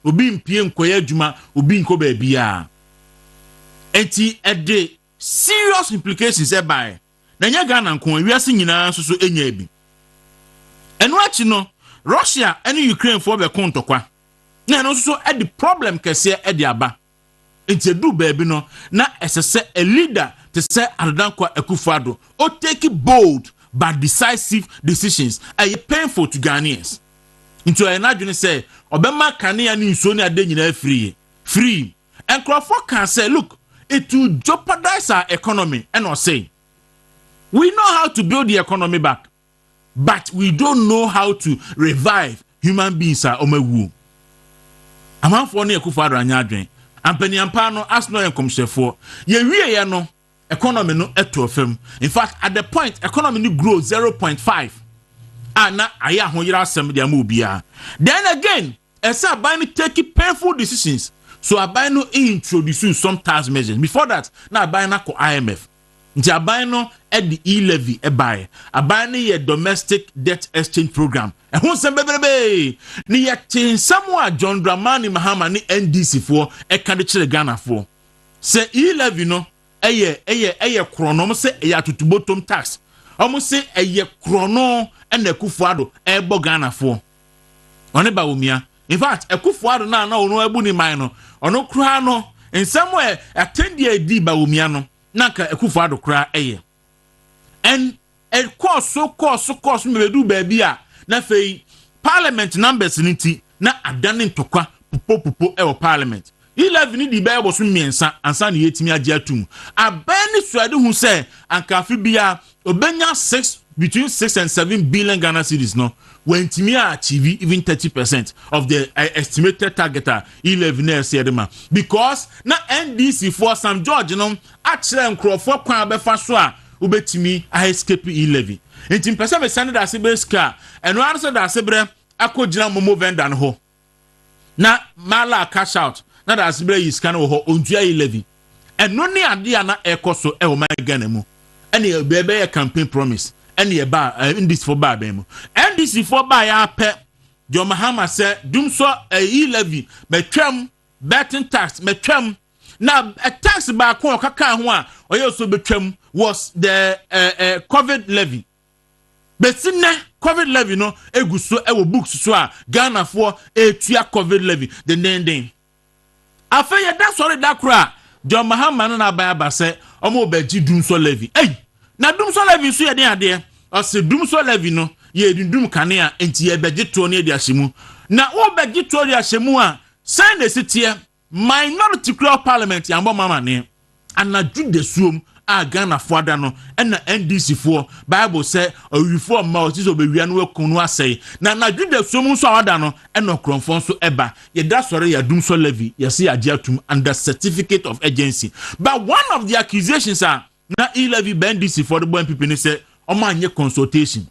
obi mpie nkoya adwuma obi nko ba bia enti ede serious implications by na nya Ghana nko wiase nyina so enya bi eno achi no Russia and Ukraine for be kontokwa na no so e the problem kese e de aba enti du baby no na esese a leader to say Adankwa Akufo-Addo o take bold but decisive decisions are painful to Ghanaians into an adwene say obema kanea ni nso ni ade nyina free and Crawford can say look it will jeopardize our economy and or say we know how to build the economy back but we don't know how to revive human beings are omewu amanfo na Akufo-Addo anya adwen ampani ampa no asno enkomhyefo ye wie ye no economy no eto fam in fact at the point economy no grow 0.5 na aya hoyira asem dia ma obia then again esa ban no take painful decisions so aban no introduce some tax measures before that na aban na ko IMF nti aban no at the levy buy aban no ye domestic debt exchange program ehun sem beberebe ni ye tin samwa John Dramani Mahama ni NDC for ka de kire Ghana for se levy no eye krono se eye atutubotom tax omo se eye krono na Akufo-Addo ebo Ghana for one ba womia in fact Akufo-Addo na ono abu ni man no ono kura no in somewhere attend di ba womia no na ka Akufo-Addo kura eye and course me do baby a na fei parliament numbers niti na adane ntokwa pupo e wo parliament 11 ni di bible so miensa ansa na yetimi age atum abani suade hu se ankafi bia obenya 6 between 6 and 7 billion Ghana cedis no when timi achieve even 30% of the estimated target 11 years yedema because na NDC for some George no akire nkrofo kwan abefa so a ubetimi a escape levy enti mpesa be send da sebe ska eno anso da sebre akogina momo vendor no ho na mala cash out na da sebre yiska no ho ontua levy eno ne ade na ekoso e wo my Ghana mu ene bebe ya campaign promise ene ye ba NDC for ba be mu NDC for ba ya pe John Mahama say dumso levy betwam betting tax betwam na a tax ba ko kaka ho a oyeso betwam was the COVID levy. But since COVID levy no eguso e wo books so a Ghana for etua COVID levy the name. Afeye da sorry da kra John Mahama na ba say omo beji dumso levy. Hey, na dumso levy so ye den ade. O se dumso levy no ye dundum kanea enti ye beji to ne de ahyemu. Na wo beji to de ahyemu a say na sitie minority parliament yambo mama ne anadu de suom a Ghana foada no na NDC for Bible say a reform ma oti so be wia no ekunu asai na anadu de suom so awada no na kronfon so eba ye da sore ya dum so levy ye say age atum under certificate of agency but one of the accusations are na levy NDC for the boy people ni say o ma anye consultation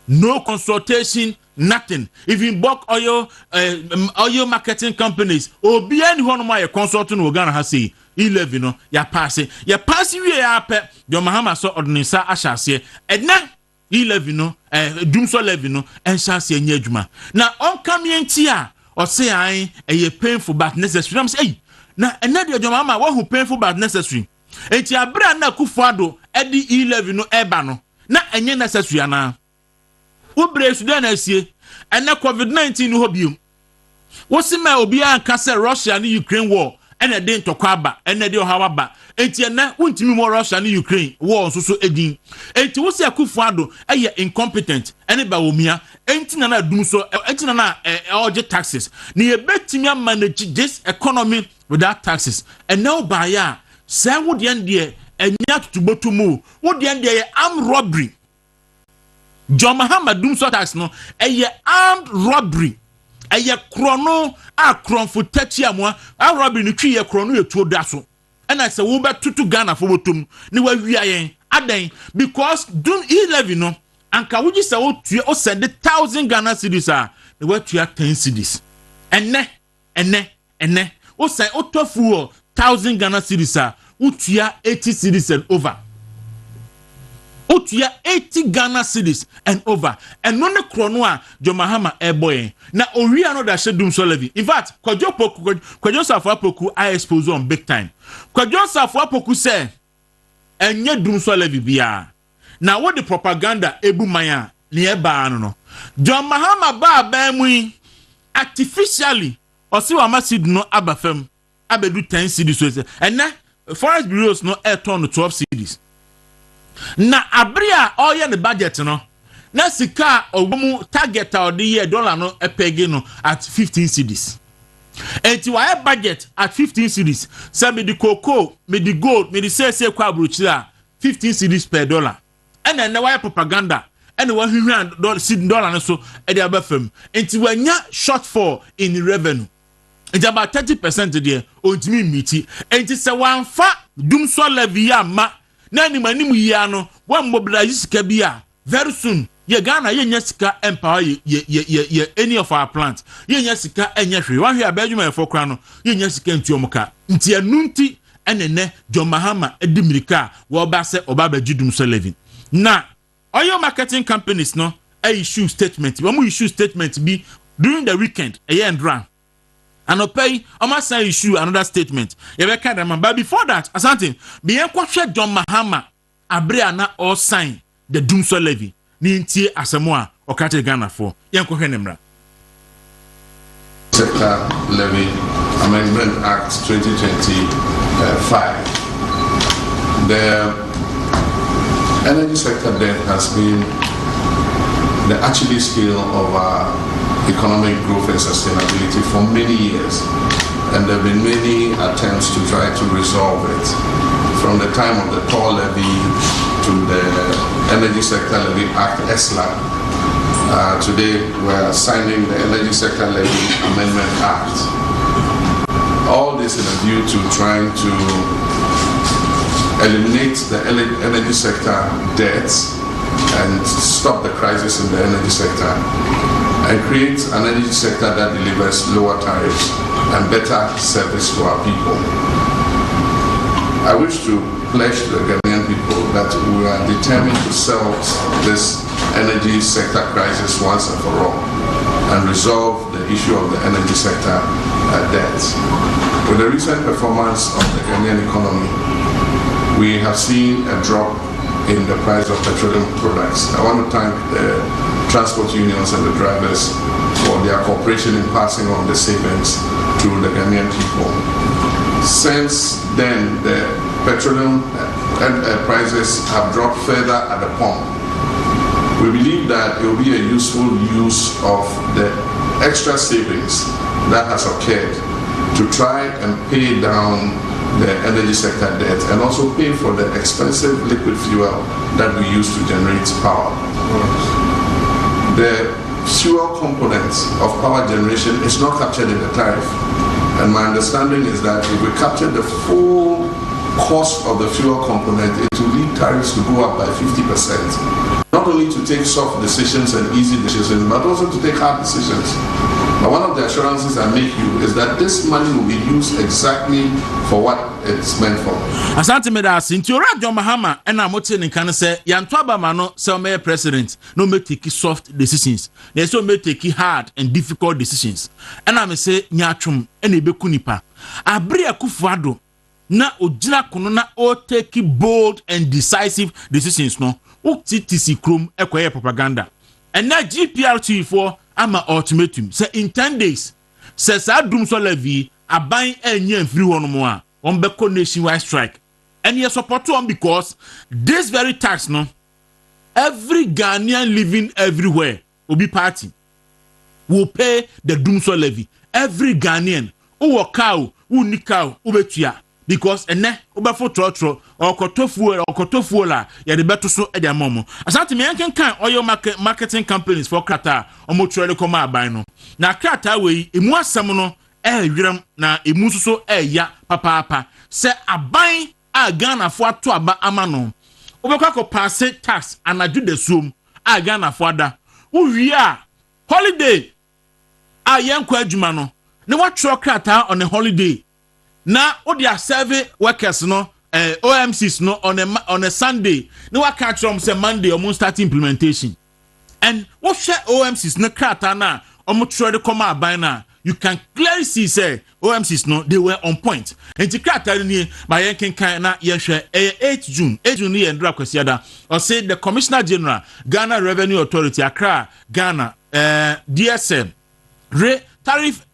no consultation nothing even bulk oil marketing companies obi any one my consulting we Ghana ha say levy no ya pass we ya pe John Mahama so ordinance ahyase edna levy no dum so levy no enhyase anya adwuma na on come enti a o say an painful but necessary am say na ena de John Mahama wo painful but necessary enti abra na Akufo-Addo edi levy no eba no na enye necessary ana ubre Sudan asie ena COVID-19 no hobium wosima obi anka se Russia and Ukraine war ena de ntokwa aba ena de ohawa ba enti ena wontimi mo Russia and Ukraine war so edin enti wosi Akufo-Addo eye incompetent ene ba womia enti na dum so enti na oje taxes ne ye betimi manage this economy without taxes and now by ya say wo de ende enya tutubotumu wo de ende armed robbery John Mahama dum so tax no eye armed robbery eye krono a kronfo tachiamwa a robbery no twi ye krono ye tuo da so and I say wo betutu Ghana for botum ne wa wia yen adan because dun 11 no anka wuji say wo tue o send 1,000 Ghana cedis a ne wa tue 10 cedis enne wo say o tofu 1,000 Ghana cedis a wo tue 80 cedis and over Otuya 80 Ghana cedis and over. And no ne krono a John Mahama boy. Na Oria no da she dum so levy. In fact, Kwajo Safwa Poku I expose on big time. Kwajo Safwa Poku say enye dum so levy bia. Na what the propaganda ebu maya ne ba no. John Mahama ba ba mu artificially osi wa masid no abafem abedu 10 cedis so. And na forest bureaus no air turn 12 cedis. Na abria oye the budget no na sika ogumu target or the year dollar no epege no at 15 cedis. Enti wa budget at 15 cedis. Say me the cocoa, me the gold, me the say kwa bruchira 15 cedis per dollar. And then na propaganda and wa hwehwan dollar no so e dey abafam. Enti wanya shortfall in the revenue. It's about 30% there ontimi miti. Enti se wanfa dum so levy ma na ni manimu ya no wan mobilize sika bia very soon ye Ghana ye nya sika empower ye any of our plants ye nya sika enye hwe wan hwe abadwuma efo kra no ye nya sika ntuomuka nti anunti enene John Mahama edimirika wo ba se oba bagidum so living na oil marketing companies no issue statement we mu issue statement bi during the weekend endra and pay almost issue another statement. You be kind of but before that, asante be enkwahwe John Mahama abre na all sign the doomsday levy. Ni ntie asemoa okate Ghana for. Yenkwahwe nemra. Sector Levy Amendment Act 2025. The energy sector debt has been the Achilles heel of our economic growth and sustainability for many years, and there have been many attempts to try to resolve it. From the time of the toll levy to the Energy Sector Levy Act (ESLA), today we are signing the Energy Sector Levy Amendment Act. All this in a view to trying to eliminate the energy sector debts and stop the crisis in the energy sector, and create an energy sector that delivers lower tariffs and better service to our people. I wish to pledge to the Ghanaian people that we are determined to solve this energy sector crisis once and for all and resolve the issue of the energy sector debt. With the recent performance of the Ghanaian economy, we have seen a drop in the price of petroleum products. I want to thank the transport unions and the drivers for their cooperation in passing on the savings to the Ghanaian people. Since then, the petroleum prices have dropped further at the pump. We believe that it will be a useful use of the extra savings that has occurred to try and pay down the energy sector debt and also pay for the expensive liquid fuel that we use to generate power. The fuel component of power generation is not captured in the tariff, and my understanding is that if we capture the full cost of the fuel component, it will lead tariffs to go up by 50%. Not only to take soft decisions and easy decisions, but also to take hard decisions. But one of the assurances I make you is that this money will be used exactly for what it's meant for. Asante medasi nti ora John Mahama na mote ne kan se yanto abama no se o me president no me take soft decisions. They so me take hard and difficult decisions. Na me se nyatwom na ebeku nipa. Abri akufuado na ogina kono na o take bold and decisive decisions no. TTC Chrome ekoye propaganda. And na GPR24 ama ultimatum. Say in 10 days, says Adum so levy aban enye free one more. On beko nationwide strike. And you support one because this very tax no, every Ghanaian living everywhere will be party. Will pay the Dumso levy. Every Ghanaian who work cow, who nikau, who betuya. Because ene ubafo trotro or kotofu la ya de beto so e de amomo asante me yanken kan oil marketing companies for krata omo trade koma aban no na krata we emu asem no wiram na emu so ya papa se aban a Ghana fo ato aba ama no ubekwa ko pass tax anaju de sum a Ghana fo ada uwie a holiday a yankwa adwuma no ne wa tro krata on a holiday na odi serve workers no OMCs no on a Sunday. No, I can't say Monday or start implementation. And what share OMCs no kratana or try to come out by now. You can clearly see say OMCs no they were on point. And to kratana ni by yankin na yeshare 8 June ni endra kwesiada or say the Commissioner General Ghana Revenue Authority Accra Ghana DSM tariff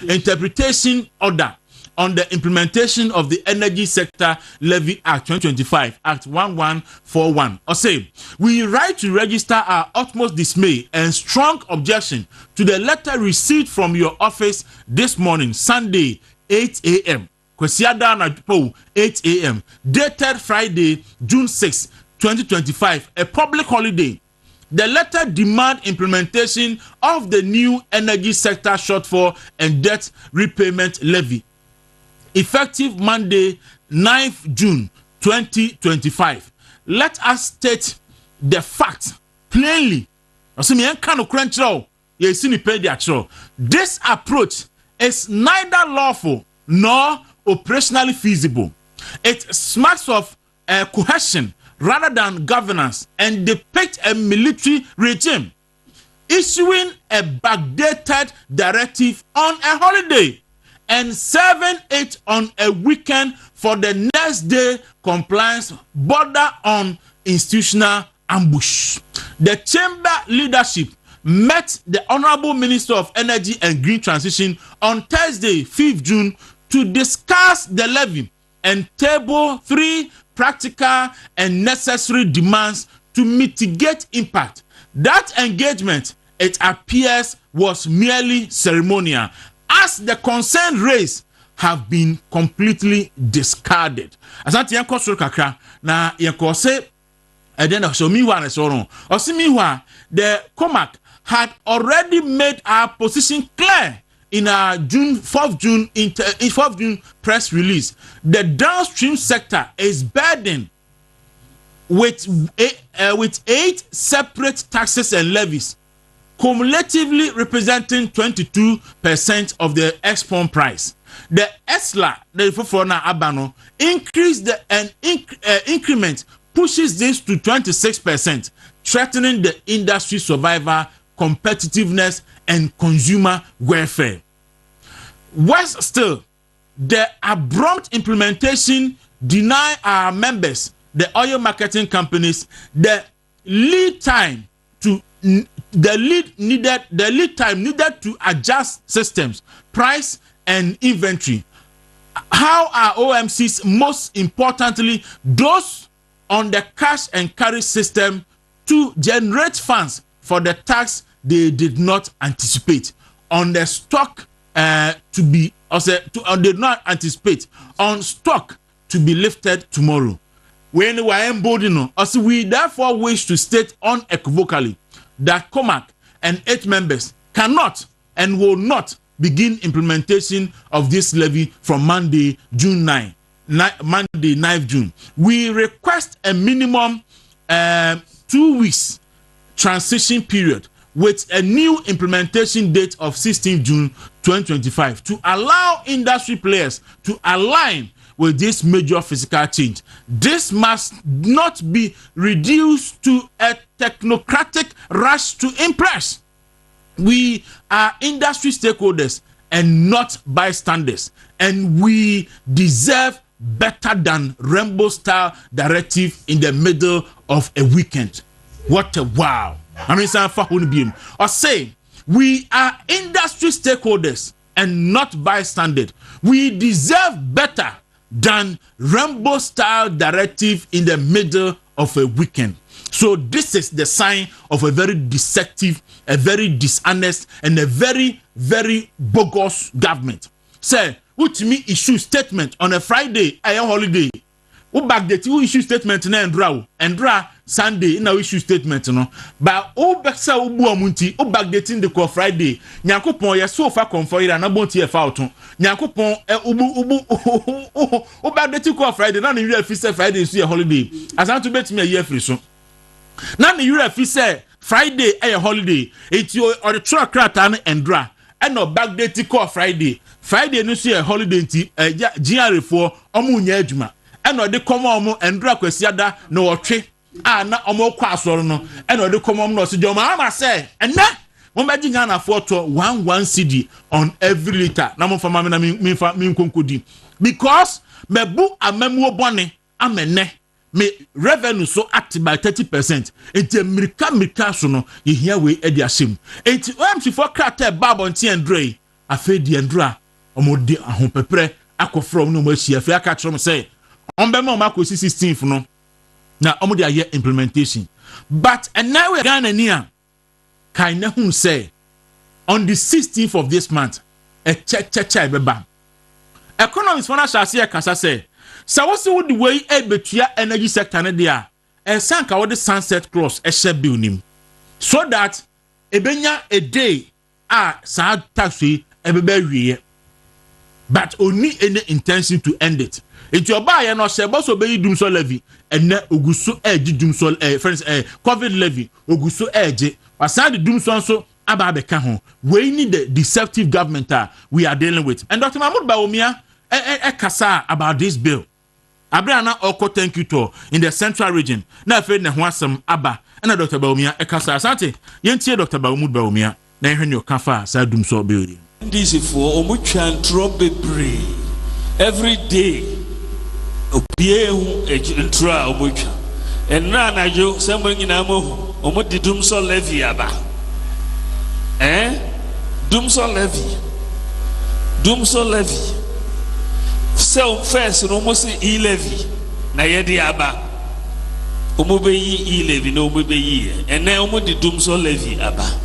interpretation order on the implementation of the Energy Sector Levy Act 2025, Act 1141. Or say, we write to register our utmost dismay and strong objection to the letter received from your office this morning, Sunday, 8 a.m. Kwesiada na po 8 a.m. dated Friday, June 6, 2025, a public holiday. The letter demands implementation of the new Energy Sector Shortfall and Debt Repayment Levy, effective Monday, 9th June 2025. Let us state the fact plainly. This approach is neither lawful nor operationally feasible. It smacks of coercion rather than governance and depict a military regime issuing a backdated directive on a holiday and serving it on a weekend for the next day compliance border on institutional ambush. The chamber leadership met the Honorable Minister of Energy and Green Transition on Thursday, 5th June, to discuss the levy and table 3 practical and necessary demands to mitigate impact. That engagement, it appears, was merely ceremonial, as the concern raised have been completely discarded. Asante yanko soro kakra na yanko se eden so miwa na so no. Osimiwa the COMAC had already made our position clear in our 4th June press release. The downstream sector is burdened with 8 separate taxes and levies, cumulatively representing 22% of the export price. The ESLA, the Fofona Abano, increased increment pushes this to 26%, threatening the industry survival, competitiveness, and consumer welfare. Worse still, the abrupt implementation deny our members, the oil marketing companies, the lead time needed to adjust systems, price, and inventory. How are OMCs, most importantly, those on the cash and carry system, to generate funds for the tax they did not anticipate on the stock did not anticipate on stock to be lifted tomorrow? When we are emboldened, as we therefore wish to state unequivocally that COMAC and 8 members cannot and will not begin implementation of this levy from Monday, Monday, 9th June. We request a minimum 2 weeks transition period with a new implementation date of 16th June 2025 to allow industry players to align with this major physical change. This must not be reduced to a technocratic rush to impress. We are industry stakeholders and not bystanders, and we deserve better than Rainbow-style directive in the middle of a weekend. What a wow. I mean, or say, we are industry stakeholders and not bystanders. We deserve better than Rainbow-style directive in the middle of a weekend. So this is the sign of a very deceptive, a very dishonest, and a very, very bogus government. Say, which me issue statement on a Friday, a holiday. Who backdate who issue statement na Endra Sunday in our issue statement no. But who backsa ubu amunti who backdating the call Friday. Nyankopon ye so far confoira na bonti e fa oton. Nyankopon ubu who backdating call Friday na you fi say Friday so a holiday. Asanto bet me a year free so. Na you fi say Friday a holiday. It you or the truck crata na Endra. no backdate call Friday no so holiday nti GRA for omo nya adwuma no de come omo endra kwasiada na wotwe na omo kwa asoro no no de come omo no so joma ama say enne mo ba ginya na photo 11 cedi on every liter na mo fama na mi konkodi because mebu amamu bone amene me revenue so at by 30%. Enti mirika so no ye hia we edi asem. Enti OMC for krata babo nti Andre afedi Andra omode ahopepre akofro no machi afi aka trom say onbema o makosi 16th no na omode aye implementation. But and now we Ghana nia kai na hu say on the 16th of this month a check beba. Economists for na shase kasa say so what's the way betua energy sector ne dia sanka wo the sunset clause bill nim so that ebenya a day sa tax we wiye but only any intention to end it. It your buy no se boss obey dum so levy and na oguso dum so friends covid levy oguso eje aside dum so aba beka ho we need the deceptive government we are dealing with. And Dr. Mahmoud Bawumia kasa about this bill. Abriana Oko thank you to in the central region. Na afraid na ho asem aba. Na Dr. Bawumia ekasa asante. Yentie Dr. Mahmoud Bawumia na ehwe ne okafa sa dum so building. This is for omutwan bebre. Every day obie hu entra omutwa. Enra na jo sembo nyina mo omudi dum so levy aba. Dum so levy. So first no must levy na yedi aba omo be yi levy no omo be yi and then omo di dum so levy aba.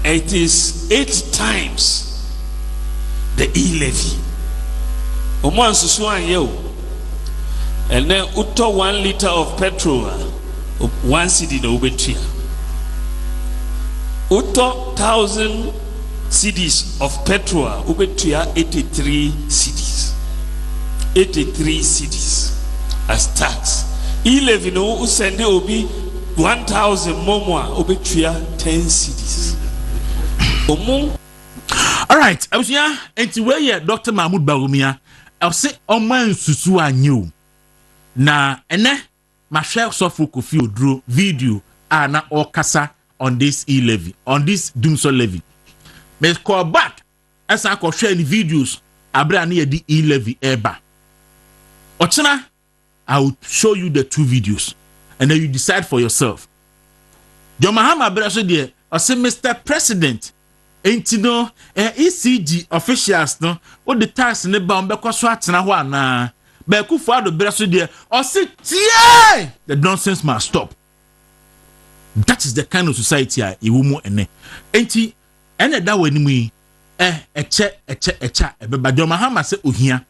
It is 8 times the levy omo ansusu anye o and then uto 1 liter of petrol 1 cedi na obetua uto 1,000 cedis of petrol ubetua 83 cedis as tax. Levy no usende obi 1,000 momwa ubetua 10 cedis. All right, abusia enti we Dr. Mahmoud Bawumia say oman susu anyu na ene mahwe sofu Kofi Oduro video na okasa on this levy, on this dumso levy. Me call back as I could share the videos abra near the levy eba. Ochina, I will show you the 2 videos and then you decide for yourself. John Mahama Braso there, I say Mr. President, ain't no ECG officials no what the tax ne ba mbekwa so atena ho ana ba ku fo ado Braso there, I say tie the nonsense must stop. That is the kind of society I iwumo ene. Enti ene da wanimu eche ebeba John Mahama say ohia.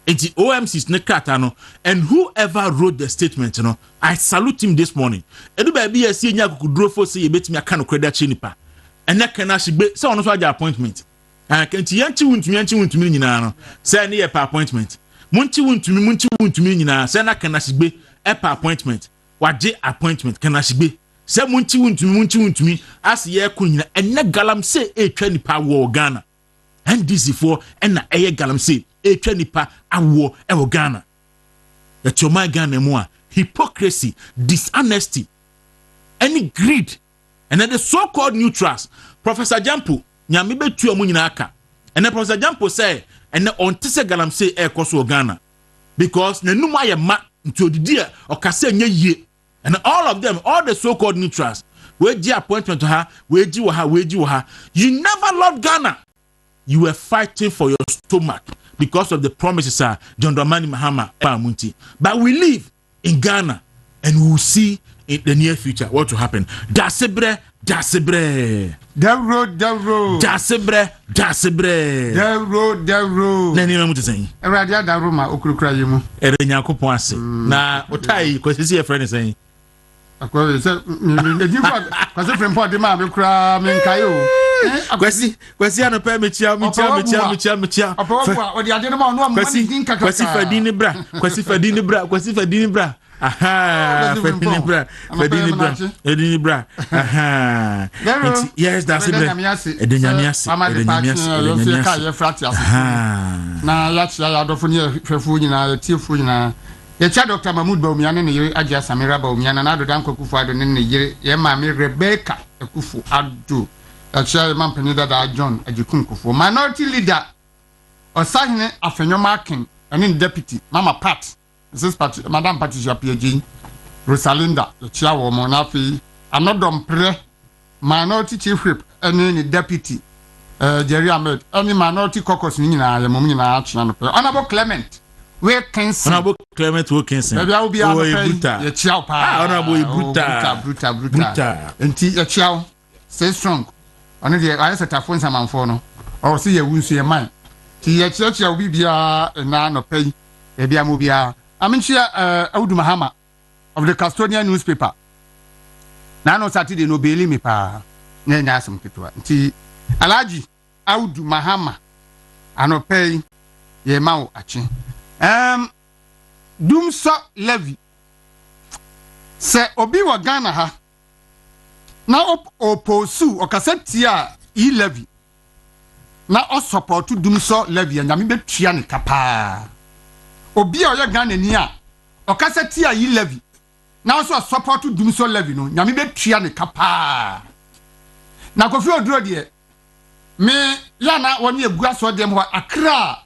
Enti OMC's ne krata no, and whoever wrote the statement no, I salute him this morning. Edu ba bi esi enya kokudro fo say yebetimi aka no credit chinipa. Ene kana shigbe say ono so aja appointment. Enti yanchi wuntumi nyina no. Say ne ye pa appointment. Munchi wuntumi nyina say na kana shigbe e pa appointment. Waje appointment kana shigbe. Say munchi wuntumi as ye ko nyina ene galam say e twa nipa wo Ghana. And this for ena eye galam say e twa nipa awo e wo Ghana. That your my Ghana mo hypocrisy, dishonesty, any greed. And then the so-called neutrals, Professor Jampo, nyame betu omo nyina aka. And then Professor Jampo say, and on tise galam say e koso Ghana. Because na numa ye ma nto didia o kase nya yie. And all of them, all the so-called neutrals, we appointment to her, we her. You never loved Ghana. You were fighting for your stomach because of the promises John Dramani Mahama Munti. But we live in Ghana and we will see in the near future what will happen. Dasebre. Dawuro. Nani me mutu saying. Radia Dawuro ma okurukura yemu. Ere Nyankopon ase. Na otai kwasisi e friend saying. Akwa se kwase friend po de ma be kura me nkayo. Kwasi ano pe mechia. Apawa o de ade no ma no am kwasi fadini bra. Aha, Fedini bra. Aha. Yes, that's it. Edenyamiase. Na ya adofo ne hwefo nyina tiefo nyina ya cha Dr. Mahmoud Bawumia ne yire Aja Samira Bawumia na Adodan Kwaku Ado ne yire ye maame Rebecca Akufo Ado ya cha mampani dada John Ajikun Kufo minority leader Osahene Afenyoma King and deputy Mama Pat this party Madam Patricia PG Rosalinda ya cha wo mo na fi anodom pre minority chief whip and deputy Jerry Ahmed any minority caucus ni nyina ya mom nyina achina no pe honorable Clement Wilkinson Wilkinson maybe I will be out ya chiao pa honorable bruta enti ya chiao stay strong ono de I set afon samanfo no o se ya wunsu ya man ti ya chiao obi bia na no pe e bia mo bia aminchia Audu Mahama of the Custodian newspaper na no Saturday no beli me pa na nya asem ketwa enti Alaji Audu Mahama anopei ye mawo achi dumso levy se obi wa Ghana ha na oposu okasetia e levy na o support dumso levy nyame betua ne kapa obi a oye Ghana ni a okasetia e levy na so support dumso levy no nyame betua ne kapa na Kofi Oduro de me yana woni egua so dem ho Accra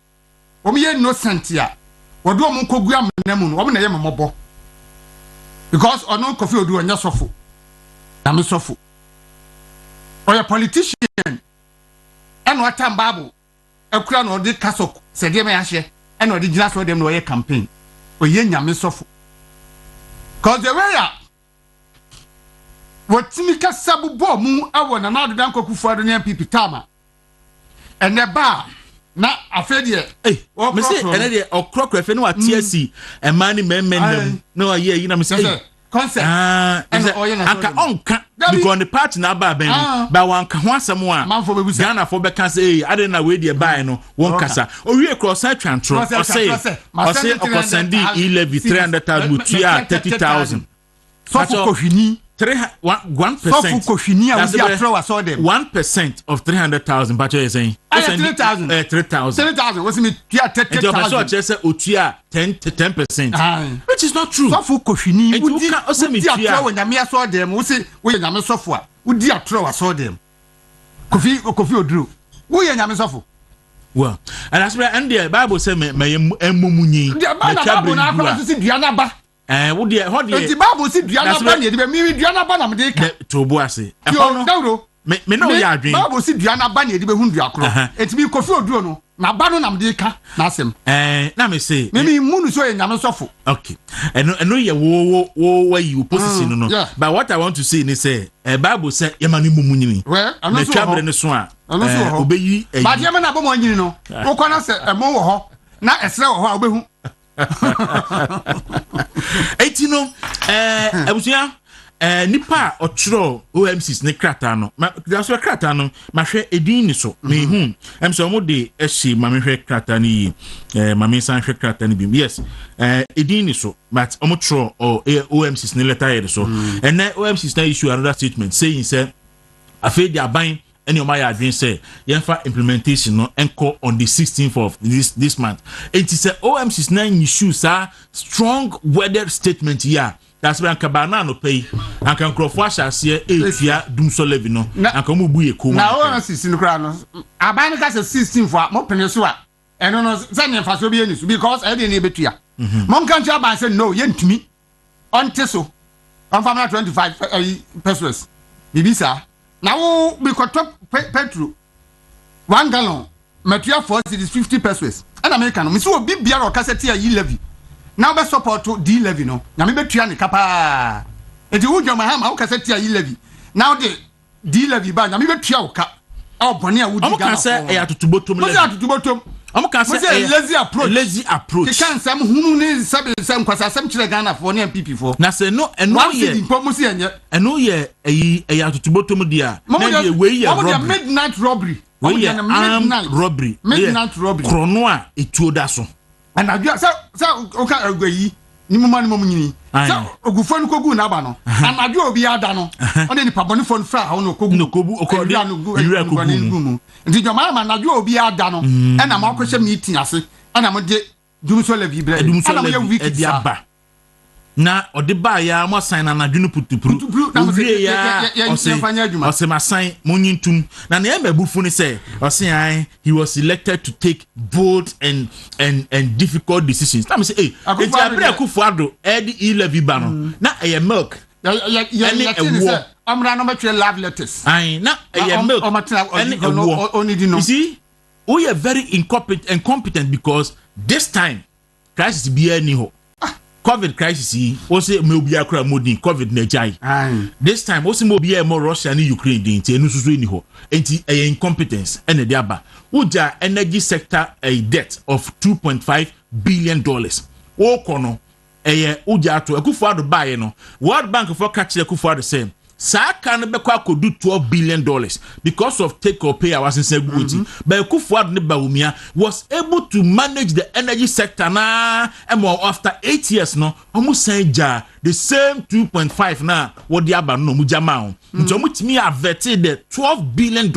o me innocent ya wodo mo kogu amanamu no o me na ye mobo because ono Kofi Oduro nya sofo na me sofo o ya politician eno atam bible akura no de kasok se de me ahye eno de gina so dem no ye campaign o ye nyame sofo cause the way ya wotimi kasabu bo mu awo na Adodan Kwaku Ado ne MPP tama ene ba na afedie me say ene de okrokro fe no atiasi e mani memmen no ye yi na me say concept anka onka because the party na ba ben ba wanka ho asem a Ghana for be kan say ade na we de buy no won kasa o wie cross atwantro o say okosendi levy 300,000 mutua 30,000 so for kohini 1% of 300,000 but you saying 3,000 what's me 30,000 10% which is not true so for koshini udi atro when nyame aso dem wo se wo nyame sofo a udi atro aso dem Kofi Oduro wo ye nyame sofo well and that's why and the Bible say me emumunyi the Bible na akwa so si dua na ba wo de ho de the Bible si dua na ba ne de mi dua na ba na me de ka tobo ase e ho no me no ya adwen Bible si dua na ba ne de be hu dua kro etimi Kofi Oduro no na ba no na me de ka na asem na me say me munu so ye nyame sofo okay eno ye wo you position no but what I want to say is say Bible say ye manu mumunyi well na twabre ne so a obeyi ba de me na bo mo nyini no wo kona se emo wo ho na esre wo ho a obehu etino abusia nipa ochro OMCs ne krata no ma so krata no ma hwe edin ni so me hu so mo de ehye ma me hwe krata ni ma me san hwe krata ni bi yes edin ni so but omo tro OMCs ne letter here so and then OMCs na issue another statement saying say afedi aban any my advance say yenfa implementation no enko on the 16th of this month it is OMCs na issues are strong worded statement here. That's why Kabana no pay. And can crofo asase etia dumso levy no. And can mu ye ko. Na o 16 kra no. Aban ka se 16 for mo pene so a. Eno no say nyemfa so bi enisu because e dey na betua. Mo kan cha ban say no ye ntumi. Onte so. On family 25 pesos. Bibisa. Na wo bi ko top petrol 1 gallon. Matua for it is 50 pesos. And American no. Me so obi bia ro kaseti a yi levy. Now be support to D levy no. Nyame betua ne kapa. Enti wo dwama ha ma wo kase tia yi levy. Now the D levy ba nyame betua wo ka. O bone a wo di ga. Am kan say e atutubotom levy. Mo atutubotom. Am kan say lazy approach. Lazy approach. Ke kan sam hunu ne sabe sam kwasa sam kire Ghana for ne MPP for. Na say no eno ye. Mo si enye. Eno ye e atutubotom dia. Na ye we ye robbery. Midnight robbery. We ye robbery. Midnight robbery. Krono a etuo da so. And I just okay agwayi ni mo mani mo nyini So ogufo no kogu na ba no. Anadwo obi ada no. One ni paboni fon fra ha no kogu. No kogu okode. Ewura kogu. Nti joma ma anadwo obi ada no. E na ma akohye meeting ase. Ana mo de dumso levy bre. Ana mo ya wiki aba. Na ode ba ya mo sign na anadwo no putupuru. Owie ya ose ma sign monyintum. Na na embabufu ni say ose he was elected to take bold and difficult decisions. Let me say eti abere Akufo-Addo e levy ba no. Na milk. Ya amra no betwe love letters. Na milk. You see, we are very incompetent because this time crisis be any ho. COVID crisis o say me obi akra modin COVID na jai. This time o say me obi more Russia and Ukraine din ti enu susu eni ho. Enti incompetence ene de aba. Uja energy sector a debt of $2.5 billion. O kono uja ato Akufo-Addo buy no. World Bank for catch Akufo-Addo say Saka no bekwa kodu $12 billion because of take or pay was in Seguti. But Akufo-Addo ne Bawumia was able to manage the energy sector na after 8 years no almost saying the same 2.5 na what the aba no mujama nti omutimi averted the $12 billion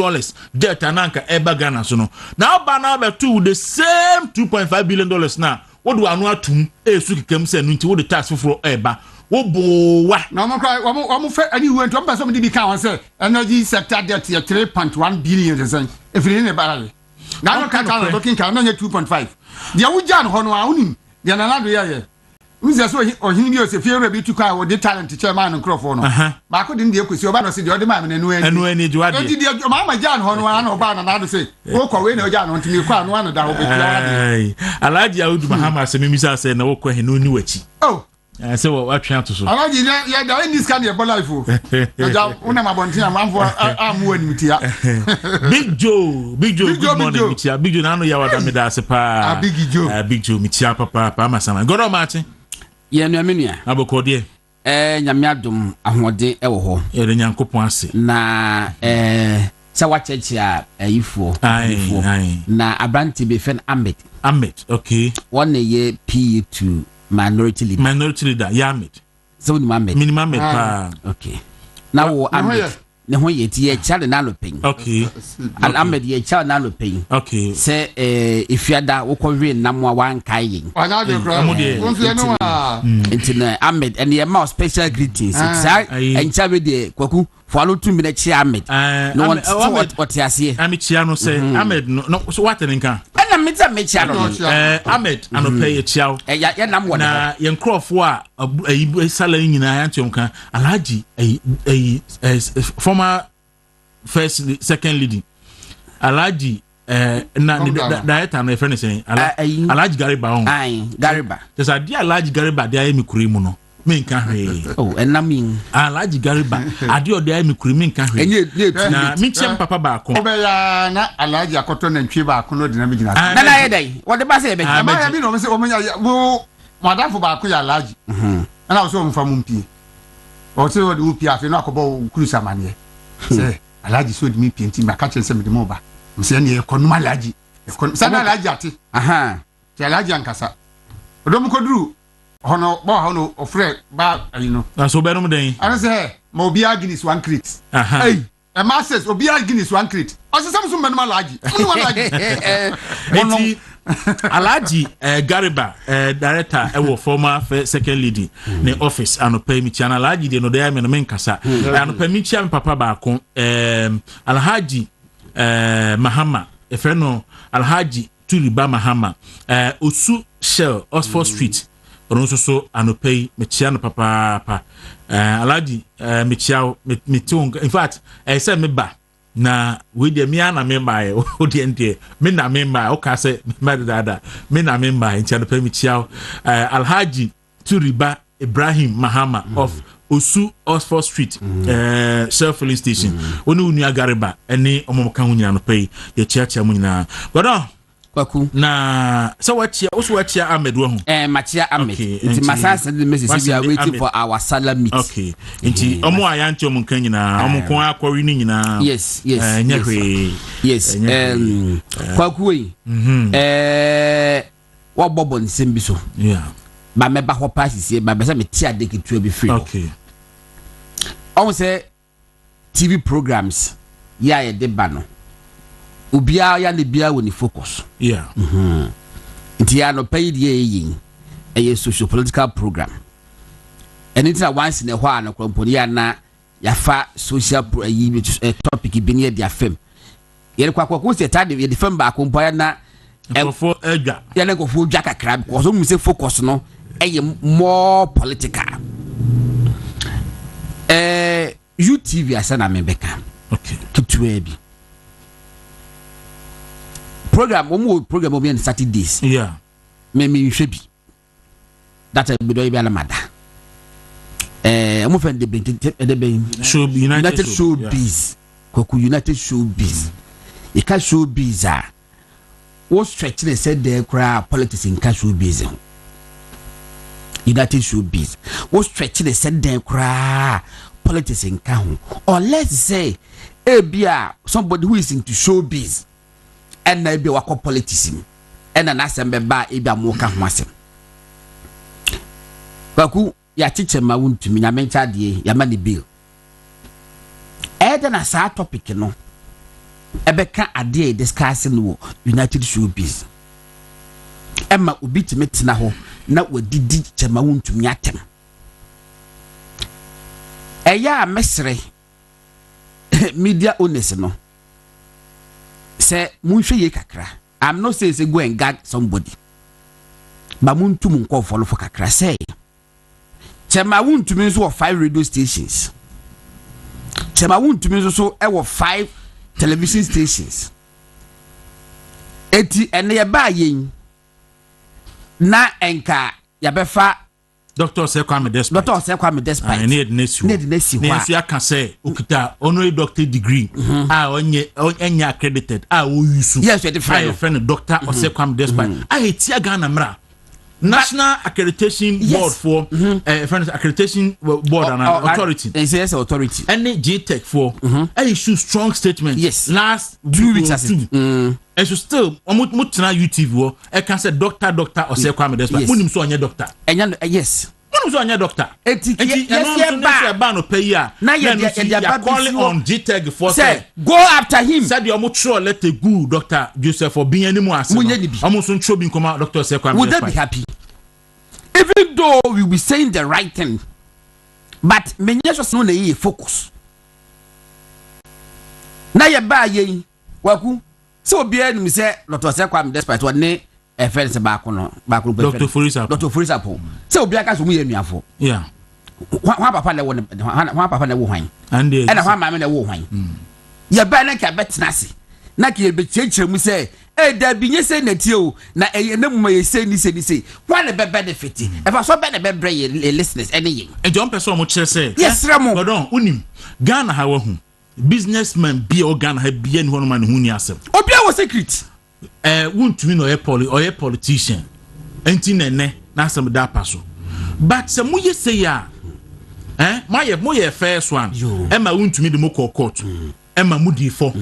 debt ananka eba Ghana so no now ba na betu the same $2.5 billion na what do anu atum esu kikam se no nti what the tax for eba Obowa. No mo cry, we fe any we to person be kan say energy sector debt 3.1 billion reason. If you ne barale. Na no kan looking kan no 2.5. Dia wuja no ho no awunim. Dia na do ye. Unse so ohin bi o se fie bi tu kan wo de talent chairman nkrofo no. Ba ko din de ekosi oba no se de ode ma me nu ani juade. Enti dia ma jan ho no na oba na do say wo ko we na oja no ntimi kwa no da ho be tia. Alhaji Audu Mahama se mimisa se na wo ko he no ni wachi. Oh. So what trying to so Alaji ya da in this kind of life o ja una mabontia manfo amu animtia Big Joe good morning mitia Big Joe na no ya wada me da se pa Big Joe mitia papa masama godo martin ye no amenua abokode nyame adom ahode e wo ho ye de nyankopon ase na sa wachechi a ifo na abranti be fen Ahmed okay one ye P2 minority leader Yamit so ni Ahmed pa okay now Ahmed ne ho ye tie chale na lopin okay and Ahmed ye chale na lopin okay say ifiada wo konwe namwa wan kai yin ana de kra won fi no na Ahmed and ye ma special greetings and chabe de Kwaku follow 2 minutes Ahmed no one what you see Amichia no say Ahmed no so what nka na meta mechia no Ahmed anopay chiao ya nam wona na ye nkrofo a salary nyina ya ntiomka Alhaji former first second lady Alhaji na director na friend say Alhaji Gariba just adi Alhaji Gariba dey am kuri mu no me nka hwe enamin Alhaji Gariba adi odi am kuri me nka hwe na me chem papa ba ko obeya na Alhaji akoto na ntwe ba ko no de na me gina na ye dai wo de ba se be ma ya bi no me se o me ya wo madafo ba ko ya Alhaji na o so mfa mu mpie o se wo de upi afi no akobo krusa mane se Alhaji so de mi pie nti ma ka chen se me de mo ba mse ne ekonom Alhaji sana Alhaji ate ti Alhaji ankasa odom ko duru hono ofre ba na so benom den ana say ma obi Guinness 1 crate hey e masses obi Guinness 1 crate o se samso menum Alhaji eti Alhaji Gariba director e former second lady ne office anopay mi chana Alhaji de no dey me no menkasa anopay mi chia papa ba ko Alhaji Mahama efeno Alhaji Turiba Mahama Osu Shell Oxford Street Ronso so anopay mechia no papa Alhaji mechia metung in fact say me ba na we de me na me ba o de ente me na me ba o ka say me dada me na me ba ntia anopay mechia Alhaji Turiba Ibrahim Mahama of Osu Oxford Street Shell filling station onu unu Gariba ene omomka hu nyina anopay ye chia mu nyina godo Kwaku na so wachia also wachia Ahmed wo ho machia Ahmed nti masasa the message we are waiting for our salary meet okay nti omo ayanti omo kan nyina omo kon akwari ni nyina yes yes Kwaku we wo bobo nsem bi so yeah ba meba ho pa sisi ba be say me tia de ketu be free okay on say TV programs ya ye de ba no obia ya ne bia woni focus yeah nti ya no pay die yin a social political program and it's a once in a while no komponi na ya fa social topic bi ne dia fam ye Kwaku say tade ye fam ba kompo ya na for edga ya na go for dwa kakra because we say focus no more political UTV asana membeka okay kitwe bi program on Saturdays yeah me hwe bi that be do be ala mada mo fen de ben show United Showbiz Kwaku United Showbiz e ka showbiz a wo stretch they said there cry politics in ka showbiz United Showbiz wo stretch they said there cry politics in ka ho or let's say somebody who is into showbiz and na be wako politics and na asem ba mo ka ho asem Kwaku ya chiche ma wuntumi na mencha de ya ma ne bill na sa topic no ebeka ade discuss no United Showbiz emma obi timetina ho na wadidi chema wuntumi atem eya mesre media owners no say munhwe ye kakra I'm not saying say go and gag somebody but muntum nko follow for kakra say chema wuntumi so 5 radio stations chema wuntumi so e 5 television stations eti ene ye ba yen na enka ya befa Doctor Sekwame Despite need nesi nesi aka say okita honorary doctor degree onye accredited oyusu yes we different friend Doctor Sekwame Despite tia Ghana mra National Accreditation Board for accreditation board and authority. Yes, authority. Any GTech for issue strong statement. Yes. Last 2 weeks and so still mutuna YouTube wo I can say doctor or say Kwame Despite. Munim so onye doctor. Yes. Munim so onye doctor. Yes, ba no pay ya. Na you calling on GTech for say go after him. Said you much sure let the good Dr. Joseph for being any more as. Amusun chobi nkoma Dr. Sekwame. Would they be happy? Even though we will be saying the right thing, but many just no na focus. Na ye ba ye Kwaku so obi enu say Dr. Sekwame Despite one ne friends back Dr. Furisapo. So obi aka so mu ye nuafo. Yeah. Wa papa na wo hwan. And wa mama na wo hwan. Ye ba na ka betnase. Na ka ye bechiechire mu say da binye say na tie na na mu ye say ni say what the benefit if I so be the be listeners any e John person mo kire say yes ramo but don unim Ghana ha wa hu businessman bi o Ghana ha bi en hono man hu ni asem obi a was secret wuntumi no ye politician enti nene na asem da paso but se mo ye say ya mo ye first one e ma wuntumi de mo court e ma mu di fo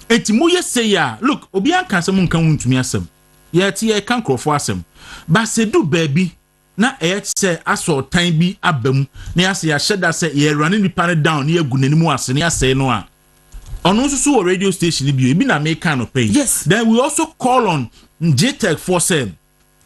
enti mo ye say ya look obi anka se mo nka wuntumi asem ye ti ye kan krofo asem ba se du baby na se aso tan bi abam na ase ya sheda se ye running the panel down na egu nanimu ase na ase no a ono so radio station bi ebi na make no pay yes then we also call on JTech for say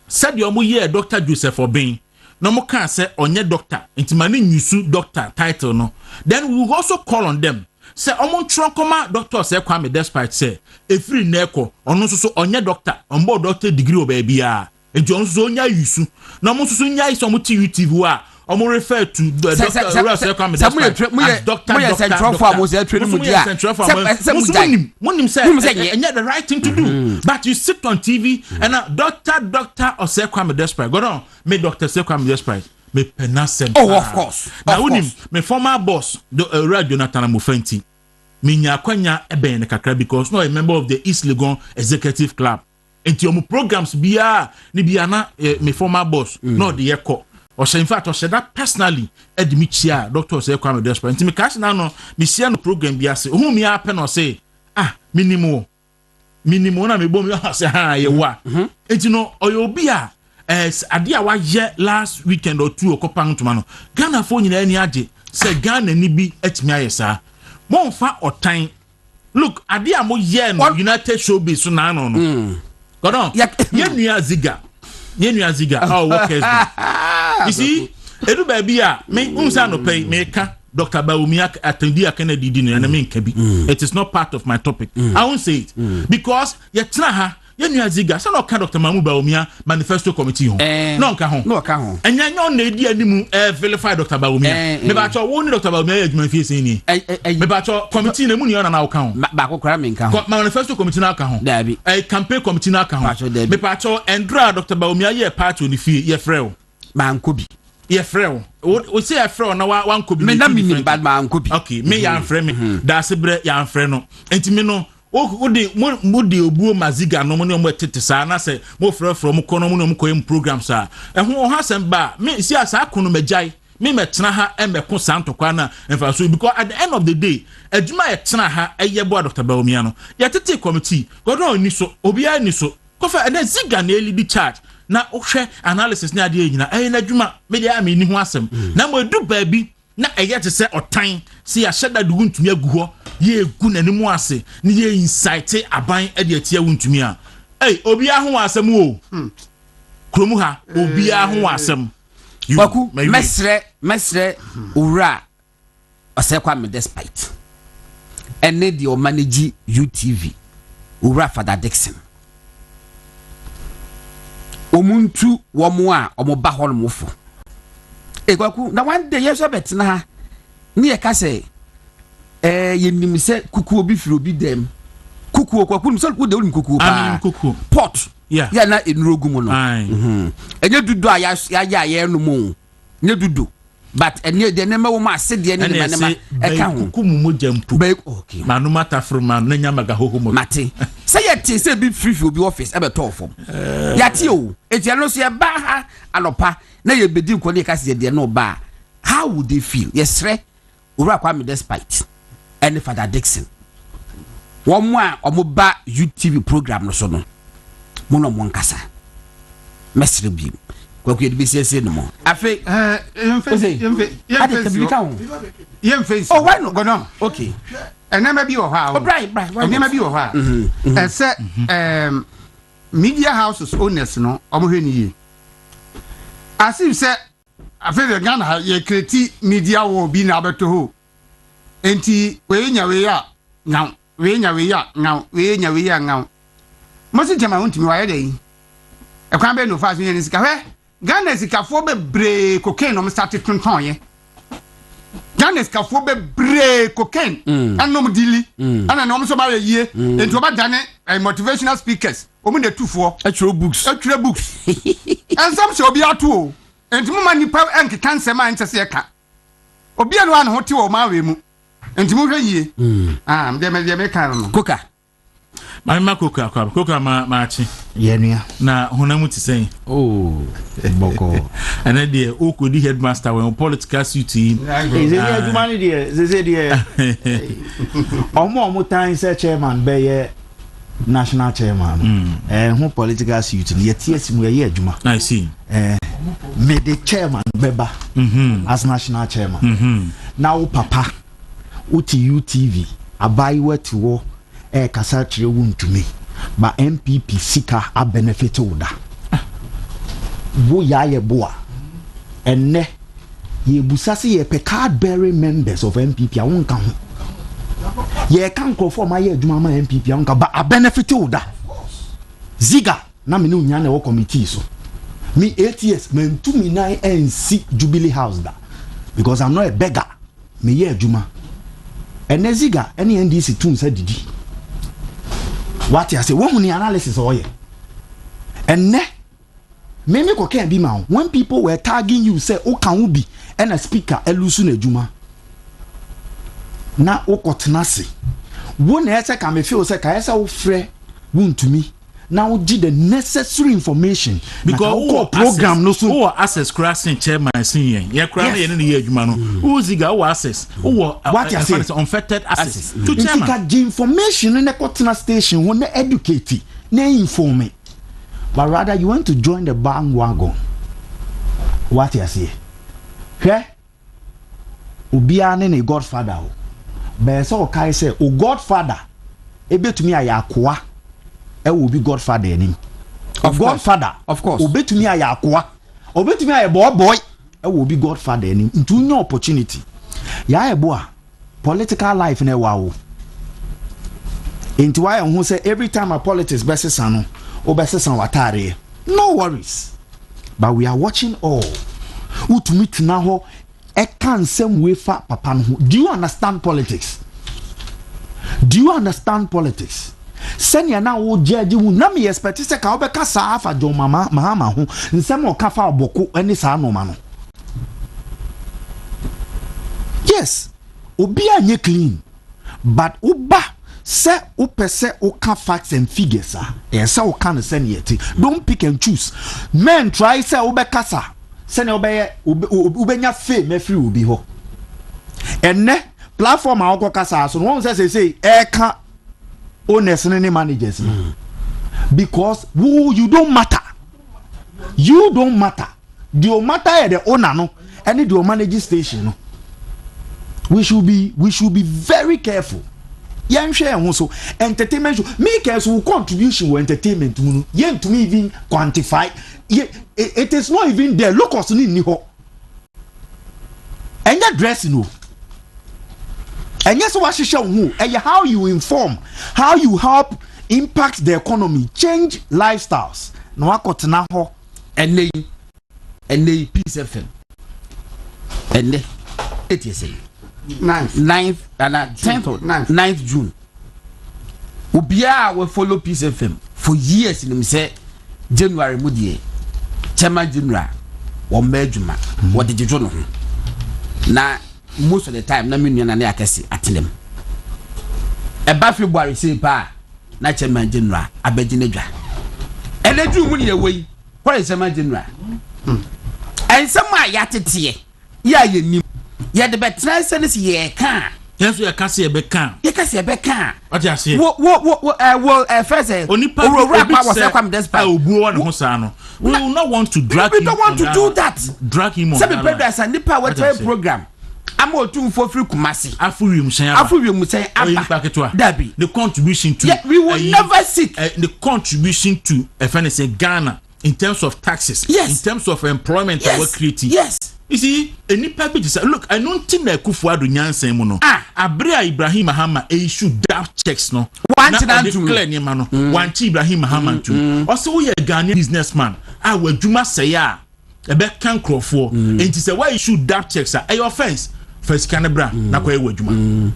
said you mo ye Dr. Joseph Obin no mo kan say onye doctor enti mani nyusu doctor title no then we will also call on them say omon tronkoma Dr. Sekwame Despite say efiri na eko ono so onye doctor on board doctor degree obabi a enti ono so onya yusu na mo so nya iso mo TV a omo refer to the Dr. Sekwame Despite doctor central for mo say training mudia monim say enye the right thing to do but you sit on TV and Dr. Sekwame Despite go on me Dr. Sekwame Despite me penasem of course na unim me former boss the Jonathan Amofenti me nya kwanya eben kakra because no a member of the East Legon Executive Club enti omo programs bia ni bia na me former boss no the yeko or in fact or said that personally edmichia Dr. Sekwame Despite enti me cash na no me share no program bia say who me happen or say minimum na me bom you say ha ye wa enti no oyo bia ade a wayɛ last weekend or two okopang ntoma no Ghana fo nyina ani age say Ghana ni bi etimi ayɛ saa monfa otan look ade a mo yɛ no United Showbiz so na no godon yenua ziga workers you see edu ba bia me unsa no pay me ka Dr. Bawumia attendee a Kennedy dinner and I mean Kebi. It is not part of my topic. I won't say it because yetraha yenua ziga so no ka Dr. Mamu Bawumia manifesto committee ho no ka ho enya nyo na edi animu verify Dr. Bawumia me ba cho woni Dr. Bawumia adwuma fie sen ni me ba cho committee na mu ni na ka ho ba ko kra me nka ho manifesto committee na ka ho campaign committee na ka ho me ba cho endra Dr. Bawumia ye part oni fie ye frɛ man kobi ye frɛ o say ye frɛ na wan kobi me na minim bad man kobi okay me ya frɛ me da se bre ya frɛ no enti me no o de obuo maziga no mo ne mo tete saa na se mo frɛ from kono mo ne mo koyem program saa ho hasem ba me si asa kono magai me metena ha e meko santo kwa na emfa so because at the end of the day adwuma ye tena ha eye bo Dr. Bawumia no ye tete committee godon ni so obia ni so kofa na ziga na eli di charge na ohwe analysis na ade nyina na adwuma me dia me ni ho asem na mo edu baabi na eye te se otan si ya sheda de wuntumi agu ho ye egu nanimu ase ni ye insight aban ade atia wuntumi a obi a ho asem o kromu ha obi a ho asem Kwaku mesre ura osekwa me despite ene di o manage UTV ura Father Dixon omuntu womo a omoba ho no mofo Kwaku na one day yeso betina ha ni ye ka say yenim se kuku obi firi obi dem kuku Kwaku so ku de olim kuku pa pot ya na enrogu mu no enye dudu a ya no mu nye dudu but enye de nema wo ma ase de ne nema eka ho kuku mu mojampu okay manu mata from man na nya maga hoho mo mate say ye say bi free obi office e be to form ya ti o eti no so ye ba ha anopa na ye bedi ko ne ka se de no ba how would they feel yesre ura kwa me despite any Father Dixon one more omoba UTV program no so no mono monkasa mesre bi Kwaku ye be say no mo afi yemfe oh why no go no okay enema bi wo ha oh right enema bi wo ha ese media houses owners no omohwe ni ye asif se afi the Ghana ye create media wo bi na abeto ho enti we nya Mosi jama untimi wa yede ekwan be no fa so yen sika hwe Ghana sikafo be bre cocaine no start tonton ye Ghana sikafo be bre cocaine anom dili ana no so ba ye enti oba dane motivational speakers omu de tufo atwere books ensam se obi ato o enti mo manipa enkeka nsema ntese ye ka obi anu an ho te o ma we mu enti mo hwe yie de me kan no koka ma koka ma achi yenua na honamu ti sen boko ana de okodi headmaster when political suit ezeli adumani de zezeli omo time say chairman be ye national chairman who political suit ye tiesimu ye aduma I see me the chairman beba as national chairman now papa uti UTV abai wati wo kasa kire wuntumi ba MPP sika a benefit oda wo ya ye boa enne ye busase ye pe card bearing members of MPP a wonka ho ye kan krofo ma ye adwuma ma MPP a wonka ba a benefit oda ziga na me no nya na wo committee so me 8 years me ntumi na NC Jubilee House da because I'm not a beggar me ye adwuma enne ziga ene NDC tun sa didi what you say one analysis oye and ne me ko can be ma when people were tagging you say o kan ubi and a speaker elusu na juma na o kotenase wo na ese ka me feel say ka ese wo frɛ wuntumi na wo gi the necessary information because program no so access crossing chairman sin ye kra na ye ne ye adwuma no wo ziga wo access wo what you say unfettered access to chairman ka gi information na kotena station wo na educate na inform but rather you want to join the bandwagon. What you say? Hwɛ obiara ne ne godfather o bɛɛ sɛ ɔkae sɛ o godfather ebetumi ayɛ akoa ɛwɔ obi godfather anim o godfather of course obetumi ayɛ akoa obetumi ayɛ boy ɛwɔ obi godfather anim nti wonya opportunity yɛayɛ bo a political life na ɛwɔ awo nti wayɛ ho sɛ every time a politics bɛsesa no wobɛsesa watareɛ no worries but we are watching all utumi tena hɔ ɛka nsɛm wei fa papa no ho do you understand politics sɛnea na wo judge wu na me expect sɛ ka wobɛka saa afa John Mahama ho nsɛm ɔka fa ɔbɔko ɛne saa noma no yes obi anye clean but uba sɛ wopɛ sɛ woka facts and figures sɛ woka no sɛnea ɛte don't pick and choose men try sɛ wobɛkasa sɛnea wobɛnya fame afiri obi hɔ ɛnɛ platform a wokɔ kasa so no wɔn sɛ sɛ ɛka owners ne managers because you don't matter the matter is the owner no and the managing station no we should be very careful. So entertainment show make us contribution with entertainment yen to me even quantify it is not even there. Look us ni ho and that dressing no and yes what show who and how you inform, how you help impact the economy, change lifestyles no akotena ho and they Peace FM and they it is 9th and 10th June. Ubia will follow Peace FM for years in him say January Mudie Chairman General or Majuma. What did you know? Now most of the time na me na akese atenem. Eba February say pa na Chairman General abegyinedwa. Eledu mu ne away. What is Chairman General? And some yatete ya yenim. Yeah, the better sense ye can. Yes, we can see a becan. You can see a becan. What you say? First, only people was welcome despite Hosano. We will not want to drag him. We don't want to do that. Drag him on. Some predators and Nipa what program. I'm all too for free Kumasi. Afurium say Debbie. The contribution to we will never seek the contribution to FNSA Ghana in terms of taxes. Yes. In terms of employment and work creating. Yes. You see, any package is look, I don't think that Kufuado Nyansen mono. Abrea Ibrahim Mahama issue draft checks no. One to clear ni mano. One Ibrahim Mahama too. Also we a Ghanaian businessman. We Juma Saya. A back can crow for. And it is a why issue draft checks are a offense. First Canabra, na kwa Juma.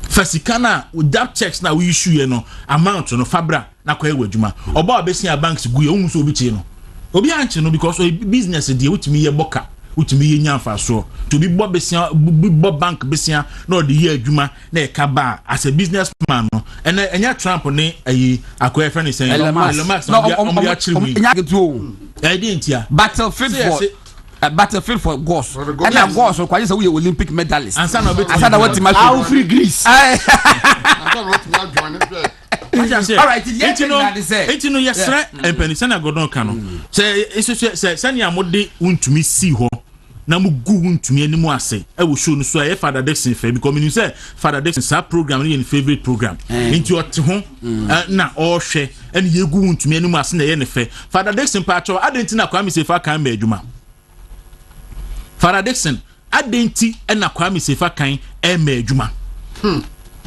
First Cana with draft checks now we issue no amount no Fabra na kwa Juma. Oba besia banks guye umuso bichi no. Obi anche no because business dey with me ye boka. Utimi nyanfa so to be bob bank besia no the year adwuma na e ka ba as a businessman no enya Trump ne ayi akoya friend is saying no battlefield for goals and na goals so kwanye say we Olympic medalist ansa na what how free Greece all right it's no yesra empeni sana godon kano say sanya mode untumi si ho na mu gu untumi animu ase e wo show no so e Father Dixon fe because me say Father Dixon sa program ni favorite program into ote ho na o hwe ene ye gu untumi animu ase na ye ne fe Father Dixon pa cho adenti na Kwame Sefa kan ba adwuma Father Dixon adenti na Kwame Sefa kan e ma adwuma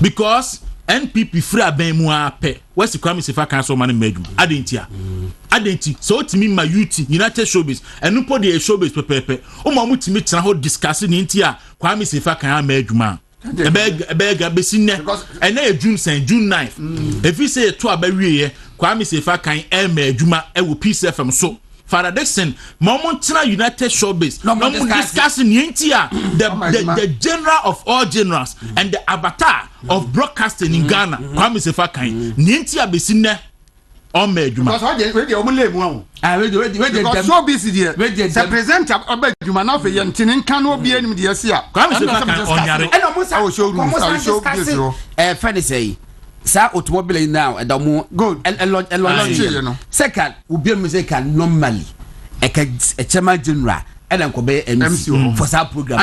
because NPP free aben mu ape what's Kwame Sefa kan so man medum adenti so timi ma youth United Showbiz enu po de showbiz pepepe o ma mu timi tena ho discuss ni ntia Kwame Sefa kan meduma ebe besi ne ena June 9th if you say to abawie Kwame Sefa kan meduma e wo Peace FM so Father Dixon Momontana United Showbiz no discussing the general of all generals and the avatar of broadcasting in Ghana Kwame Sefa kan nienti abesine o meduma because we dey omule mu because so busy there the present abeduma na fe yentini nkan no bia nim de ase a Kwame Sefa kan onyare and almost show friend say sa automobile now and mo good elon second ubi me say can normally a chairman general and enkobe MC for that program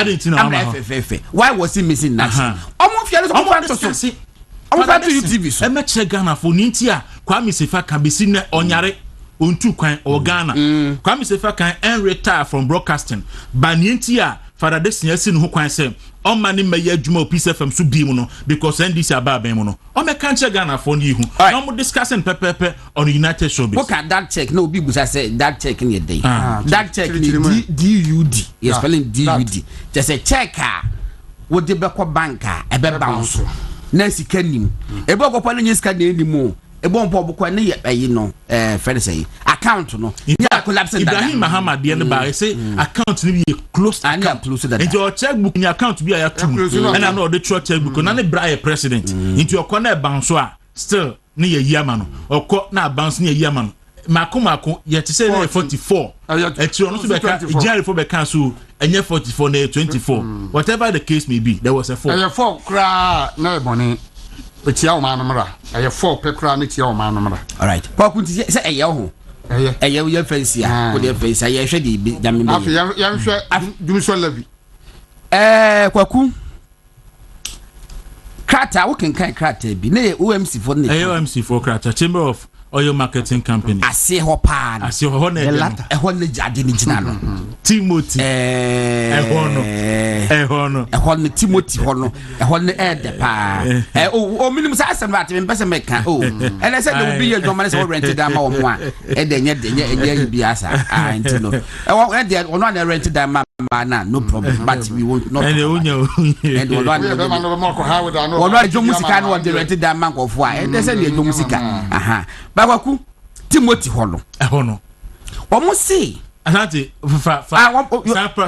why was he missing that omo fiare so omo fa to UTV so e me che Ghana for nintia Kwame Sefa can be seen onyare ontu kwan o Ghana Kwame Sefa can retire from broadcasting but nintia Father Destiny asi no ho kwan say on mani meye adwuma Peace FM so bi mu no because NDC aba ben mu no o me kan che Ghana for ni hu no mo discussing pepepe on United Showbiz look at that check no obi busa say that check in your day that check ni DUD yes spelling DUD just a check wo de be ko banka e be bounce na sika nim e be ko pa no sika na nim ebo mpo boko ne ye no friend say account no ya collapse Ibrahim Muhammad de ne ba say account no be close account into your checkbook ni account bi ya tu and I know the checkbook na ne bra president into your corner bounce still ne ye yama no okọ na bounce ne ye yama no mako ye te say 44 etiro no so be ka Jerry for be can so enye 44 na 24 whatever the case may be there was a 4 kra na ebone betia o manomra eye 4 pekra na tia o manomra all right Kwaku ti say eye ho eye ye fancy a wo de fancy eye hwe de dame be afi yan hwe dumso levy Kwaku krata wo kan krata bi na OMC for na OMC for krata Chamber of Oil Marketing Company ase ho pa na ase ho na e ho na jade ni gina no Timothy Timothy ho no e ho na de pa o minimum sa asem ba te me pese meka o ele se de obi ye dwoma se rent da ma wo mo a e de nye bi asa ntino e de ono na rent da ma na no problem but we won't not and onyo and ono jo musika no de rent da ma nkofo a e de se de jo musika aha Kwaku Timothy Holo Hono omo say asante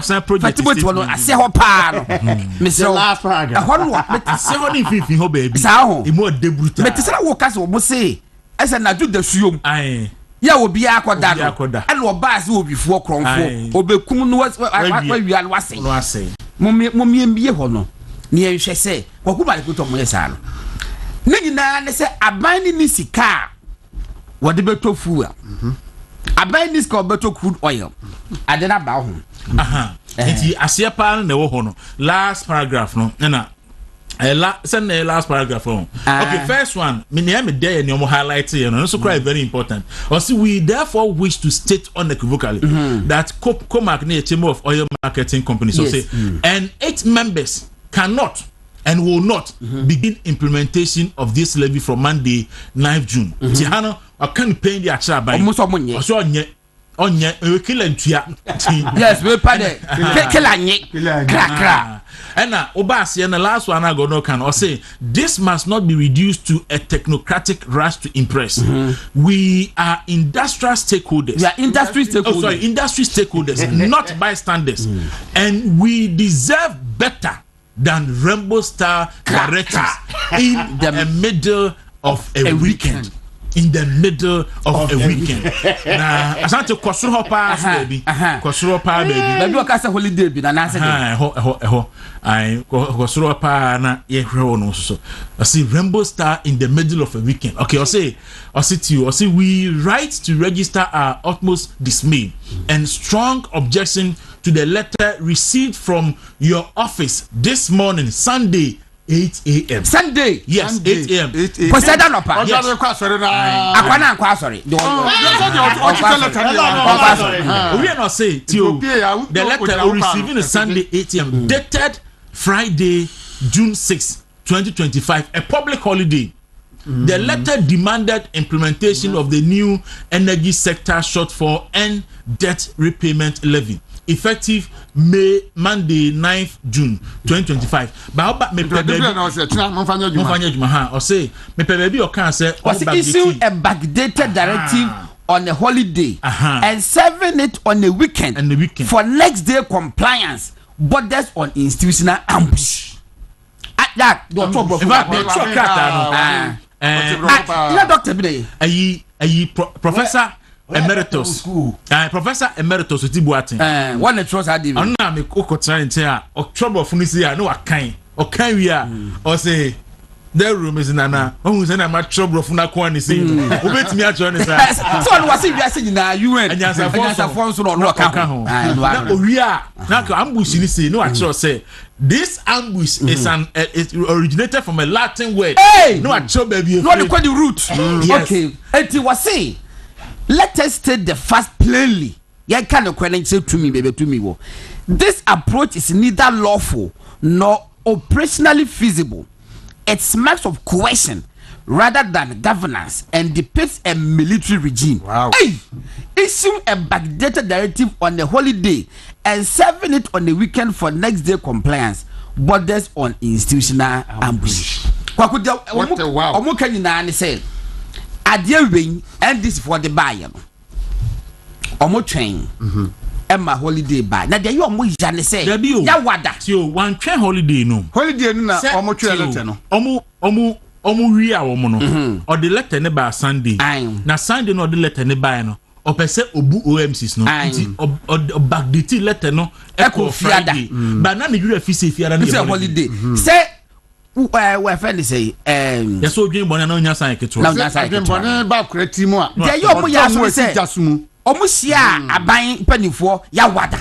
sa project Timothy Holo ase ho pa no me say last paragraph hono me se ho ni fifi ho baby sa ho e mo debuta me te say wo kase omo say ese na ju da suom ai ya obi akoda no e no ba se obifuo kronfo obekum no wa wi al wase momie mbie ho no ne yenhwe se Kwaku ba le ko to mo yesa no ne nyina ne se aban ni sika what the better food aban this called better crude oil adena ba ho enti asiepa na wo ho no last paragraph no na send the last paragraph on okay first one me name there ni omo highlight here no so quite very important also we therefore wish to state unequivocally that Comac na Chamber of Oil Marketing Company so say and 8 members cannot and will not begin implementation of this levy from Monday 9th June. Tihano I can't pay the actual by so onye kila ntua yes we pade kila nye kra and obasi and the last one I go no can or say this must not be reduced to a technocratic rush to impress. We are industrial stakeholders. We are industry stakeholders not bystanders and we deserve better than Rainbow Star directives in the middle of a weekend. In the middle of a weekend. Na asante kwasuro pa baby. Kwasuro pa baby. Baby o kasa holiday bi na na se ho. Ai kwasuro pa na ye hwe no so. I see Rainbow Star in the middle of a weekend. Okay, I say we write to register our utmost dismay and strong objection to the letter received from your office this morning, Sunday, 8 a.m. Sunday? Yes, Sunday, 8 a.m. 8 a.m. Was that not pa? Yes. We are not saying the letter we receiving is Sunday, 8 a.m. dated Friday, June 6, 2025, a public holiday. The letter demanded implementation of the new energy sector shortfall and debt repayment levy effective Monday 9th June 2025. But me baby or say me baby or can say was issue a backdated directive on a holiday and serving it on a weekend for next day compliance borders on institutional ambush. At that Dr. Bide Professor Emeritus Professor Emeritus Tibuatin one the trust had on me koko trying to o trouble for this year no akan we are or say The room is nana. Oh, say na ma trouble for na kwa ni say. Obetimi a tro ni say. So no was you say na UN. Anyansa phone so no ka ho. Na owia na ambush ni say no a tro say. This ambush is it originated from a Latin word. No a tro baby. No the root. Okay. It was say. Let us state the fact plainly. You can't say to me, baby, to me. This approach is neither lawful nor operationally feasible. It smacks of coercion rather than governance and depicts a military regime. Wow. Hey, issue a backdated directive on a holiday and serving it on the weekend for next day compliance borders on institutional ambush. What a wow. Omo can you say? Adia wing and this for the buyer. Omo train. Emma holiday buy. Na dey you omo jane say. Ya wada. So one train holiday no. Holiday no na omo train letter no. Omo wi a omo no. Or the letter ne by Sunday. Na Sunday no the letter ne by no. O pese obu OMCs no. Nti o backdate letter no. Echo Friday. But na me you fi say fiada na holiday. Say we friend say yes so dream bona na onya san keto. Na onya san keto. Dream bona ba krati mu a. Dey you omo ya so say. Omo sia aban panifo ya wada.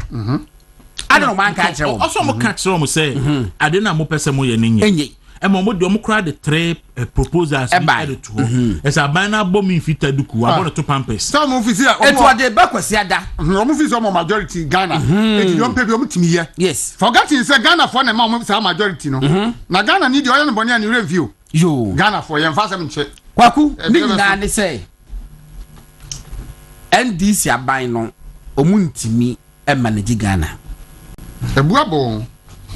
Ade no man ka kire wo. Also mo ka kire wo say ade na mo pese mo ye nenye. Enye. Mo de mo kra the three proposals be added to. As aban na bom infita duku abon to pampers. Some officer it was the back was ada. Omo officer omo majority Ghana. It don pay omo timi here. Yes. Forgetting say Ghana for na omo say majority no. Na Ghana need the oil boni and review. Yo. Ghana for yen fast am che. Kwaku ni na ne say NDC aban no omuntimi e manage Ghana. Ebuabo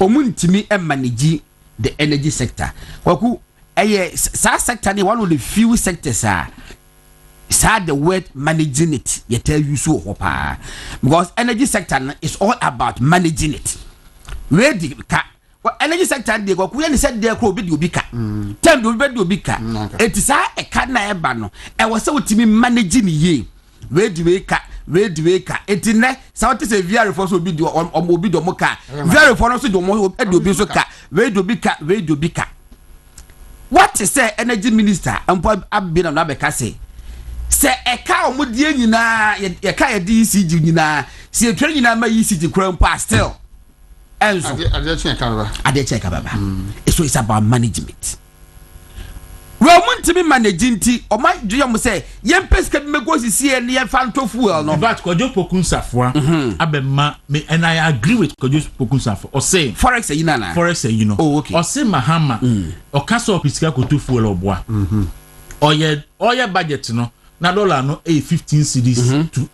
omuntimi e manage the energy sector. Kwaku sa sector ni one of the few sectors sa the word managing it you tell you so hopa because energy sector is all about managing it. Where the ka energy sector dey Kwaku you said there ko obi obi ka time do obi ka it is e ka na e ba no e wo se otimi managing ye where the way ka etine sa what say VR for so obi do obi do mo ka VR for no so do mo e do obi so ka we do bi ka what is say energy minister ampo abina na be ka say e ka omodie nyina e ka ye DCG nyina se etwa nyina ma ECG kran pa still enso ade check baba so it's about management. We want to be managing tea or my dream say, Yen Pesca Megosi see and Yen Fanto Fuel no. But Kojo Pokun Safwa, Abema, and I agree with Kojo Pokun Safwa, or say Forex, you know, oh, okay, or say Mahama, or Castle Pisca to Fuel or Bois, or your budget, no. Na dollar no a 15 cedis to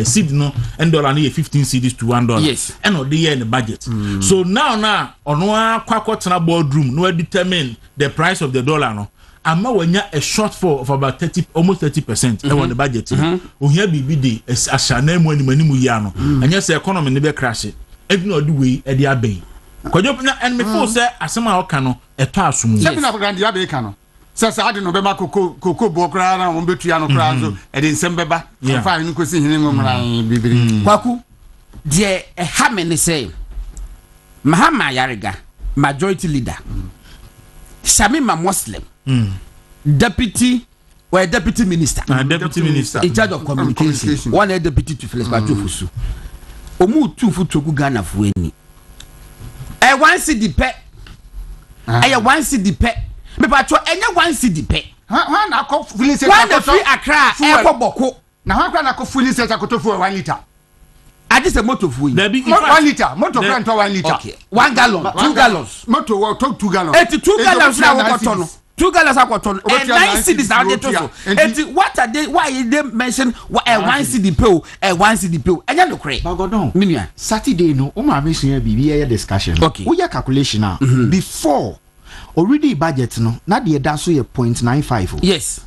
seed no and dollar no a 15 cedis to $1. Yes. And no the year in the budget. So now on one Kwaku boardroom no determine the price of the dollar no. Ama wanya a shortfall of about 30 almost 30% on the budget. O here be the ashana mu animu ya no. Anya say economy ne be crash. Every no do way e dey abey. Kojo na and me feel say asema o ka no e to asum. Say na program dey abey ka no. Say ade no be ma koko bo kra na won betua no kra so e dey nsem beba. Fa hin ko si hin ngomra bibiri. Kwaku de e ha me ne say Mahama Yariga majority leader. Shamima Muslim. Deputy minister. Deputy minister in charge of communication. One deputy to Felix Bajofusu. Omu tu futoku Ghana fueni. E one city pe. E one city pe. Me patro enya one city pe. Ha na ko filling station. One free Accra e ko boko. Na ha na ko filling station ko to for 1 liter. I just a motor for you. 1 liter. Motor front 1 liter. Okay. 1 gallon, 2 gallons. Motor will talk 2 gallons. 82 gallons na wakotono. 2 gallons akotono. And 9 cities na dey to. And what are they why they mention what a 1 city pill, a 1 city pill. Anya no cray. Bagodon. Minia. Saturday no, o ma mention here bibi discussion. Okay. We calculation now. Before already budget no, na dey da so 0.95. Yes.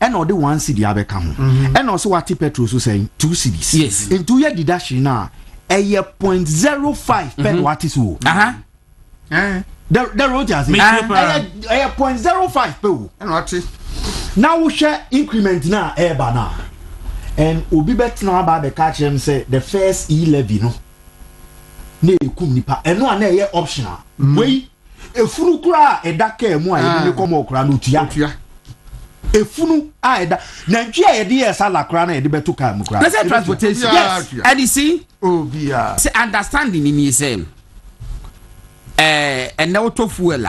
And all the 1 cedi abeka ho. And also what petrol so saying 2 cedis. Yes. In 2 year deduction now, a 0.05 per watt is wo. The road has 0.05 per. And what now we share increment na eba na. And obi bet na ba the catch them say the first levy no. Ne kum nipa. And no na optional. Wait. efunu kura eda ka mu a yede komo kura no tua efunu a eda na ntwi a yede yesa la kura na yede beto ka mu kura let's say transportation yes and you see say understanding ni say and now to fuel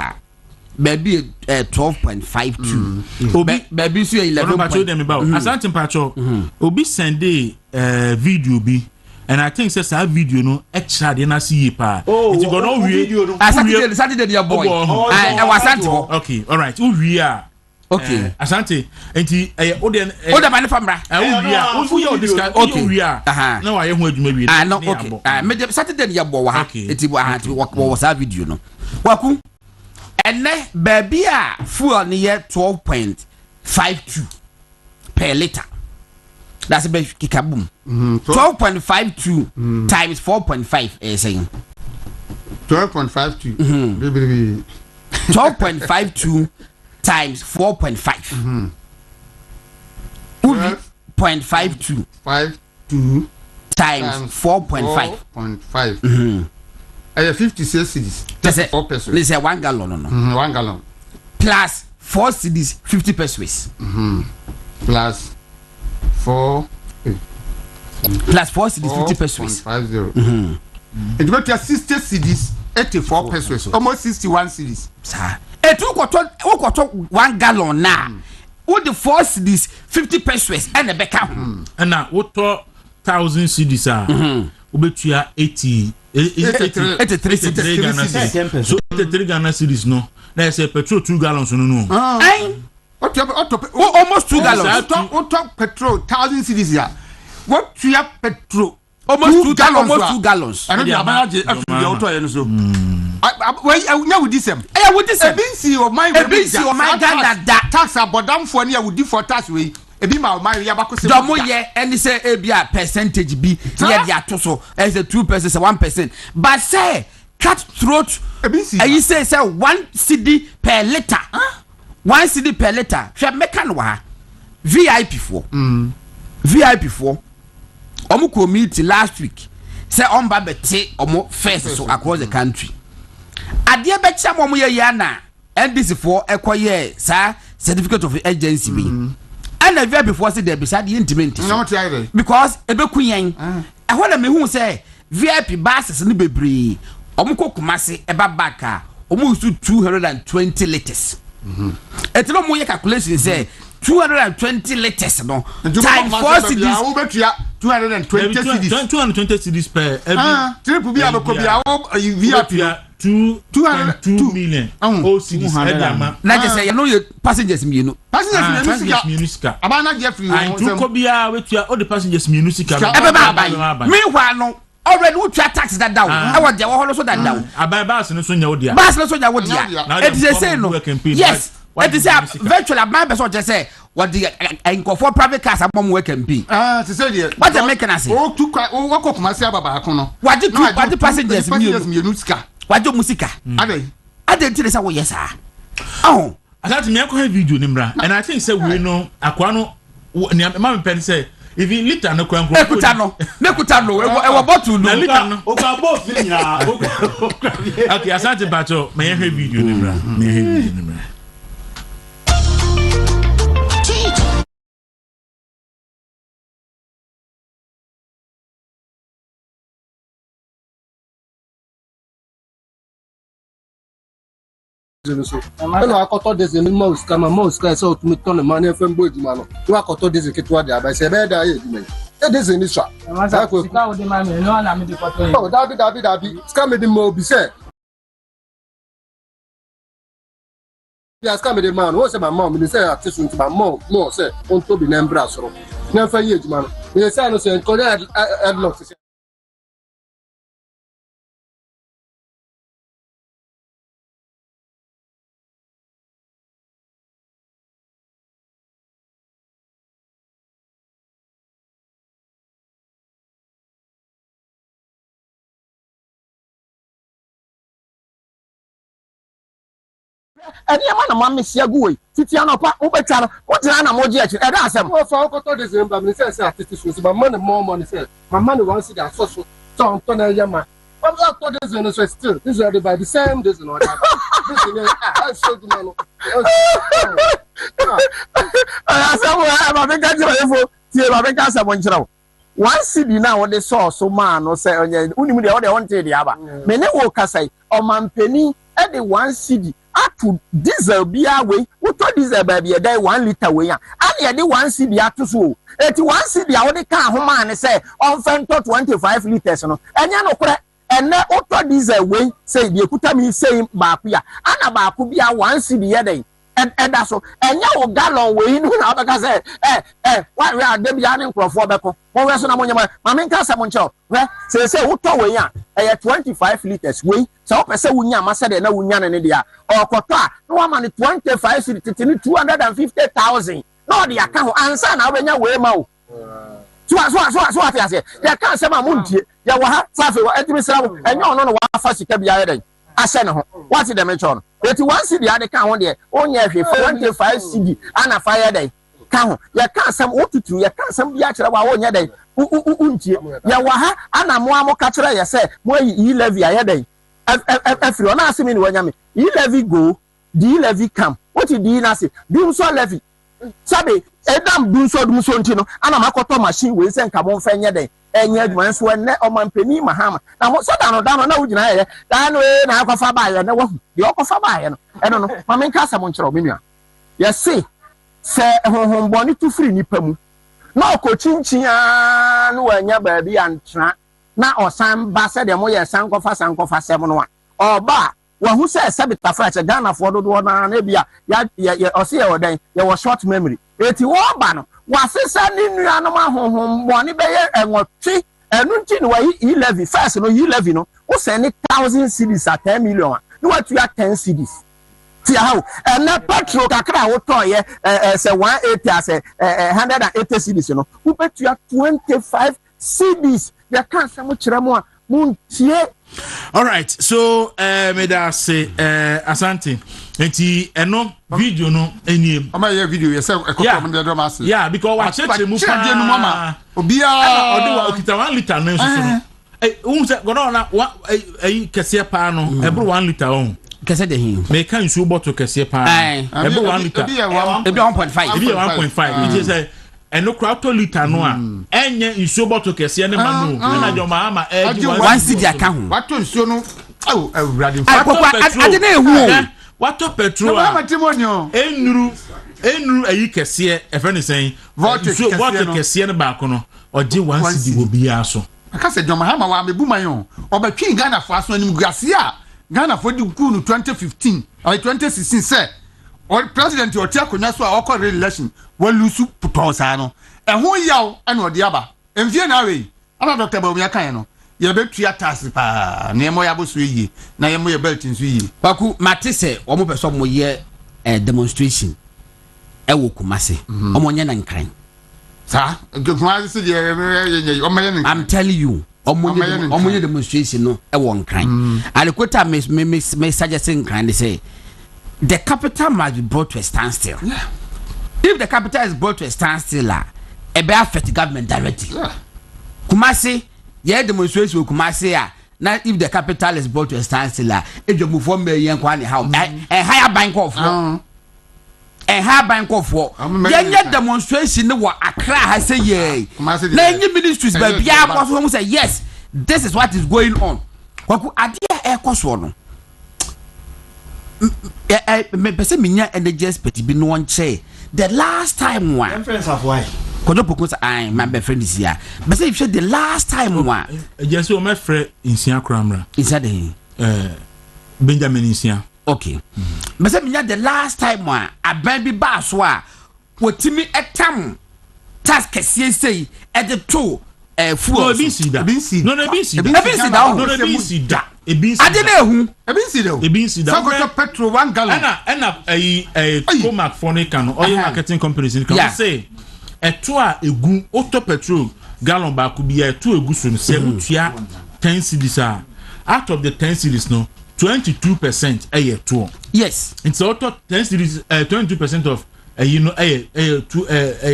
baby 12.52 obi baby so 11 pacho dem about asante pacho obi send video bi and I think say video no extra dey na see pa it go no video no Saturday your boy I was asante okay all right who we are okay asante enti odem mane famra who we are discuss okay we are na wa ye ho adwuma bi no okay me Saturday your boy wa enti was that video no Kwaku ene baby a fuel ni ye 12.52 per liter. That's a bit kikaboom. 12.52 times 4.5 is saying 12.52. 12.52 times 4.5. 0.52 52 times 4.5. 4.5. 56 cedis. That's 4 pesos. Let's say 1 gallon. No. 1 gallon. Plus 4 cedis, 50 pesos. Plus 4. Plus 4 cedis, 50 pesos. 50. It got 60 cedis, 84 pesos. Almost 61 cedis. Sir. Et who got 1 gallon now? What the 4 cedis, 50 pesos, and a back out. And now, what 1,000 cedis are? Ubetua 83 Ghana cedis. So 83 Ghana cedis no. Let's say petrol 2 gallons no. Almost 2 gallons. What petrol 1,000 cedis ya. What you petrol almost 2 gallons. I don't know about the auto and so. Well, with this em. With this em. Ebinsi o my Ghana tax abodam for near would for tax way. Ebi ma o my yabako se. Domo ye any say e bia percentage bi near dia to so as a 2% 1%. But say cut throat ebinsi. And you say 1 cedi per liter. 1 cedi per liter. Hwe meka no ha. VIP 4. VIP 4. Omo community last week say on ba bete omo first so across the country. Ade be chia mo ye ya na NDC 4 ekoye sa certificate of agency bi. And the VIP 4 say they beside the intimate. Because ebe kunyen. E ho na me hu say VIP buses ni bebre. Omo kokumase eba baka. Omo usu 220 liters. Etino mo ye calculation say 220 liters no times 4 cedis 220 cedis per every triple bi abekobia VIP 2.2 million all cedis edama na je say you know your passengers mienu sika abana Jeffrey and tukobia wetua all the passengers mienu sika meanwhile no already we try tax that down I want the whole so that down abai bus no so nya wodia bus no so nya wodia it is say no yes it is virtually my person just say what the for private cars abom work and be to say there what the make say o tu o kokumase ababa ko no what the passengers mienu sika what the musika ade tire say wo yes ah oh asati me ko video ni mra and I think say we no akwa no ni ma me pen say even liter no kwan mekuta no e wo bottle no liter no o ka boss ni ya okay asante bacho me hear video ni mra Eno akoto deze ni mouse kama so tumi ton ma na fem bo eduma no tu akoto deze ketua de aba se be da ye eduma e deze ni sha sika wo de ma me no na me de koto oh dabi sika me de mo bi se ya sika me de man wo se ma mom ni se atisu nti ma mom no se on to bi na mbra soro na fa ye eduma no ye se no se ko na adlock se eni ama na ma mesia guwe titia no pa wo betwa no wo tena na moji achi e da asem wo fa okoto de zemba mi se atiti so ba man more money se ma man wan see that so ton ton na yama I'm not told this one, so still, this is by the same this and all that. This is I showed you, I said, well, I'm a big guy for you. One city now, what they saw, so man, or say, only what they wanted the other. Many workers say, oh, man, penny, at the one city. To diesel be away, we told diesel baby a day 1 liter away. And yet the 1 city at to so. 81 city, I only can't home and say, on fento 25 liters. And you and now auto diesel way, say, you put me saying Bakuya, and about could be a 1 city a day. And that's all. And now gallon way in because why we are Debian for Beko. One person among my Maminka Samoncho. Well, say, what away, 25 liters way. So I say, Unya, Massa, and no Unyan and India. Or Kota, no one 25 cities, 250,000. No, the account answer now when you wear mouth. So I say, there can't say my moon, Yawa, Safi, and you don't know what fast you can be added. I said, what's the dimension? 81 city, I can't on there. Only 25 city and a fire day. Count, you can't some what to do, you can't some yacht about 1 year day. Yawaha, and I'm more catcher, I say, where you levy a day. If you're not asking me when you levy go, the levy come. What you do, I say, do so levy. Sabe, Edam do so, and I'm a cotton machine will send come on Fenya day. And yet, once when or man penny Mahama. Now, what's that down? No, that way, now go far by and the offer far by. I don't know. My main casa Moncho, yes, see, say, home bonnet to free Nippum. No coaching, no, when your baby and track. Now, or some bassett, the more sanko for 7-1. Or bar, well, who says Sabita French, a gun for the one, Nebia, or see, or then, there was short memory. 81 banner. Was this sending animal home, one bay and what tree, and nothing why he levy first, no, you levy no, or send 1,000 cities at 10 million. No, what you are 10 cities. See how, and that petrol, Kakra, toy, say 180, I say 180 cities, you know, who bet you are 25 cities. There can't so much more. All right, so may I say, Asante, enti eno video no eniem. Ama ye video ye say ekotom de drama say. Yeah, because wa cheche mu pa. Cheche nu mama. Obia odi wa okita 1 liter no so no. Say gono na kese pa no, ebro 1 liter on. Kese de hin. Me kan nsu bottle kese pa. Ebro 1 liter. Ebi 1.5. Ebi 1.5. It say eno krato liter no a enye nsuo bottle kese ne ma no na jo ma ama 1 cedi aka ho wato nsuo no oh awurade ade na ehu wato petrol enuru ayi kese efe ne sen bottle kese ne ba ko no oje 1 cedi wo bia so aka se jo ma ama wa mebu man yo obetwi Ghana fo aso anim guase a Ghana fo di ku no 2015 or 2016 say or president o tia konya so a okọ election wa lusu puto sa no ehun yaw ana odi aba emfie na we ana Dr. Bawumia kan no ye betua tax pa na emo ya boso yi na emo ye belt nso yi Kwaku mate se omo person mo ye demonstration e wo Kumase omo nye na nkran sa Kumase se ye omo ye na I'm telling you omo nye demonstration no e wo nkran alikota me suggest nkran they say the capital must be brought to a standstill. Yeah. If the capital is brought to a standstill, it will affect the government directly. Yeah. Kumasi, yeah, demonstration with Kumasi, now if the capital is brought to a standstill, if you move from the young one, how a higher bank of war, a higher bank of war. Yeah, demonstration, what Accra has said, yeah. Then ministries, but yeah, say yes, this is what is going on. Kwaku, idea air cost one. Me pese minya energy speti bi no one che the last time one friends of why kodo pokos I my best friend is here but if you the last time one just o my friend insia kramra inside the Benjamin insia okay but say minya the last time one aban bi ba so a wotimi etam task kese sei e de to fuel no be see that no be see that ade na ehu ebi si da so petrol 1 gallon ena Comac Fonica no oil marketing companies in can say eto a egu auto petrol gallon ba ku bia eto egu so no se utua 10 cedis out of the 10 cedis no 22% eto yes it's auto 10 cedis 22% of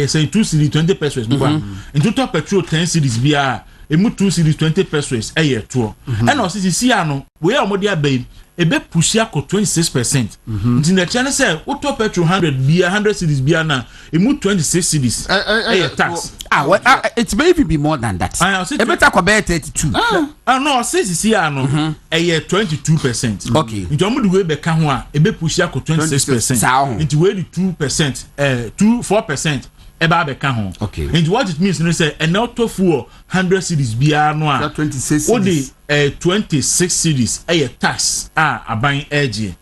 say 2 cedis 20 pesos no in total petrol 10 cedis bia emu 2 cedis 20 pesos ɛyɛ toɔ ɛna ɔsi sisi ano wɔyɛ ɔmo de abɛyi ebe push akɔ 26%. Nti na kyɛn sɛ wotɔ petrol 100 bia 100 cedis bia na emu 26 cedis ɛyɛ tax. It may even be more than that. Better go better 32. No, ɔsi sisi ano ɛyɛ 22%. Okay. Nti ɔmo de wei bɛka ho a ebe push akɔ 26%. Nti wei de 2%, 4%. Eba bɛka ho. Okay. And what it means is say an auto for 100 cedis bia no a 26 cedis 26 cedis ɛyɛ tax aban ɛgye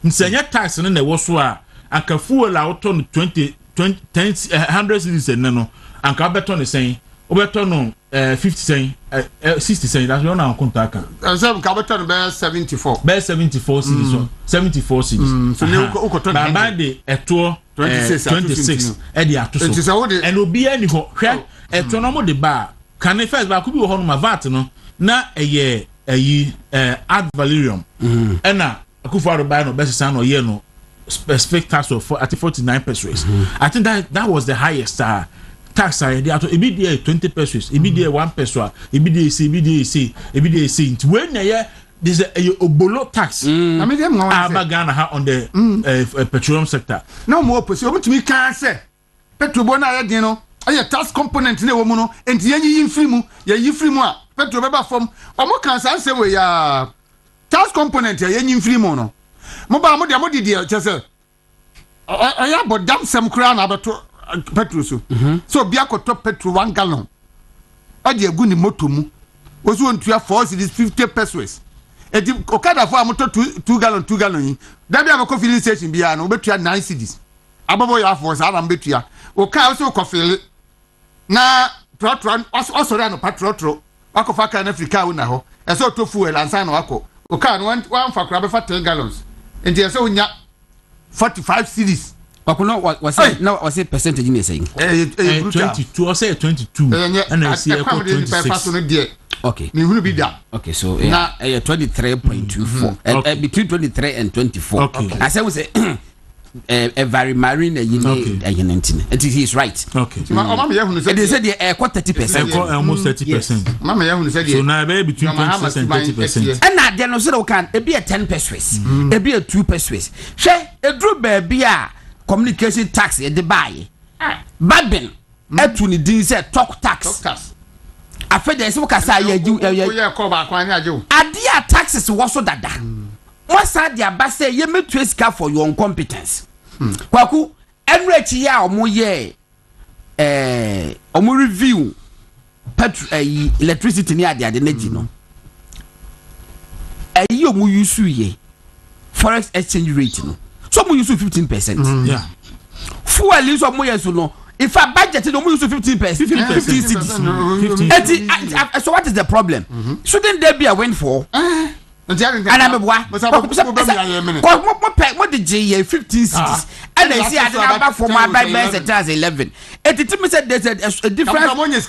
nsɛnyɛ tax no na ɛwɔ so a anka fuel a auto no 100 cedis ɛnɛ no anka bɛtɔ no sɛn wobɛtɔ no 50 cent 60 cent that's one on contract ansem ka bɛtɔ no bɛ 74 cedis so 74 cedis so ne ukɔtɔ no ba de ɛtoɔ 26 ɛde ato so and obi ani hɔ hwɛ ɛtoɔ no mo de ba kan first ba ko bi wɔ hɔ no ma vat no na ɛyɛ ad valerium ɛna akufo ba no bɛsesa no ɔyɛ no specific tax of 49 pesos. I think that was the highest tax I had. Ebi dey 20 pesos, ebi dey 1 peso, ebi dey say. Nti when there's a obolo tax. I mean them Ghana ha on the petroleum sector. No more peso. Omo tumi kan say petrol bo na ya din no. Aye tax component na wo mu no. Enti yi free mu a petrol beba fam. Omo kan san say we ya tax component ya yi free mu no. Mo ba mo de chese. Aya bodam sem kura na beto petrol so. So bia ko top petrol 1 gallon. Ade agu ni moto mu. Oso ontua 4 cedis 50 pesos. Edi okada fo amoto 2 gallon yi. Da bia mo ko filling station bia no betua 9 cedis. Abobo ya for sa na betua. Oka so ko fill na trotro osoro no patrotro. Wakofa kan Africa na ho. Eso to fuel ansa na wako. Oka no one fa kra be fa 10 gallons. Enti eso unya 45 cedis. Wakuno was it percentage you saying? 22 or say 22. And I see a 26. Okay. Okay, so 23.24. Between 23 and 24. Okay. As I was a very marine and he is right. Okay. They said they 30%. Almost 30%. Mama Yahu said so now between 26 and 30%. And now they no say can it be a 10 pesos. It be a 2 pesos. She a drew baby communication tax e de buy. Babin etu ni din say talk tax. Afede se kasa ya call back one ajo. Adia taxes wo so dada. Wasa dia ba say ye metu esika for your incompetence. Kwaku enrechi ya omo ye omo review electricity ni ade energy no. Ayi omo use ye forex exchange rate no. So we use 15%. Yeah. Fuel is more yes no. If I budget no we use 15%. 15%. So what is the problem? Shouldn't there be a windfall? And I'm what the J 15 cities. And they say I don't for my buy best at 11. And the team said there's a difference.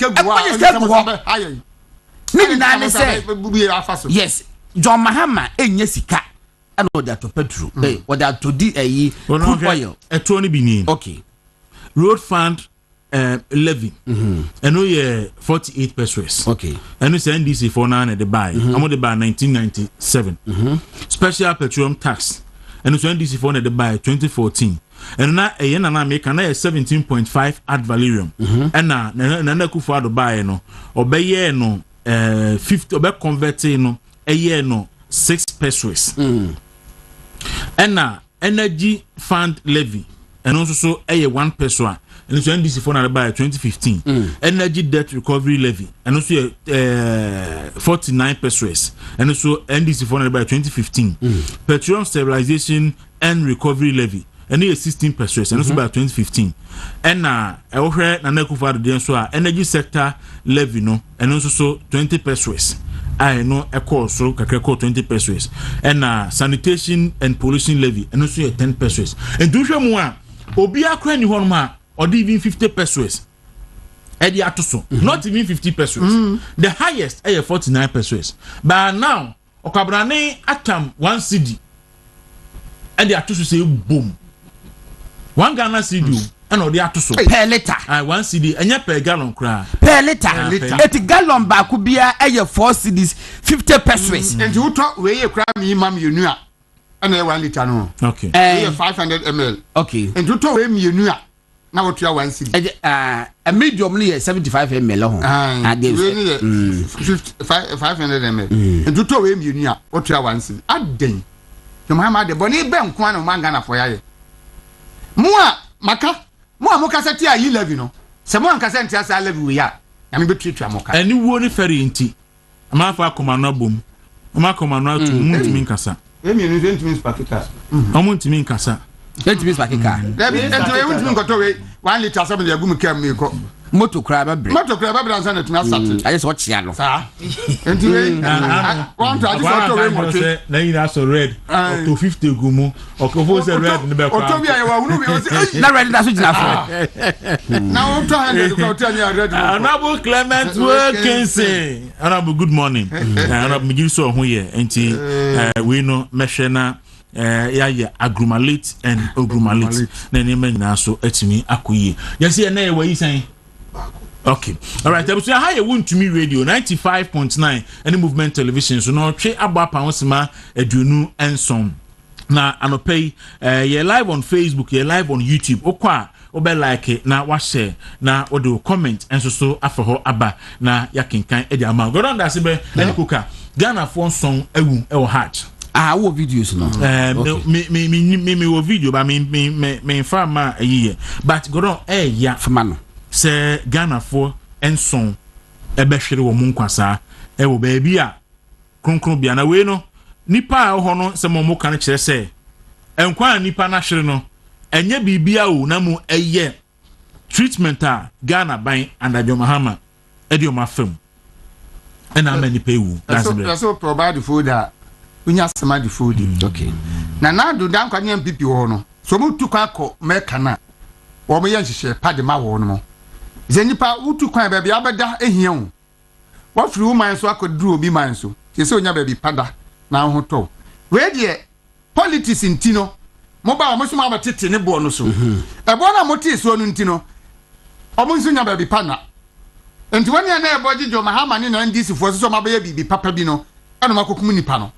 Yes, John Mahama and Yesika. And that to petrol, or that to crude oil. A 20 binin. Okay. Road fund levy. And we 48 pesos. Okay. And we send NDC for now at the buy. I'm on the buy 1997. Special petroleum tax. And we send NDC for at the buy 2014. And now a yen and I make an 17.5 ad valerium. And now Nana Kufa the buy no obey no 50 obey converting no a year no 6 pesos. And energy fund levy and also so a 1 peso and so NDC for now by 2015 energy debt recovery levy and also 49 pesos and also NDC for now by 2015 petroleum stabilization and recovery levy and 16 pesos and also by 2015 and over Nanakufa the so energy sector levy no and also so 20 pesos. I know a course so kakako 20 pesos and sanitation and pollution levy and also 10 pesos and do show more obi akra ni honma or even 50 pesos edi atoso not even 50 pesos the highest 49 pesos but now okabrane atam 1 cedi edi atoso say boom 1 Ghana cedi and odi ato so per liter 1 cedi enya per gallon kra per liter et gallon ba ku bia eye 4 cedis 50 pesos and you talk we ye kra mi mam yenu a na 1 liter no okay 500 ml okay and you talk we mi yenu a na what you 1 cedi a medium no 75 ml ho and we ni 500 ml and you talk we mi yenu a what you 1 cedi aden you ma de boni be nko na manga na for yaye mo a maka mo a mo kaseti a yi levy no se mo an kaseti asa levy we ya na me betwetwa mo ka ani wo ni feri nti ama fa akoma no bom ama akoma no atu muntimi nkasa emi ni 20 minutes pakita muntimi nkasa 20 minutes pakika Debi ento e wuntimi nkoto we 1 liter 7 de agum kam me ko moto kra ba bre nsa na tuna sate aye so chia no sa enti we want to aji so we mo te na ina so red to 50 gumu o ko fo se red ni be kwa o to bi aye wa hunu bi na red da so jina fo na o to 100 ko to ni red Honorable Clement Wilkinson honorable good morning honorable migiri so ho ye enti we no mehwe na ya agrumalate and ogrumalate na ne nyina so atimi akoyie yesi na ye wa yi san okay all right so how you want to me radio 95.9 any movement television so no twe aba pa wonsema aduonu enson na anopay ye live on Facebook ye live on YouTube okwa obe like na wa share na o do comment enso so afaho aba na yakenkan e di ama go don da se be any kuka Ghana for song ewu e wo heart wo videos no me wo video ba me fa ma eyiye but go don ya fama no se Ghana for enson ebe hwere wo mu nkwasa e wo ba bia kronkron bia na we no nipa ho no se mo kan kire se enkwa nipa na hwere no enye bibia o na mu eye treatment a Ghana ban Anadwo Mahama edi o mafem ena ma nipa ewu that's so provide food that unya sama di food okay na do dan kwa nyam pipi ho no so mo tu kwa ko meka na wo mo ye hihye pade ma wo no mo ze nipa utu kwa ba bia beda ehia wo wa firi woman so akoduru obi man so se se onya ba bi pada na ho to we de politics ntino mo ba mo so ma batete ne bo no so e bo na mo tie so no ntino o mo nso nya ba bi pana enti wani na e boji jo Mahama ni na NDC fo so ma ba ye bi papa bi no ana makokum nipa no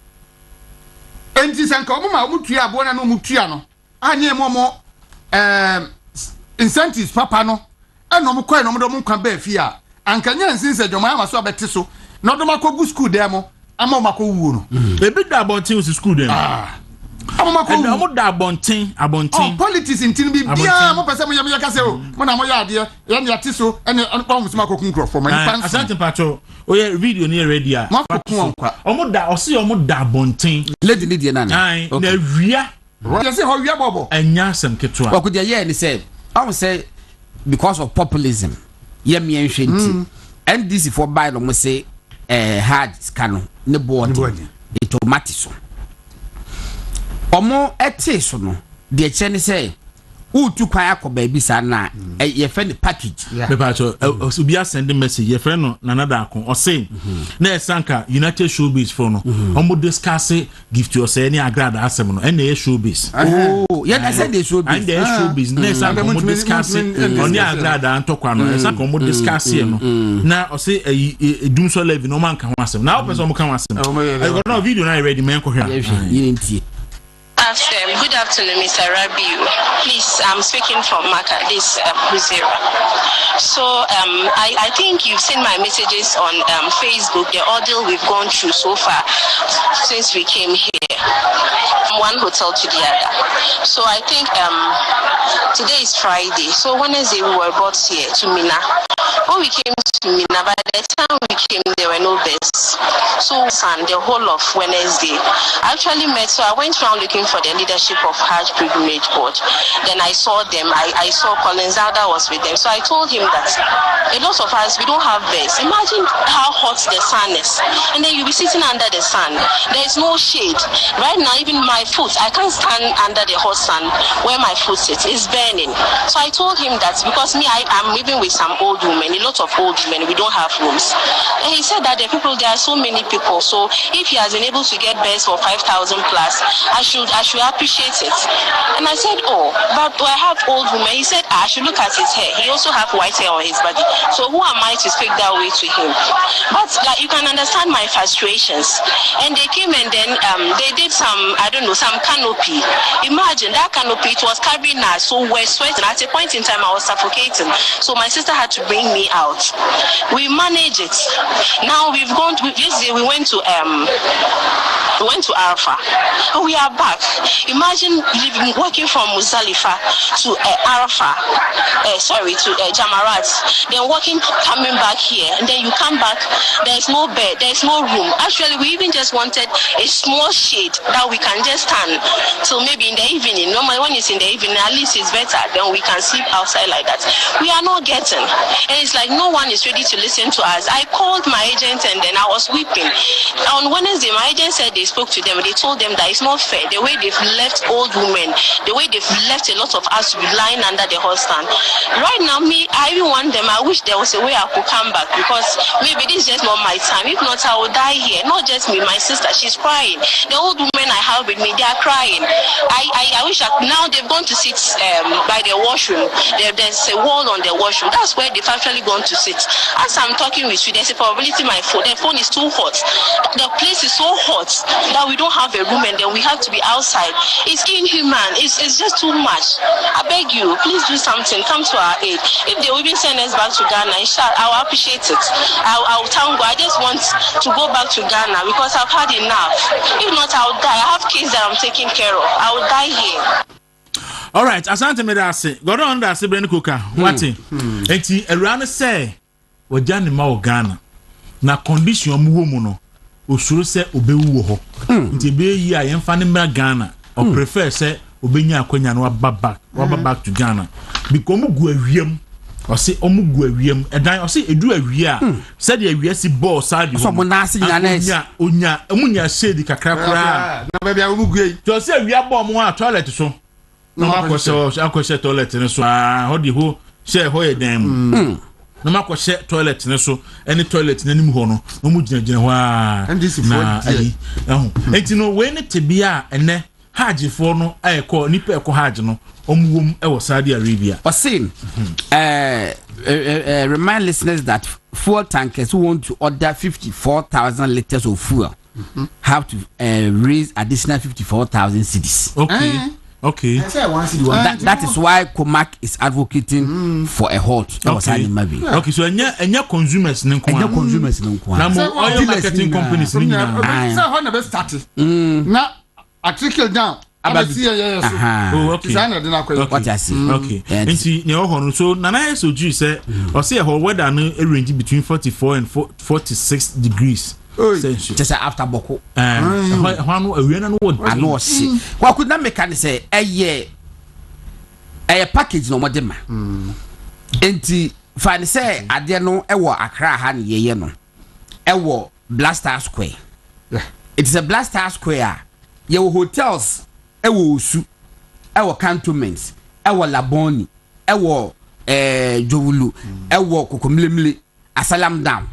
enti sanka o ma o tua abo na no mu tua no anye mo incentives papa no eno mo koy no mo do mo kwa ba fi a anka nya nsinse jo Mahama so abete so no do makogu school dem ama mako wuo no ebi da abonten us school dem ama mako wuo mo da abonten politics intin bi bia mo pese mo yam kase o mo na mo ya ade ya ne ate so ene kwa mo mako kun for man pan asante pacho oye video ni ready a mako kun kwa omo da o se omo da abonten lady ni die na na wia ya se ho wia bobo enya asem ketwa Kwaku dia ye ni say I say because of populism ye me nhwe nti NDC for buy no mo say hard scan ne board automatic so omo ete so no de che ni say utu kwan akoba bi sa na ye fe ni package be pacho obi send message ye friend no nada akon o say na esanka United Showbiz for no omo discuss gift you say ni agrada asem no na showbiz ye na send the showbiz and the showbiz na esanka omo discuss oni agrada antokwa no esanka omo discuss ye no na o say dum so levy no man kan ho asem na o person omo kan ho asem I got no video na ready men ko hwa ye ntie. Good afternoon, Mr. Rabiu. Please, I'm speaking from Maka, this Buzera. So I think you've seen my messages on Facebook, the ordeal we've gone through so far since we came here, from one hotel to the other. So I think today is Friday. So Wednesday we were brought here to Mina. When we came to Mina, by the time we came, there were no beds. So the whole of Wednesday, I actually met, so I went around looking for the leadership of Hajj Pilgrimage Board. Then I saw them, I saw Colin Zada was with them. So I told him that a lot of us, we don't have beds. Imagine how hot the sun is. And then you'll be sitting under the sun. There is no shade. Right now, even my foot, I can't stand under the hot sun where my foot sits. It's burning. So I told him that because me, I'm living with some old women, a lot of old women, we don't have rooms. And he said that there are so many people. So if he has been able to get beds for 5,000 plus, I should appreciate it. And I said, oh, but do I have old women? He said, I should look at his hair. He also have white hair on his body. So who am I to speak that way to him? But like, you can understand my frustrations. And they came and then they did some canopy. Imagine that canopy, it was covering us, so we're sweating. At a point in time, I was suffocating. So my sister had to bring me out. We managed it. Now yesterday we went to Arafah. We are back. Imagine working from Muzdalifa to Arafah, to Jamarat, then coming back here, and then you come back, there's no bed, there's no room. Actually, we even just wanted a small shade that we can just stand. So maybe in the evening, normally when it's in the evening, at least it's better, then we can sleep outside like that. We are not getting. And it's like no one is ready to listen to us. I called my agent and then I was weeping. On Wednesday, my agent said they spoke to them. They told them that it's not fair. The way they've left old women, the way they've left a lot of us to be lying under the hot stand. Right now, I even want them. I wish there was a way I could come back because maybe this is just not my time. If not, I will die here. Not just me, my sister. She's crying. The old women I have with me, they are crying. I wish now they've gone to sit by the washroom. There's a wall on the washroom. That's where they've actually gone to sit. As I'm talking with you, there's a probability the phone is too hot. The place is so hot that we don't have a room and then we have to be outside. It's inhuman. It's just too much. I beg you, please do something. Come to our aid. If they will even send us back to Ghana, I will appreciate it. I will thank God. I just want to go back to Ghana because I've had enough. If not, I will die. I have kids that I'm taking care of. I will die here. All right, asante me da se. Go on da se brand cook. What? Enti Erano say wajani ma Ghana. Na condition mu wo mu no. Osuro se obewu wo ho. Nti be yi a yemfa ne mra Ghana. O prefer say obenya akwanya no aba back to Ghana. Because mu gu awiem. O se omugu awiem. Edan o se edu awie a. Se de awie si ball side. So mo na se nyana onya emunya shade kakra kra. Na ba bia omugu yi. To se awie ball mo a toilet so. No akose toilet ne so. Ho di ho share ho edem. No makɔhyɛ toilet ne so any toilet nanim ho no no mu gyina ho a na ayi enti no we ne tebia ene hajefo no ayekɔ nipa ekɔ haj no omuwom ɛwɔ Saudi Arabia. Osin remind listeners that fuel tankers who want to order 54,000 liters of fuel have to raise additional 54,000 cedis. Okay. That is why Comac is advocating for a halt. Okay, so enya consumers ne nko. Enya consumers ne nko. Na mo oil marketing companies ni na. Say how na be start. Na article down. Abasi okay. Designer dey na kwesi. What I see. Okay. Nti ne ho no so nana yeso ju say o say ho weather no range between 44 and 46 degrees. Just after Boko. Hwanu awiana no wod. Ano si. Kwaku na meka ne say eye package no modema. Enti fa ne say ade no ewo Accra ha ne yeye no. Ewo Blaster Square. Yeah. It is a Blaster Square. Your hotels ewo Osu, ewo cantonments, ewo Laboni, ewo Jowulu, ewo Kokomlemle, Asalam Dam.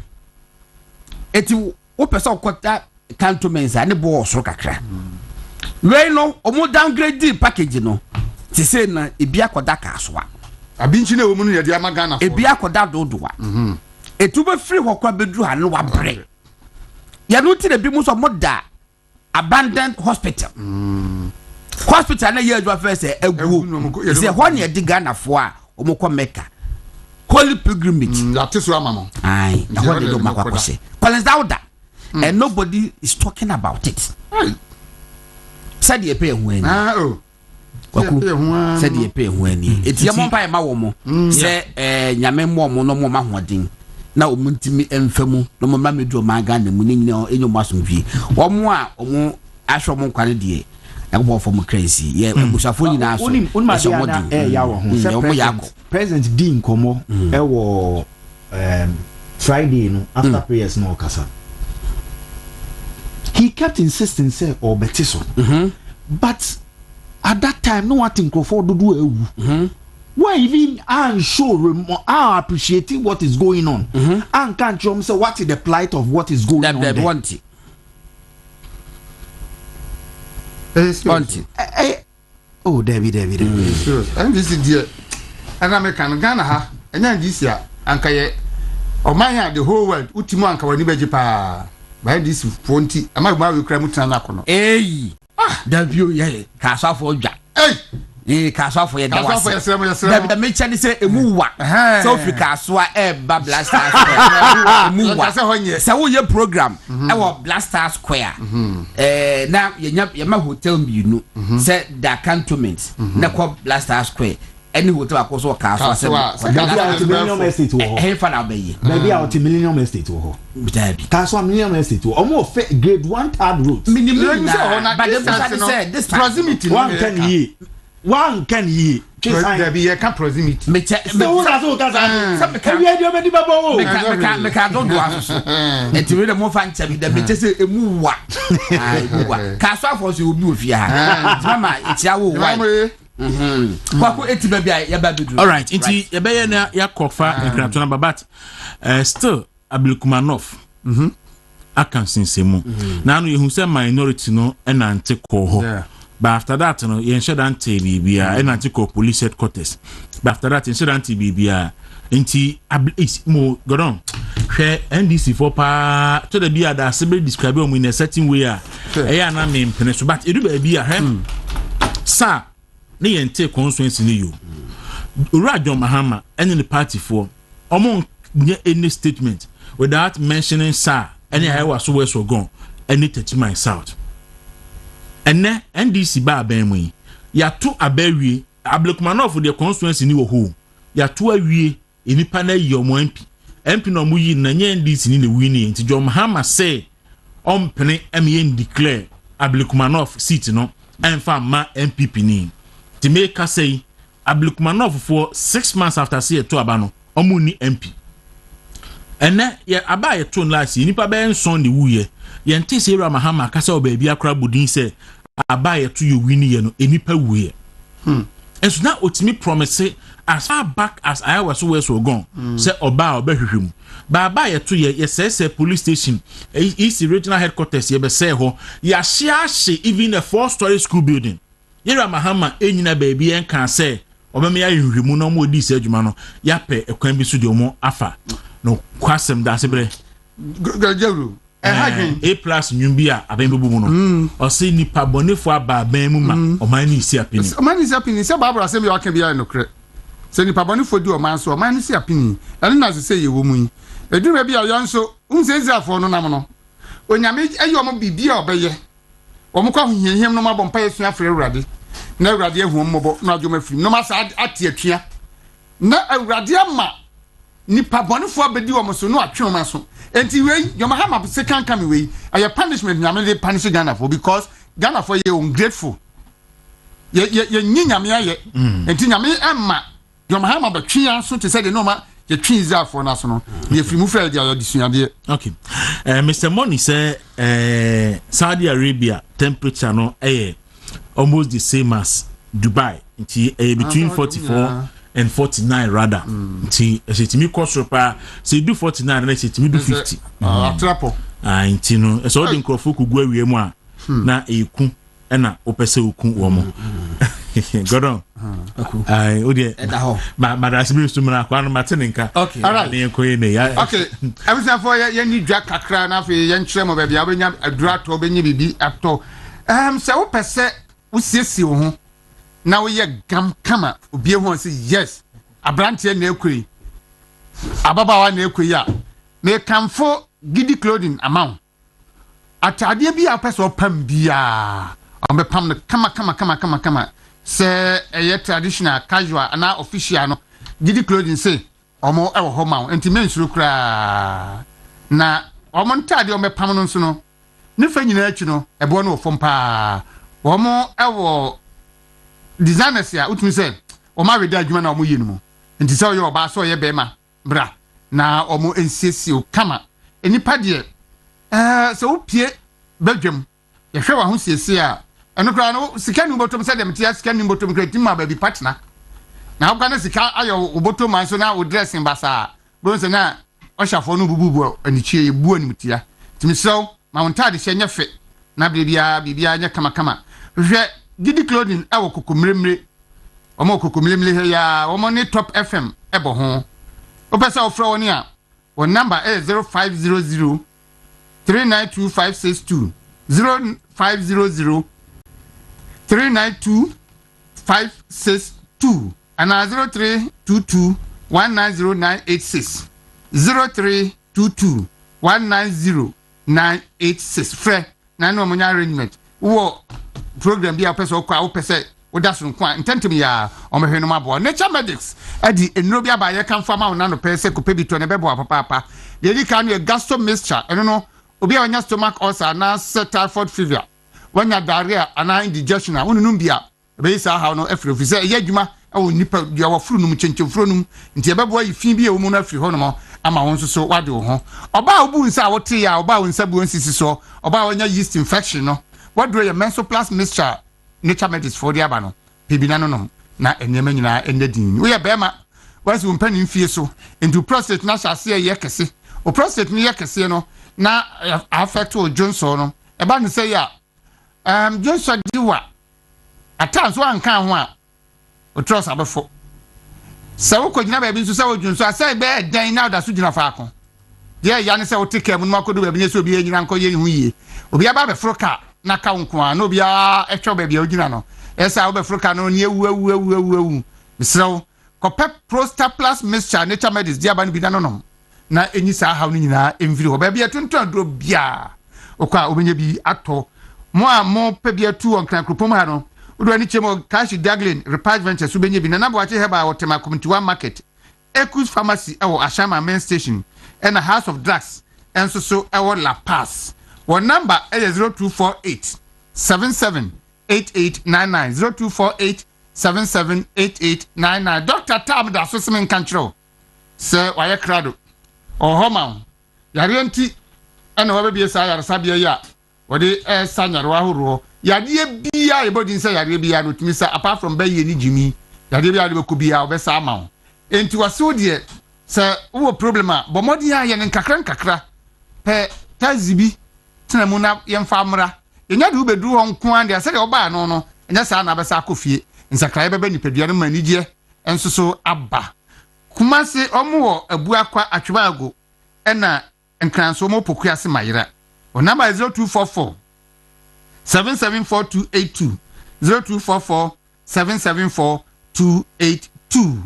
Eti o person kwata cantonments ani bo osoro kakra. We no omo downgrade the package no. Ti say na ebi akoda kasoa. Abinchi na wo mu no ye dia magana fo. Ebi akoda dodoa. Etu be free hokwa bedru ha no wa bre. Ya no ti na bi mu so moda abandoned hospital. Hospital na ye adwa first egwu. Say ho na di Ghana fo a omukọ Mecca. Holy pilgrimage. That is what mama. Aye, na what they do makwakose. Collins Dauda. And nobody is talking about it. Said ye pay when. Kwaku. Said ye pay when. It's your mom pa ma wo mo. Say nyame mo mo no mo ma hoden. Na omuntimi emfemu no mo ma medu ma Ghana mu ni nyina enyo masomfie. Wo mo a omo ahwo mo kware de egbo for mo crazy. Ye busafo nyina so. Ya wo ho. President Dean komo e wo Friday no after prayers no kasa. He kept insisting say or betiso. But at that time no what Crawford do ewu. Why even and show are appreciating what is going on. And can't you say what is the plight of what is going on there? Want Oh, David. And this is dear. And American Ghana ha. And then this year, Ankaye. Or my the whole world. Ultimo Anka when you bejipa. By this 20. Am I going to cram Tanakono? Hey, W, yeah, Casa for Jack. Hey, Casa for your David. The mention say a move. So if you Caswa, Blasta Square. So your program, our Blasta Square. Now, your hotel, you know, said the cantonment, Nako Blasta Square. Any hotel across or castle. Millennium Estate. Maybe out to Millennium Estate. Castle Millennium Estate. Almost grade 1 third route. Minimum, but this proximity. One can ye. There be a camp proximity. Don't do us. And to read a more fancy than me just a move. Castle for you, move ya. Mama, it's your Kwaku eti baby ya baby. All right, inti yebeye na ya kofa nkratona babat. Still Ablikumanov. Akan sinsemu. Na no yehu se minority no enante ko ho. But after that no yen shedante bibia enante ko police headquarters. But after that yen shedante bibia inti mo godon. Hwe NDC for pa to the bia da se be describe o in a certain way a eya na me mpene so but edu ba bia he sa ne yente constituency ne yo Urajo Mahama any the party for among any statement without mentioning sa any I was so gone any 30 miles south and then NDC ba benwe ya to abawie Ablekumanov for the constituency ni wo ho ya to awie enipa na yi omo MP no mu yi na nye NDC ni le wini nti Jo Mahama say ompene em declare Ablekumanov seat no enfa ma MPP ni to make us say Ablekumanov for 6 months after say to abano omuni MP and then ya aba ye to last nipa be nson de wuye ye nte say Mahama kasa obabi akra budin say aba ye to you wini ye no enipa wuye and so now otimi promise as far back as I was so gone say oba obehwehwem ba aba ye to ye say police station is regional headquarters ye be say ho ya share even a 4-story school building Yera Mahama enyina baby en kan say obeme ya hwehwemu no mo di se adwuma no ya pe ekwan bi so de omo afa no kwasem da se bre Gajaru A+ nyumbi a aben bebu mu no o se nipa bonefo aba ban mu ma oman ni isi apini oman ni isi apini se babura se me wa kan bia no kre se nipa bonefo di oman so oman ni isi apini ene na se ye wo mu yi edura bia yo nso unsenzi afo no nam no onyame ayi omo bibia obeye omo kwa hihiem no mabompa yesu afre urade na urade ehu mmobo na adwoma firi no masa ate atua na urade ama nipa bonefo abedi omo so no atwe omo so enti wei yo Mahama se kan kam wei aye punishment nyame dey punish Ghana for because Ghana for ye ungrateful ye nyame aye enti nyame ama yo Mahama ba twa so te say de no ma ye twinza for na so no ye firi mu fra dia yo disuade. Okay. Mr. Money say Saudi Arabia temperature no almost the same as Dubai. Between 44 and 49 rather. It's me cost pa say do 49 and say me do 50. Trapo. Nti no so the microphone ku gwa wie mu a na eku na opese oku wo mo. Godon. Odi madras bi so mra kwa no matenenka. Okay. Alright. Okay. Everything for ye ni dwa kakra na fe ye nkyere mo ba bia obenya adura to obenya bibi ato. Se wo pese wo siesie wo ho na wo ye gam kama obi ho say yes abrante na ekuri ababawa na ekuri a me kamfo gidi clothing amount atade bi a pese opam bia o me pam no kama say a traditional casual and official no gidi clothing say omo e wo ho ma enti mensuru kra na omo ntade o me pam no nso no ne fa nyina achi no ebo no fom pa omo e wo designers ya utumi say o ma weda adwuma na omo ye no mu enti say o ye oba so ye be ma bra na omo ensiesie kama enipa de so opie badwam yehwe wa ho siesie a eno kra no sika ni botom se dem tia sika ni botom kra timma ba bi partner na ho kana sika ayo obotom man so na o dressing basa bon se na ohafo no bububu anichie ebu animtia timisew ma wontade hye nyefe na bibia nya kama hwe gidi clothing awo kokomremre omo kokomremre he ya omo ne top fm ebo ho opesa ofra woni a won number is 0500 392 562 0500 392 562 and 0322 190986 0322 190986 frɛ na no mo nya arrangement wo program bia pese okwa wo pese wo da so nkwa intentem ya omehwe no mabo nature medics adi enuro bia ba ye kan fama wo na no pese ko pebito ne bebo papa de di kan ye gastro mixture eno no obi a nya stomach ulcer na typhoid fever wanya diarrhea ana indigestion a wonunum bia be isa ha no afri ofise ye adwuma awo nipa dia wo furu num chenchem furu num nti e bebo ayi fin bia wo mu na afri ho no mo ama won so wade wo ho oba obu nsa wo te ya oba won nsa bu onsisi so oba wanya yeast infection no wadro ye mensoplast mixture nature medics for dia ba no bibina no na enema nyina endadin wo ye bema wasi umpani mfie so into prostate na hyase ye kese o prostate ni ye kese no na affect o Johnson no e ba no say ya Johnson diwa atanso anka ho a o trust abefo se wo kogina ba bi nso se wo Johnson asai be dan na da so gina fa akon ye ya ne se wo take mu no makodo ba bi ne se obi anyina nko ye hu yie obi aba be froka na ka nko a no bia etwo ba bia ogina no esa wo be froka no ne ewu misrew kopep prostate plus mixture nature medicine dia ba no bi na na enyi sa ha no nyina emviri ho ba bia tonton dro bia okwa obenye bi ato mo a mo pe bia tu on kran kropom ha no odo ani chemo cash daglin repage ventures obenye bi na na bo ache heba wotema community one market Ekus pharmacy ewo Ashama main station and a house of drugs and so ewo La Paz. One number is 0248 778899 0248 778899. Dr. Tam da so semen control. Sir why crado or homa yarienti and over be sa yar sabia ya wode sanyar wa horo yade bia e body say yade bia no tumi sa apart from be ye ni jimi yade bia de ko bia obesa ama enti waso de se wo problema bomodi ya ye nkakra pe tazibi tena mu na ye mfa amra yenya de ubedu ho nko ande ase de oba no enya sa na besa akofie nsakra bebe nipadua no manigye enso so aba kumase omo abu akwa atwebago ena nkranso mo pokuase mayira o number 0244 774282 0244 774282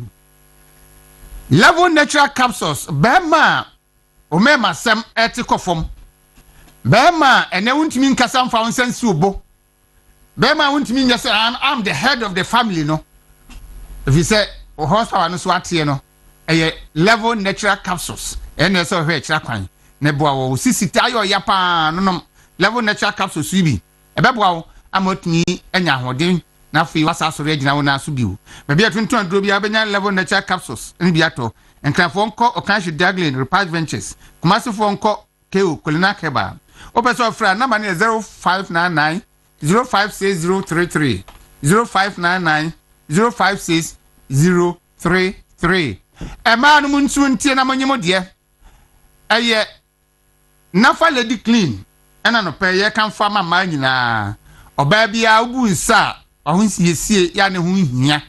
Level natural capsules bema o mema sem etikofom bema ene wuntimi nkasa mfa wonsansi obo bema wuntimi nyese I'm the head of the family no if you say o hospital no so atie no eye level natural capsules ene so hwe kira kwan ne boa wo sisita yo yapa no level natural capsules bi ebeboa wo amotni enya hoden na fi wasa so regina wo na so biu be bia tuntun duro bia benya level natural capsules ni bia to enkrafo nko okanhwe daglin repage ventures kumasifo nko keo kolina keba opeso fra number ne 0599 056033 0599 056033 ema no muntu ntie na monyemo de eye nafa lady clean ena no pe ye kan fa mama nyina oba bia obu nsa ahonsiesie ya ne ho hia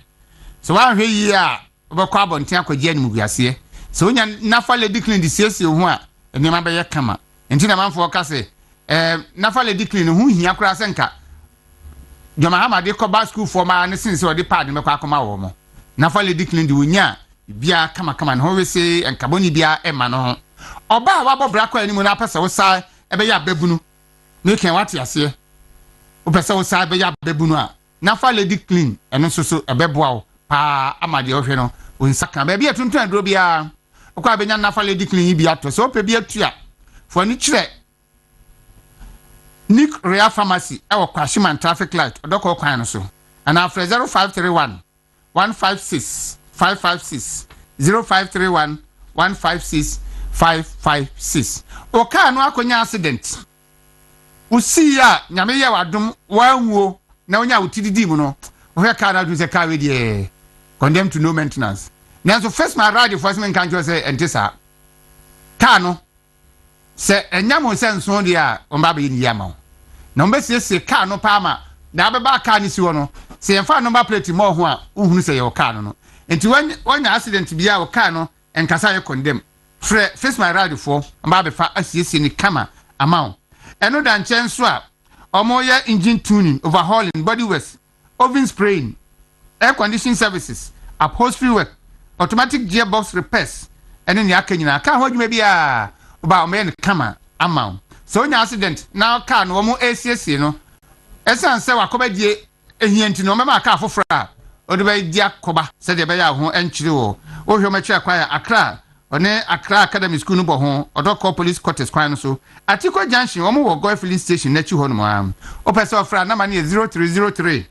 so wa hwe yi a obekwa abonten akwagie ne muguase so onya nafa lady clean de siesie ho a enema be ye kama enti na manfo ka se nafa lady clean ho hia kora senka jama hamade ko ba school for ma ne sinse odi pad me kwa akoma wo mo nafa lady clean de wonya bia kama no we se enkaboni bia ema no oba wa bobra kwa ani mu na pese wo sai ebe ya babunu me ken wate ase wo pese wo sai ebe ya babunu a nafa lady clean eno so ebeboa wo pa amade ohwe no onsaka ba bia tuntun aduro bia okwa benya nafa lady clean bia to so pe bia tua fo ni kire Nick Rea Pharmacy ewo Kwashiman traffic light odoko kwan no so ana afre 0531 156 556 0531 156 oka no akonya accident usi ya nyame ye wadom wanwo na onya wotididi mu no ohwe ka na do se ka we de condemned to no maintenance na so first my ride first man kan jo say entisa ka no se enyamo se nso de a omba be ni yama na ombe se ka no pa ma na abeba ka ni si wo no se enfa number plate mo ho a uhunu se ye ka no enti wanya accident bia o ka no enkasa ye condemn first my ride for omba be fa asiesie ni kama amount eno dan chen so a omo ye engine tuning overhauling body works oven spraying air conditioning services upholstery work automatic gearbox repairs ene ni akanyina ka ho adwuma bia oba omo ye kama amount so nya accident na car no omo asiesie no esan se wakobadie ehianti no mema aka afofra ode ba di akoba se de be ya ho enchire wo ohwe matwa akwa Accra one Accra Academy School no bo ho odoko police quarters kwan no so Atiko Junction omo wo go filling station na chi ho no am opese ofra na mane 0303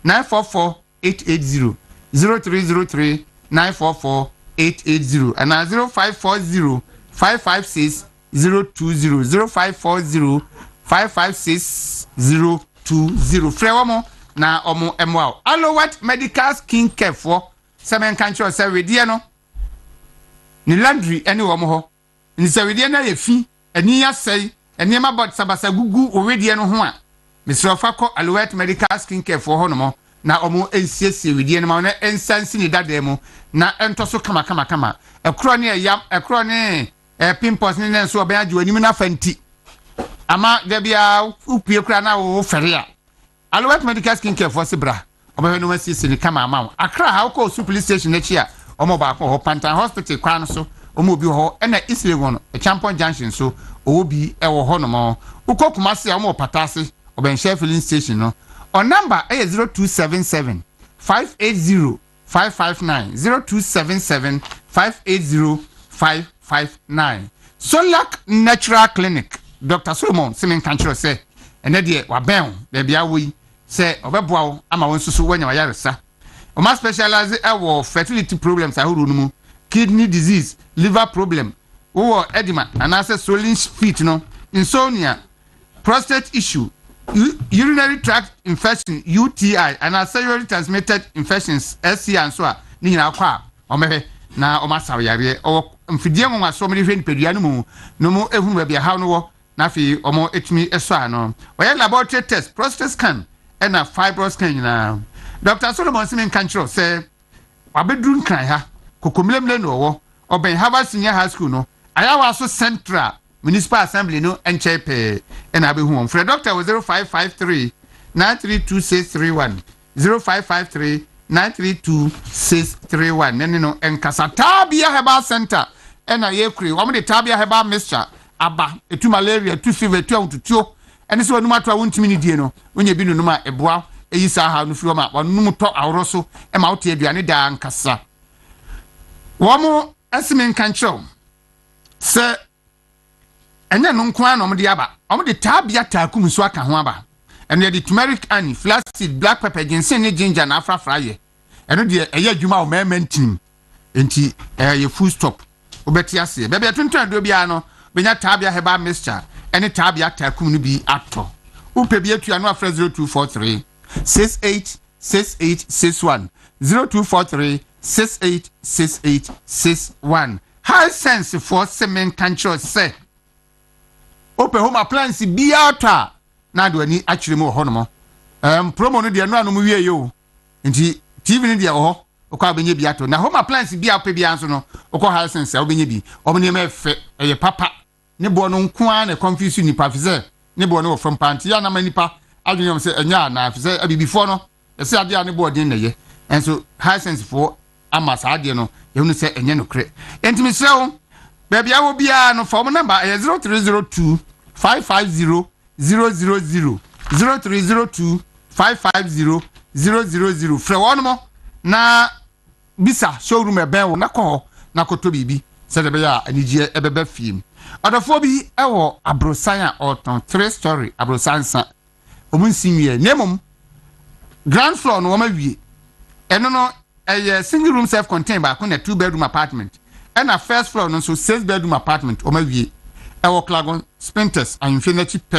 944 880 0303 944 880 and 0540 556 020 0540 556 020 frewamo na omo emwa Allowat Medical Skin Care for semen kancho se wedie no ni laundry ene wo mo ho ni se wedie na ye fi ani ya sei ene ma bot sabasa gugu o wedie no ho a Mr. Fako Allowat Medical Skin Care for ho no mo na omo ensiesie wedie no ma na ensansi ni dademu na entoso kama ekro ne yam ekro ne pimples ne nso oban age wanim na fanti ama de bia upie kura na wo fere a Allowat Medical Skin Care for Sibra oba no masisi ni kama ama Accra ha ko su police station na chi a omo ba ko ho Pantan Hospital kwan so omo bi ho na Isle Wono Champion Junction so obi e wo ho no mo ukokuma se omo patase oben share filling station no on number 0277 580 559 0277 580 559 Solak Natural Clinic Dr. Solomon Semen Kanchiro say ene de wa ben de bia wo say obeboa wo ama won susu wanya wa yaresa o ma specialize e fertility problems ahuru no mu kidney disease liver problem wo edema anase swollen feet no insomnia prostate issue urinary tract infection UTI and sexually transmitted infections SC and so ni nyina kwa omehwe na omasaw yare o mfidie nwa so mri hwe pedua no mu no mu ehunu ba bia ha no wo na fi omo etumi eso ano oya laboratory test prostate scan and a fibroid scan na Dr. Solomon Simen Kanchiro say wabedru nkran ha kokomlemle no wo oben Harvard Senior High School no ayawa so central Municipal Assembly no enchepe and abehu on for doctor 0553 932 0553 932 nene no enkasa Tabia Herbal Center ena yekuri wo de Tabia Herbal Mixture aba etu malaria tu fever tu awututuo ene se wonuma to awuntimi ni die no onye bi nunuma eboa eyisa ha no fioma wonum to awroso e ma wote aduane da nkasa wo mo asimen kancho se enya no nko ana omde aba omde Tabia takum so aka ho aba ene de turmeric honey flaxseed black pepper ginseng ne ginger na afrafra ye ene de eya adwuma o mamentim enti ye full stop obeti ase bebe tonton do bia no benya Tabia Herbal Mixture ene Tabia takum no bi ato upe bi atua no afra 0243 686861 0243 686861 high sense for semen control say open home appliance biata na do ani akire mu ho no mo promo no de no anom wie yo nti TV ni de ho okwa benye biato na home appliance bia ope bia nso no okwa high sense obenye bi omne ma fe eye papa ne bo no nko a na confuse ni pafize ne bo no from panty ya na manipa adwunyam se enya na afize abibifo no ese ade a ne bo den na ye enso high sense for amasa ade no ye hu se enye no kre enti mi sewo baby awo bia no phone number 0302 550 000 0302 550 000 frɛ wɔn mo na bisa showroom ebe wo na kɔ na kɔtɔ bibi sɛ de be ya anigye ebebe fiem adɔfo bi ɛwɔ abrosan a ɔtɔn 3 story abrosan sa omunsinwie nemom ground floor no wɔma wie ɛno no ɛyɛ single room self contained ba ko na 2 bedroom apartment and a first floor no so 6-bedroom apartment o ma wie e wo Klagon Spinters Infinity pe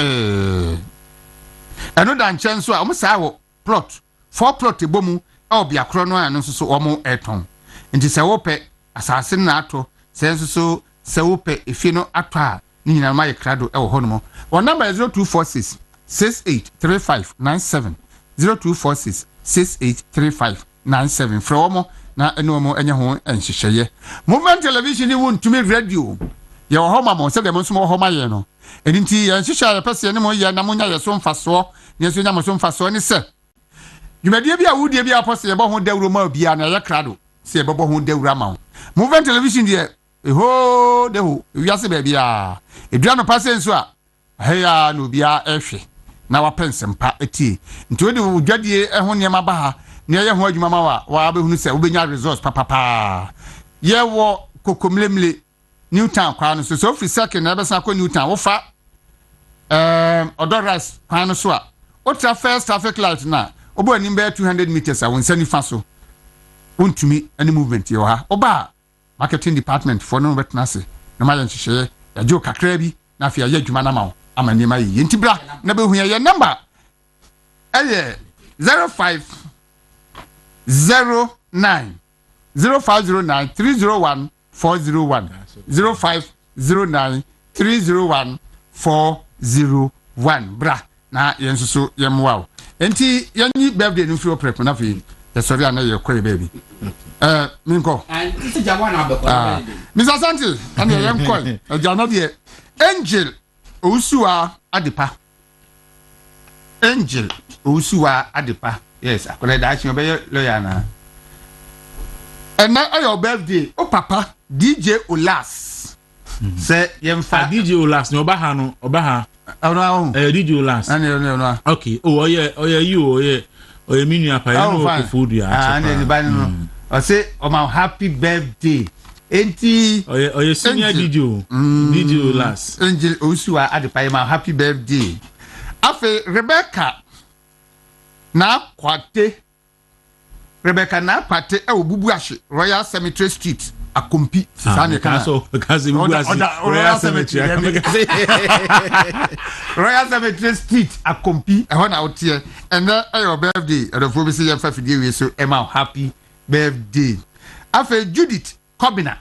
eno da nchen so a o sa wo plot 4 plot ebomu e obia kro no ano so o mo eton nti se wo pe asase na ato se so se wo pe efie no ato a ni nyina ma ye krado e wo ho no mo one number is 0246 683597 0246 683597 from na eno mo enye ho enhyehyeye movement television ni won tumi radio ye ho ma mo se dem nso mo ho ma ye no enti ye nhyehyeye pese ne mo ye na mo nya ye so mfaso ne so nya mo so mfaso ni se dwumadie bi a wudie bi a pose ye bo ho Dawuro ma bia na ye krado se ye bo ho Dawuro ma movement television die eho deho wiase ba bia edua no pase nso a heya no bia ehwe na wapensempa eti nti wodi wudwadie ho ne ma ba ha ne ye ho adwuma ma wa abehunu se wobenya resource papa ye wo kokomlemle Newtown kwa no so free second na besa kwa Newtown wo fa odoras kwa no so a ultra first traffic light na obo anim be 200 meters a wonsani fa so wontumi any movement ye ha oba marketing department for no betna se na ma yanhyehyeye ya jo kakra bi na afia ya adwuma na ma wo amani ma yi nti bra na be hu ye number 0509 0509 301 401 0509 301 401 bra na yensusu yemwa enti yanyi birthday no fio prep na fi sorry na ye kwe baby minko and iti jawana abeko Mr. Santi ana yem koi ajana de Angel Owusuwa Adepa Angel Owusuwa Adepa yes akola da chi obey lawyer na and na your birthday o papa DJ Olas say yemfa DJ Olas no oba ha no oba ha DJ Olas no okay oye you oye minu apa ya no food ya and the no o say o my happy birthday enti oye senior DJ Olas Angel Owusuwa Adepa my happy birthday afi Rebecca na kwate e obubu ahye Royal Cemetery Street akompi sane kana kaze bubu ahye Royal Cemetery Royal Cemetery Street akompi e ho na wotie and your birthday and the phobia say yemfa fidie we so Emma happy birthday afa Judith Kobina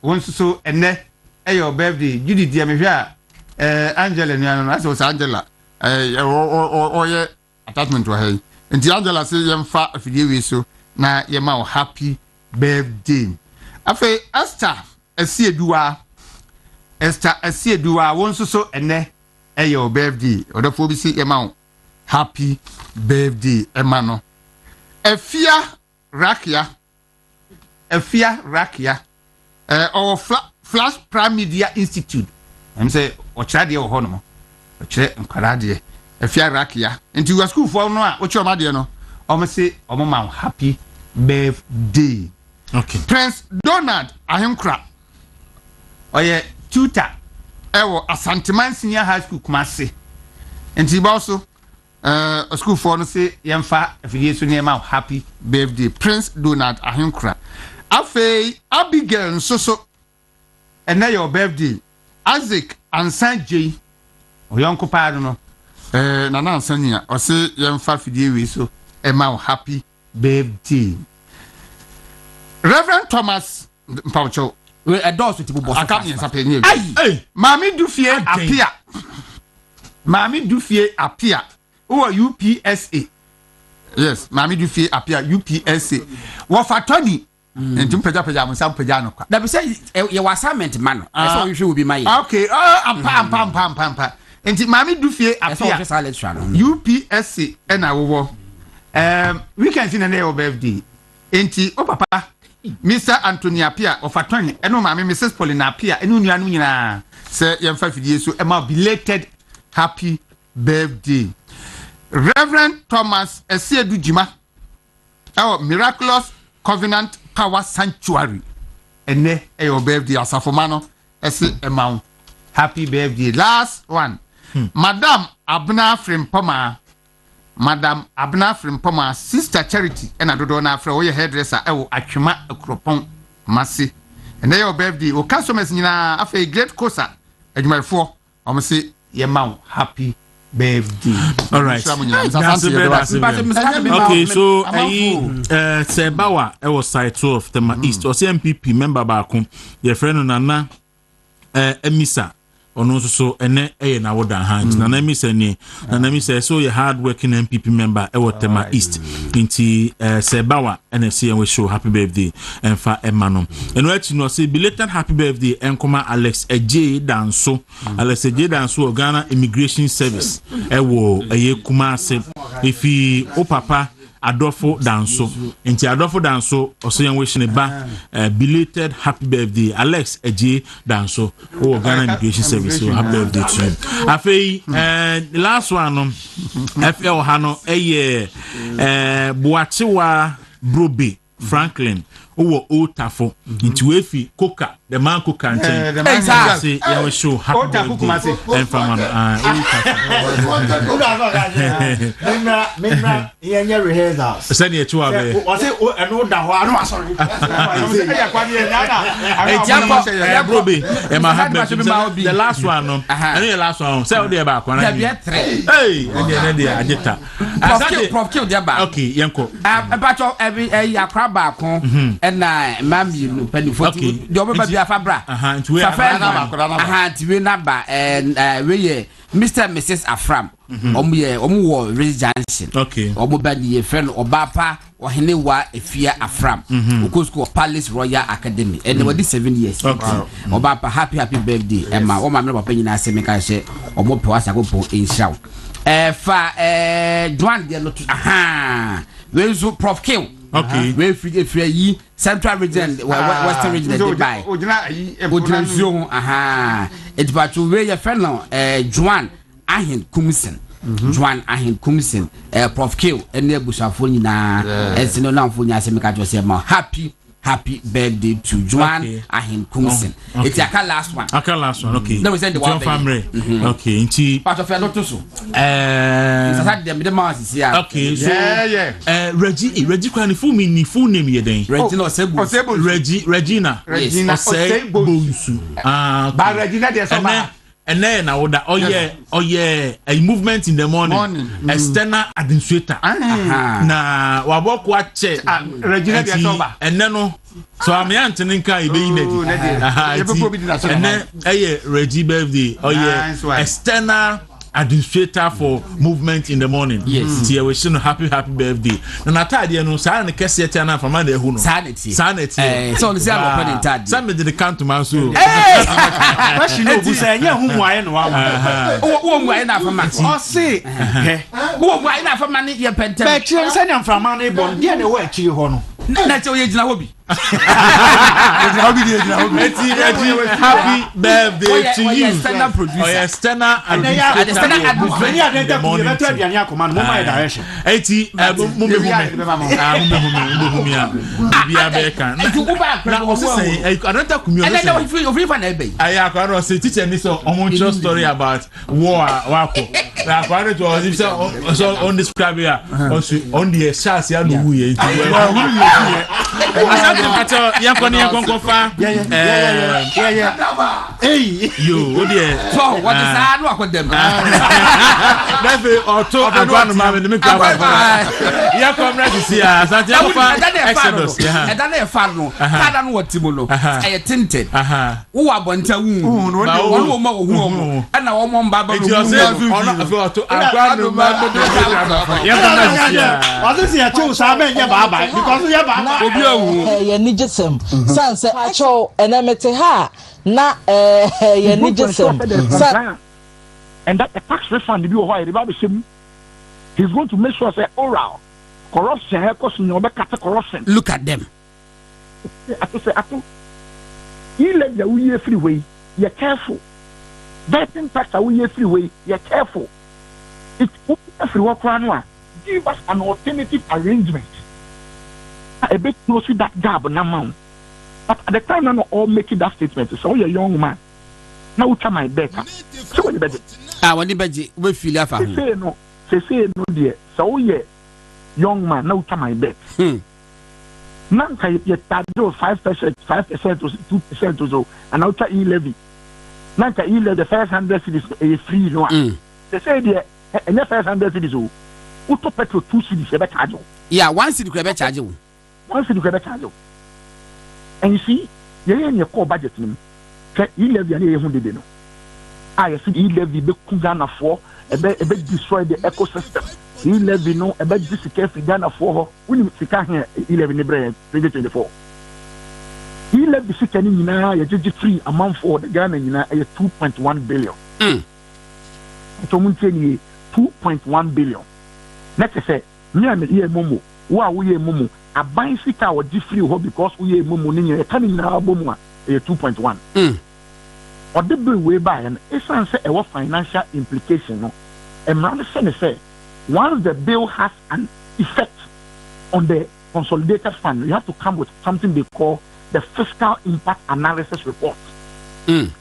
wonso so ene your birthday Judith ya mehwe a Angela nuano na so Angela oye attachment wa hey nti Angela say yemfa afidie we so na yema happy birthday afa Esther Asieduwa wonso so ene your birthday odofo bi say yema happy birthday ema no Efia Rakia or Flash Prime Media Institute say ochira de wo ho no ochire nkwara de Efia Rakia nti wa school for no a ochiro ma de no o say o ma happy birthday okay Prince Donald Ahenkra oye tutor ewo Asanteman Senior High School Kumase nti ba so school for no say yemfa afidie so ne ma happy birthday Prince Donald Ahenkra afei Abigail nsoso ena your birthday Isaac Ansanje oyonko pa no na ansanya o say yemfa fidie we so e ma happy birthday Reverend Thomas Paucho we adults to boss akam sapeni Mami Dufie apia who UPSA yes Mami Dufie apia UPSA wo fatoni entum peja mo sam peja no kwa da be say your assignment man so you should be my okay pam enti Mami Dufie apia UPSA na wo weekend in your birthday enti o papa Mr. Anthony Apia of Attorney eno Mami Mrs. Paulina Apia enu nuanu nyina say yemfa fidie so ema belated happy birthday Reverend Thomas Esiedu Jima our Miraculous Covenant Power Sanctuary ene your birthday asafomano ese ema happy birthday last one Madam Abna Frimpoma Sister Charity ena dodo na afre wo hairdresser ewo atwema akropon masi and your birthday o customers nyina afa great kosa adwumayfo o say ye ma happy birthday. All right. Okay, so Sebawa was side 2 of the East or MPP member baako your friend Nana Emisa ono so ene na woda hand na Emisa ni na Emisa so your hard working MPP member Tema East inti Sebawa NFC and we show happy birthday and fa Emmanuel and what you know say belated happy birthday and come Alex Eje Danso Alex Eje Danso Ghana Immigration Service ewo eye Kumase ifi o papa Adolfo Danso inti Adolfo Danso also yan wish ne ba belated happy birthday Alex Eje Danso o Ghana Immigration Service so happy birthday to him afei the last one FL Hano eye Boachiwa Brobe Franklin owo Otafo into Wefi Coca the man cook and say you will show happy birthday and from send you to our sorry the last one and the last one say the back one hey Prof kill the back okay yanko about every yakra back and mammy penny for the Fabra. We number and we Mr. and Mrs. Afram. Omu Residence. Okay. Omubadi friend Obapa or Henewa Efia Afram. Ukosko Palace Royal Academy. And over 7 years. Okay. Obapa happy birthday. And my own member opinion I say make I say Omo Pawasa go in shout. Fa Dwan de Lotus. Aha. Where is Prof Kill? Okay. We free Central Region, Western Region, Dubai. Ojina aha. It's about to wear your friend Juan Ahin Kumisen. Juan Ahin Kumisen, Prof Kill, and the Bushafoni na, and Sino for Yasemika say happy birthday to Juan Ahin Kumisen. It's a last one. Last one, okay. No, we send the one family. Okay, inti part of your daughter so. The mouse here. Okay, so Reggie can full name ye Regina Sebo. Regina Bonsu. But Regina there's and then I would a movement in the morning. External administrator. Na wabok watch Regina and then so I'm Antoninka and then Reggie birthday external administrator for movement in the morning. Yes. Tia we should happy birthday. Na natade no sa na kese tia na fama na ehu no. Sanity. So the same open intad. Some me the count man so. Question no bu say nya hu muaye no wa. Wo muaye na fama. O say. Wo muaye na fama ni ye pentem. Ba kire say nya fama na ibon dia na wa akiri ho no. Na che oye gina hobi. Happy birthday to you. External producer. External story about war. On describe on the hey, you, so what is that? What them? Exodus. Tinted. Who are Bonta? And our mom Baba. Sanse acho enemete ha na ye nijesem and that the tax refund be why the Bible say he's going to make sure say oral corruption because no be corruption. Look at them. I say you let the we freeway you're careful vetting tax we freeway you're careful it's every work one give us an alternative arrangement a bit close to that gap now. But at the time, I'm not all making that statement. So you're a young man. Now, what's my better? So what the better? When the budget, we feel that. Say no, dear. So you're young man. Now, what's my bet? Nanka you charge 5%, 5% or 2% or so, and outer e-levy. Nanka e-levy, the first 100 cities is free, no. They say the first 100 cities, Uto petrol 2 cities, you better charge. Yeah, 1 city could be charge you. 1 city could be charge. And you see, you're in your core budget. E-levy and you did know. I see e-levy be Kugana for a bit destroy the ecosystem. E-levy no a bit discourse Ghana for when you can hear e-levy in the brain 2024. E-levy sickening now, you're just free amount for the Ghana in 2.1 billion. So, 2.1 billion. Let's say, me and the Momo, who we Momo, a bicycle or free because we Momo in a coming now, 2.1. Or the bill way by and it's a financial implication. No, and rather say, once the bill has an effect on the consolidated fund, you have to come with something they call the fiscal impact analysis report. If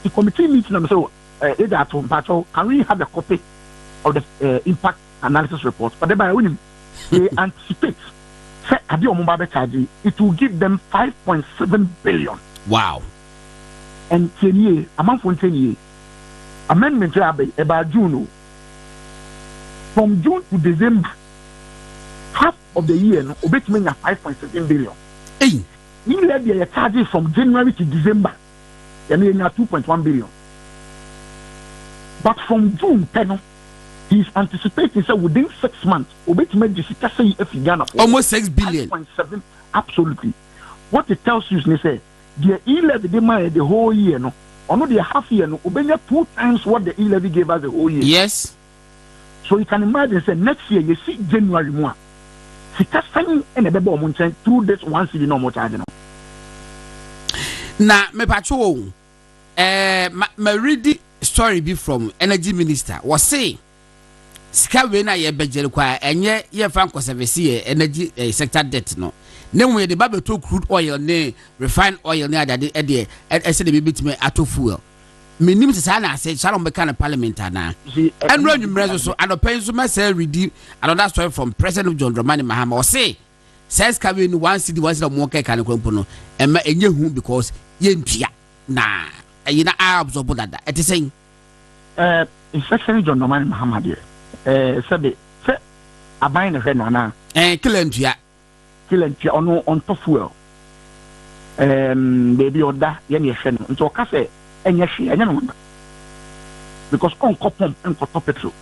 the committee meets them, so can we have a copy of the impact analysis report? But they anticipate it will give them 5.7 billion. Wow. And 10 years, amount for 10 years. Amendment about June. From June to December, half of the year, obey me 5.7 billion. Hey, you let the charges from January to December, and then 2.1 billion. But from June 10, he's anticipating so within 6 months, obey me if Ghana almost 6 billion. 5.7, absolutely. What it tells you is they say the e-levy demand the whole year, no, or not the half year, no, obey 2 times what the e-levy gave us the whole year. Yes. So you can imagine, say next year you see January more. Signing and a baby mountain through this 1 city no more charging. Now, me patrol, my read story be from Energy Minister was say, Sika we na ye budget kwa enye ye fan conservancy energy sector debt no. Then we the Bible to crude oil ne refined oil ne adade e say the bit me ato fuel. Minim se na say shalom be kan parliament na. And run you so and open so ma say read another story from President John Dramani Mahama or say says ka we 1 city 1 city mo kan kwampo no e ma enye hu because ye ntua na e na absorb that it is saying President John Dramani Mahama there said aban ne hwe na kilentua on top fuel baby oda ye ne hwe no nto ka say enye hwe enye no because on kopom enkoto petrol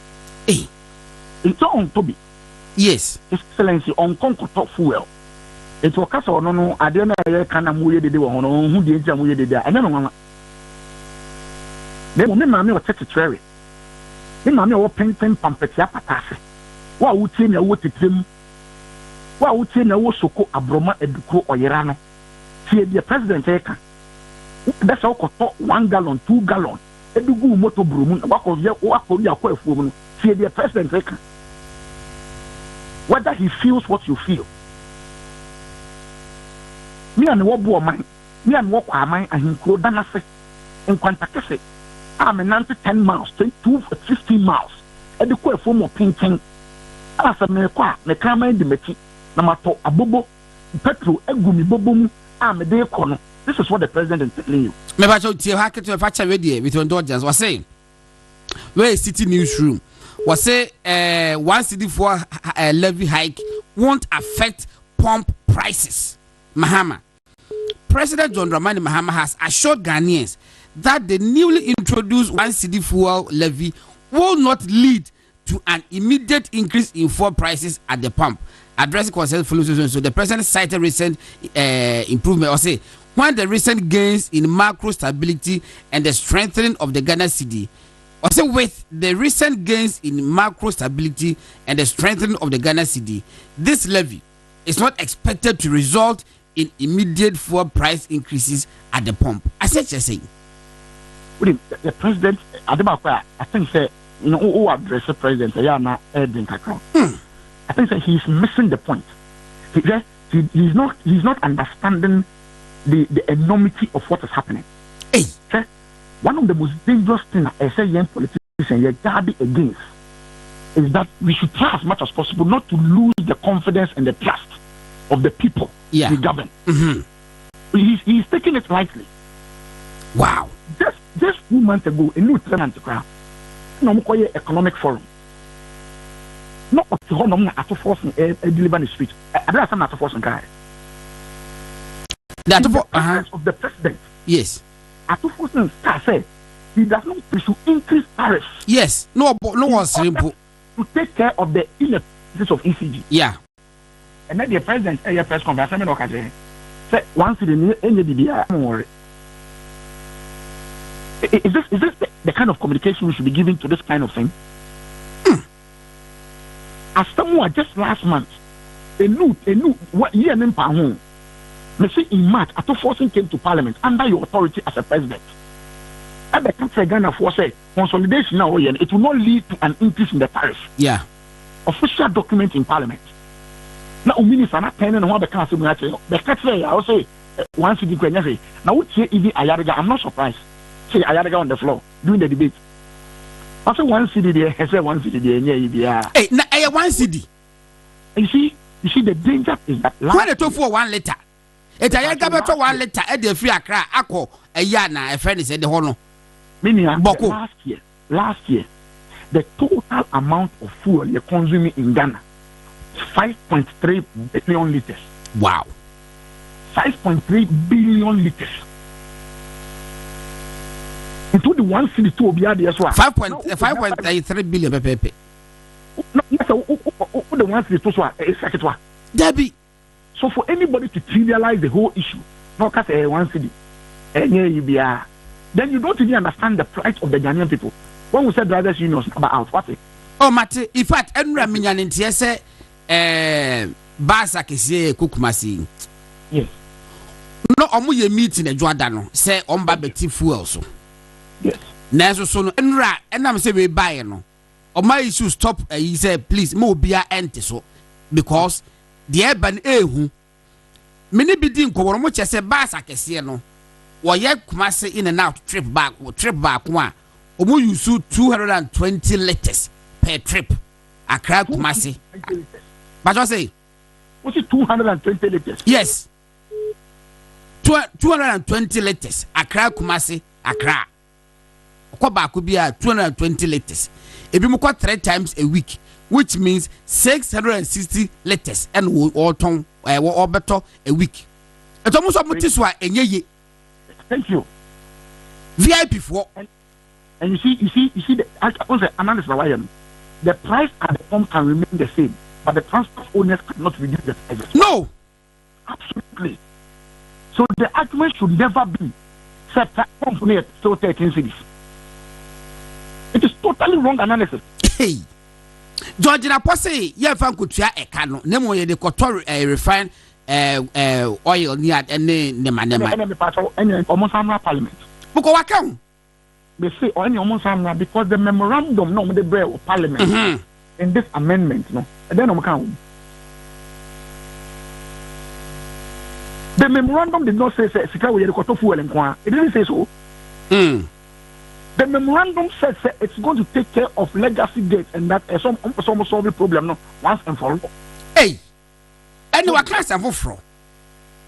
it's on tobi yes excellency on konkoto fuel it will kasa ono no ade na ye kana mu ye dede wo hono hu de ntia mu ye dede enye no nwa me ma me o secretary me ma me o pen pampetia patase wa wutie na wo tetem wa wutie na wo soko abroma eduko oyera no tie the president e ka that's how koto 1 gallon 2 gallon edugu moto bromu wako ya kwa efuo no tie the president e ka whether he feels what you feel me and wo bo man me and wo kwa man ahinkro danase enkwanta kese I'm 10 miles, 15 miles. And the quite form of painting. As a me qua, me come in the meti, Namato, Abobo, petrol, Egumi Bobum, I'm a day corner. This is what the president is telling you. Me ba to tie hacket to facha ready with your Dodgers was saying. Where is city newsroom? Was say 1 city for levy hike won't affect pump prices. Mahama. President John Dramani Mahama has assured Ghanaians that the newly introduced 1 cedi fuel levy will not lead to an immediate increase in fuel prices at the pump. Addressing concern following so the president cited recent improvement or say when the recent gains in macro stability and the strengthening of the Ghana cedi. Or say with the recent gains in macro stability and the strengthening of the Ghana cedi, this levy is not expected to result in immediate fuel price increases at the pump. I said just saying. The president, I think, say, you know, who address the president, I think that he's missing the point. He's not understanding the enormity of what is happening. Hey. One of the most dangerous things I say young politicians you're guarding against is that we should try as much as possible not to lose the confidence and the trust of the people we govern. He's taking it lightly. Wow. Just 2 months ago, a new tenant crowd. No more economic forum. Not up to home at a force deliver the speech. I don't have to force and guy. That of the president. Yes. At a force and say he does not push to increase tariffs. Yes. No one simple to take care of the inefficiencies of ECG. Yeah. And then the president a press conference say once in any DBI, don't worry. Is this the kind of communication we should be giving to this kind of thing? As someone just last month, a new what year in Pahon, me say in March, Ato Forcing came to Parliament under your authority as a president. And the country Ghana for say consolidation now it will not lead to an increase in the tariff. Yeah. Official document in Parliament. Now minister not telling and what the council will say. The country I say once you say now what even Ayariga, I'm not surprised. Say Ayariga on the floor during the debate. I say one city there, I say one city there, Hey, now I 1 cedi. You see the danger is that when they talk for 1 liter. It I got 1 liter at the free Accra, Ako, a yana, a friend is at the Hono. Meaning last year, the total amount of fuel you're consuming in Ghana is 5.3 billion liters. Wow. 5.3 billion liters. Into the 1 city to Obiadi as well. 5.3 billion pepe. No, yes, the 1 city to a second. Debbie. So for anybody to trivialize the whole issue, not because 1 city, then you don't really understand the plight of the Ghanaian people. When we said drivers unions about what's it? Oh, Mate, in fact, Enra Minyan in TSA, Basa Kese Kukumasi. Yes. No, Omuye meeting a Jordano, say on Babeti fuel so. Yes. Naso so Enra, and I'm saying we buy no. Or my issue stop, he said, please, mo be a ante so. Because the urban who many bidding go much as a Basa Kese no. Or yet Kumasi in and out trip back one. Omo use 220 liters per trip. Accra Kumasi. But I say, what's it 220 liters? Yes. 220 liters. Accra Kumasi, Accra. Koba could be 220 liters. If you go 3 times a week, which means 660 liters and all ton or better a week. It's almost a this one and ye. Thank you. VIP for and you see the analysis the price at the pump can remain the same, but the transport owners cannot reduce the prices. No, absolutely. So the argument should never be set pump near still 13 cities. It is totally wrong analysis. Hey, George Napose, yeah, fan could try a cano. Nemo the Kotor refined oil near any Nema almost parliament. Boko Wakam. They say almost because the memorandum no the bread of parliament in this amendment no and then the memorandum did not say we fuel and it didn't say so. The memorandum says it's going to take care of legacy debts and that some solve the problem no once and for all. Hey, and you are class and for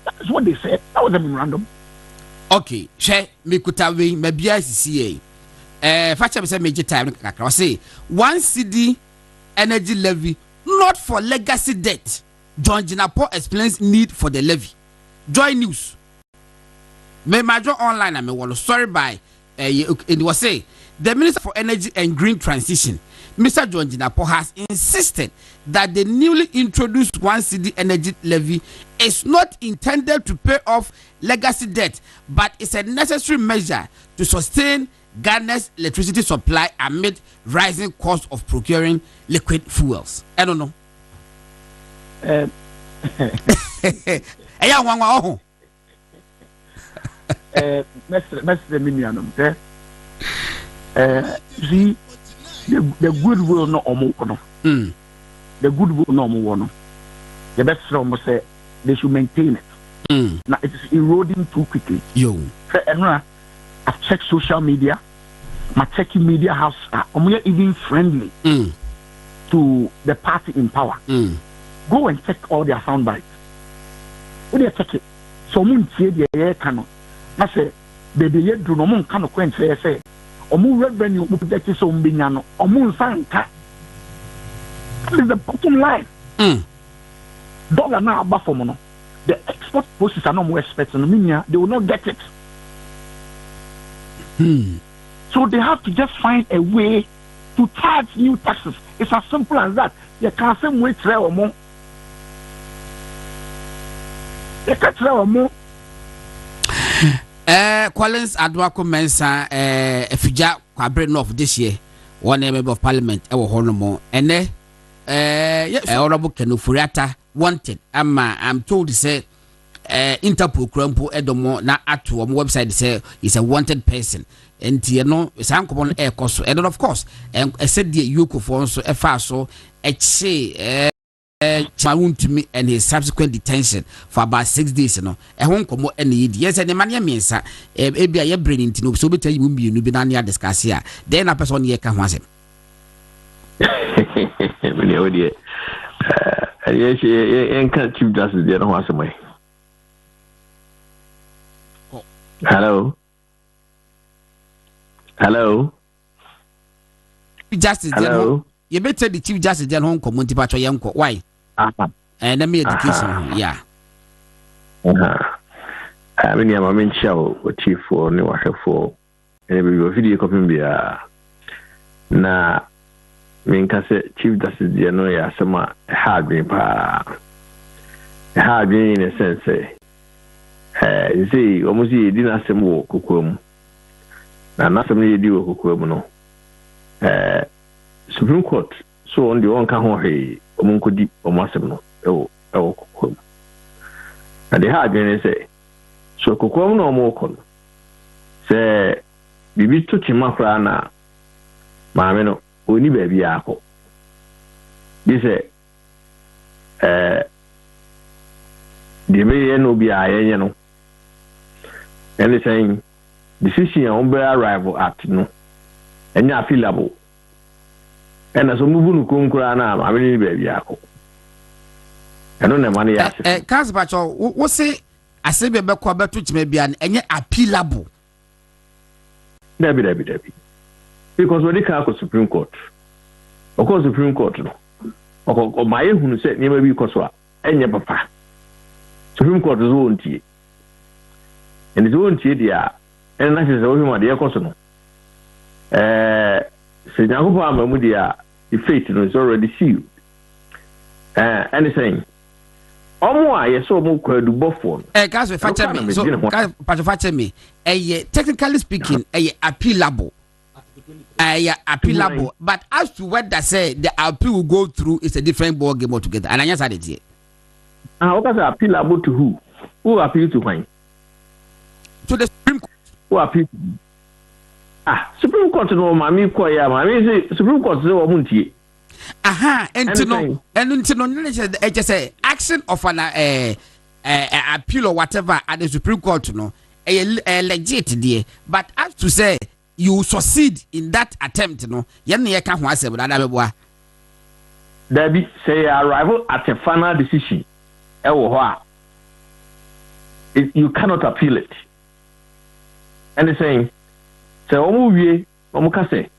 that's what they said. That was the memorandum. Okay, share me could have been maybe ICCA. Facha say major time kakra say 1 cedi energy levy not for legacy debt. John Jinapo explains need for the levy. Joy News. Me major online and me want story by it was say the Minister for Energy and Green Transition, Mr. John Jinapo, has insisted that the newly introduced 1 cedi energy levy is not intended to pay off legacy debt, but it's a necessary measure to sustain Ghana's electricity supply amid rising costs of procuring liquid fuels. I don't know. See the goodwill no omo. The goodwill no omo. The best from say they should maintain it. Now it is eroding too quickly. Yo. I've checked social media. My checking media house are even friendly to the party in power. Go and check all their sound bites. What do you take it? So moon tie the air cano. I say, baby, yet do no moon cano quench say. Or moon revenue will protect his own binyano, or moon sanka. That is the bottom line. Dollar now above mono. The export process are no more expecting they will not get it. So they have to just find a way to charge new taxes. It's as simple as that. You can't say more or more. You can't try or more. Collins Adwako Mensa, Fija Kwabre North this year, one member of parliament, Honomo, and Honorable Kenufuriata wanted. I'm told to say Interpol Crumpo Edomo na atu website say is a wanted person. And you know, it's uncommon air cost. And of course, and I said the Yuko for so so say to me and his subsequent detention for about 6 days. You know, a home come and yes, and the money means maybe I bring into no so better you be no discuss here. Then a person here can once him. Yes, and can't keep justice there no once away. Hello. Justice, hello. You better the Chief Justice then home community patch yanko. Why? And let me education. Yeah. I mean, I'm in show what chief for no for any video copy be na mean cassette Chief Justice no ya sama hard me pa hard me in a sense. You see, almost you didn't ask them walk kukum. Now, nothing you do kukum no. Supreme Court, so on the one can hold Munko deep or Massimo, kukum. And they had been say, so kukum no more con. Say, Bibi to Chimakrana, Mameno, only baby apple. This the may no be a know. And they saying decision on be arrival at no and ya feelable. And as a move no na I mean baby ako. I don't know money Kasbacho what say I say be kwa beto maybe an enye appealable. Debbie. Because when they come Supreme Court. Of course Supreme Court no. Or my who said never be coswa enye papa. Supreme Court is own tea. And his own tea, and that is the only one the Ecoson. Say, Nahupa, the fate is already sealed. Anything. Omo, yes, so more could do both one. Guys, if I me, technically speaking, appealable. Appealable. But as to what they say, the appeal will go through is a different ball game altogether. And I just added it. How does appealable to who? Who appeal to when? To the Supreme Court. Who appeal? Supreme Court no mami kwa ya mami Supreme Court no omuntie. Aha, and just say action of an appeal or whatever at the Supreme Court no a legit there. But as to say you succeed in that attempt no, ye can one say that boy. There be say arrival at a final decision. You cannot appeal it. And they're saying, say, Omukase,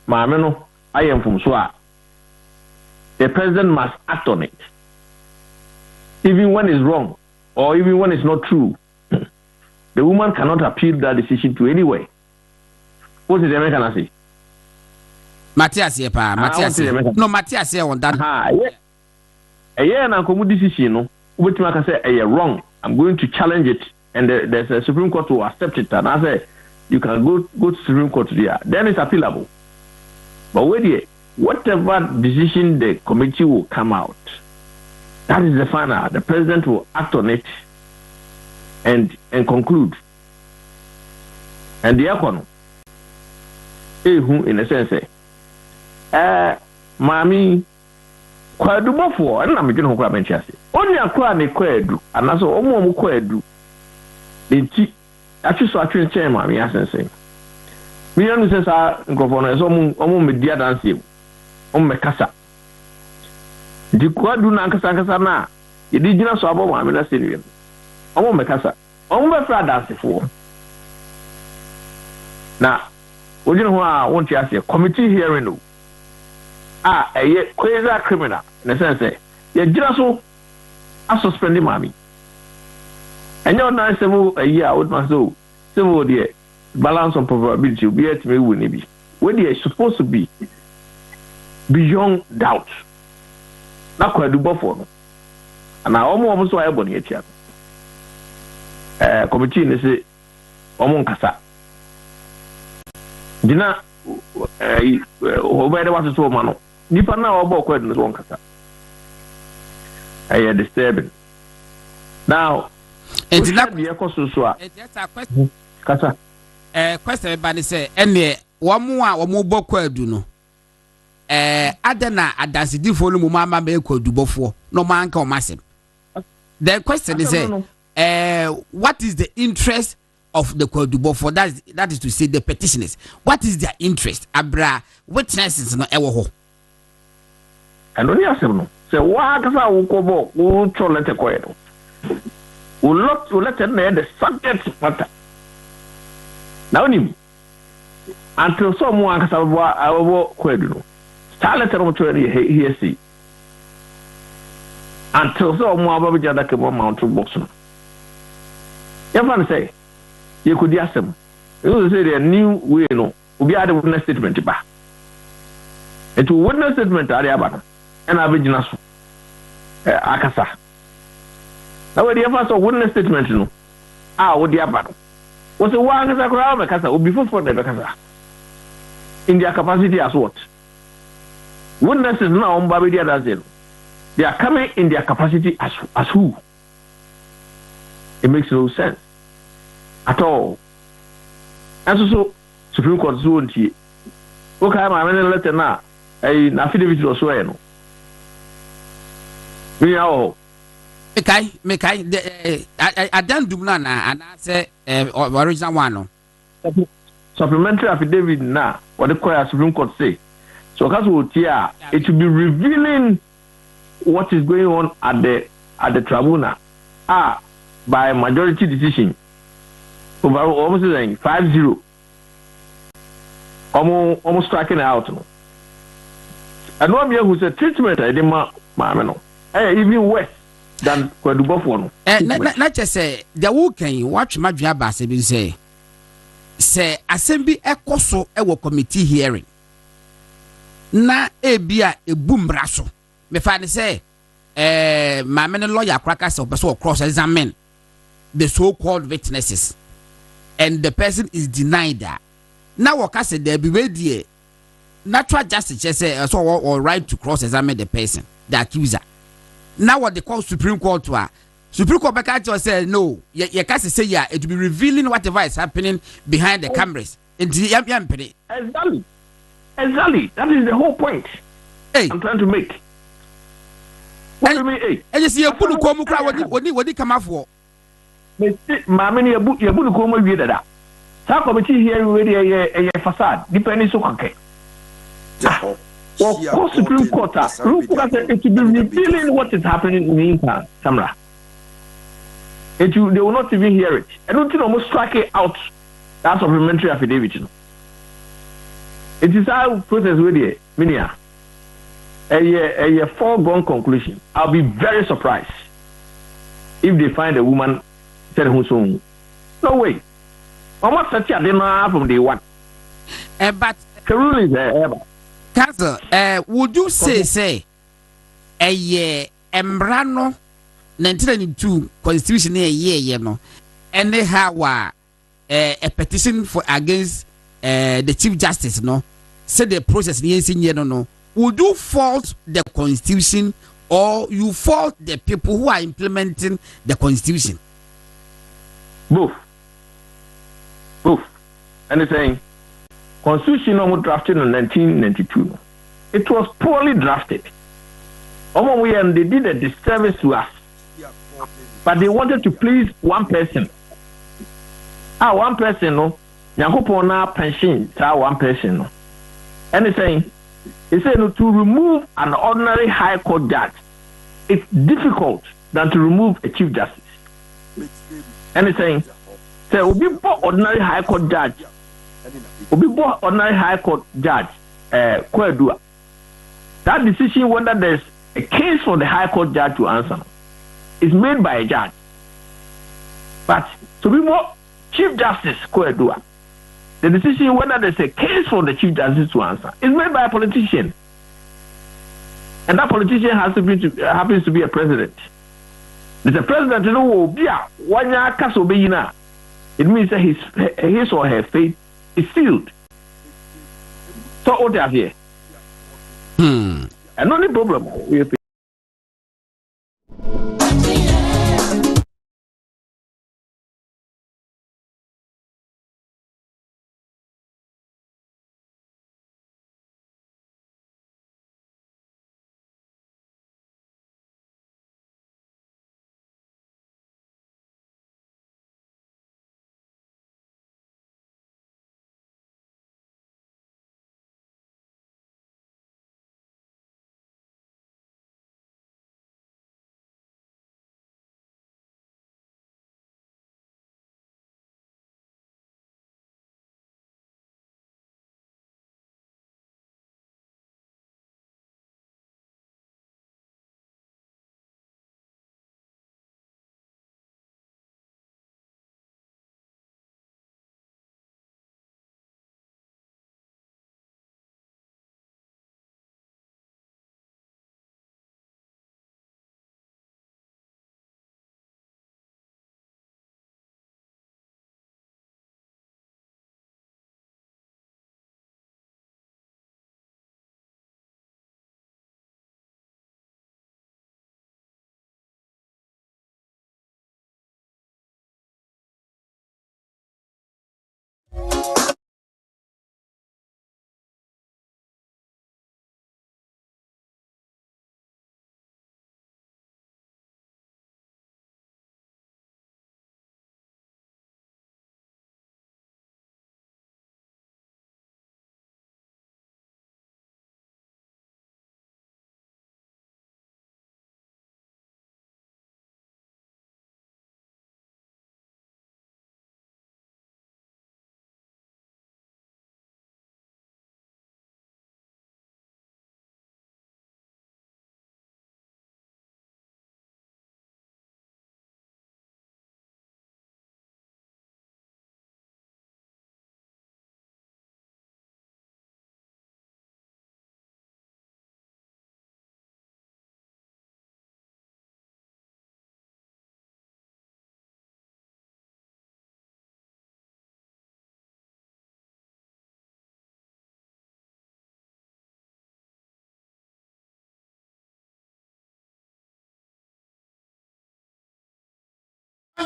Mameno, I am from Swa. The president must act on it. Even when it's wrong, or even when it's not true, the woman cannot appeal that decision to anywhere. What is the American say? Matthias, no, Matthias on that. Yeah, and Uncle decision, no, which I can say, wrong. I'm going to challenge it, and there's a Supreme Court to accept it. And I say, you can go to Supreme Court there. Then it's appealable. But wait, whatever decision the committee will come out, that is the final. The president will act on it and conclude. And the economy, in a sense, Mami. Kwadu bofo na me dwene ho kwa benchi ase oni akwa ne kwadu anaso omo kwadu enti atwiso atwenchen ma me asensen me yanu se sa nkofo no so omo media dance omo mekasa di kwadu na nkasa na yedi gina so abo ma me na se ọmụ mekasa ọmụ bɛfrɛ adansefoɔ na ogyina ho a wonte aseɛ committee hearing no a ɛyɛ quasi criminal in the sense sɛ yɛgyina so asuspend maame ɛnyɛ ɔdan civil ayi a woduma so civil deɛ balance of probability obi atumi ewu ne bi wey deɛ supposed to be beyond doubt na kwadubɔfoɔ no ana ɔmo so ayɛ bɔ ne atia committee ne se ɔmo nkasa dina ɔbɛyɛ de wasoso ɔma no nipa na ɔbɔ kwadu no so nkasa ɛyɛ disturbing now enti na deɛ kɔ so a kasa question ba ne sɛ ɛne wɔn bɔ kwadu no adana adansidifo no mu ma kwadu no man ka ɔmasem the question is what is the interest of the kwadubofo? That is to say the petitioners. What is their interest? Abra witnesses no ewo ho. And only asem no. Say wa kasa wo kobo wo cholete koedo. Wo let na the subject matter. Now ni until someone kasa wo kwedu no. Start letter mo chori here see. Until someone aba bijada ke mo mount box no. You can say you could ask them. You say the new way no. We are the witness statement ba. And to witness statement are aba. And abijina so. Akasa. Now we dey first witness statement no. Wo dey aba no. Wo say wa akasa kura me kasa obi fofo dey kasa. In their capacity as what? Witnesses now on baby dey that. They are coming in their capacity as who? It makes no sense at all. And so Supreme Court zone tie. Okay, my letter na na affidavit or so no. We are Mekai addendum na and say original one no. Supplementary affidavit na what the Supreme Court say. So because it will be revealing what is going on at the tribunal by majority decision over almost saying 5-0 almost striking out no. And one year who said treatment I didn't no even worse than Kwadubofo no. Not just say the who can watch my job as say assembly ekoso ewo committee hearing na ebia ebum braso me fa ne say my men lawyer crackers of person cross examine the so-called witnesses and the person is denied that. Now what I said there be ready natural justice say so or right to cross examine the person, the accuser. Now what they call Supreme Court to Supreme Court back say no, you can't say yeah, it will be revealing whatever is happening behind the cameras. Exactly. That is the whole point I'm trying to make. What do you mean? And you see a put come what he come out for. Mammy, you put the come with that. Some committee here already a facade, depending so okay. Well, Supreme Court, it will be revealing what is happening in Inca, Samra. They will not even hear it. I don't think almost strike it out. That's supplementary affidavit. It is our process with the Minia. A foregone conclusion. I'll be very surprised if they find a woman said who's home. No way. I'm not such a dinner from day one. But Karun is ever. Council, would you say a year Embrano 1992 constitution a year, no, and they have a petition for against the Chief Justice, no, said the process no. Would you fault the constitution or you fault the people who are implementing the constitution? Both. Anything. Constitution was drafted in 1992. It was poorly drafted. They did a disservice to us. But they wanted to please one person. One person, no. Yankopona pension, one person, no. Anything. He said to remove an ordinary high court judge, it's difficult than to remove a chief justice. Anything. Say, will be ordinary high court judge. Will be ordinary high court judge. Kwadua. That decision, whether there's a case for the high court judge to answer, is made by a judge. But to be more Chief Justice Kwadua, the decision whether there's a case for the Chief Justice to answer is made by a politician. And that politician happens to be a president. There's a president who will be a one year castle being. It means that his or her fate is sealed. So what are here? And only problem with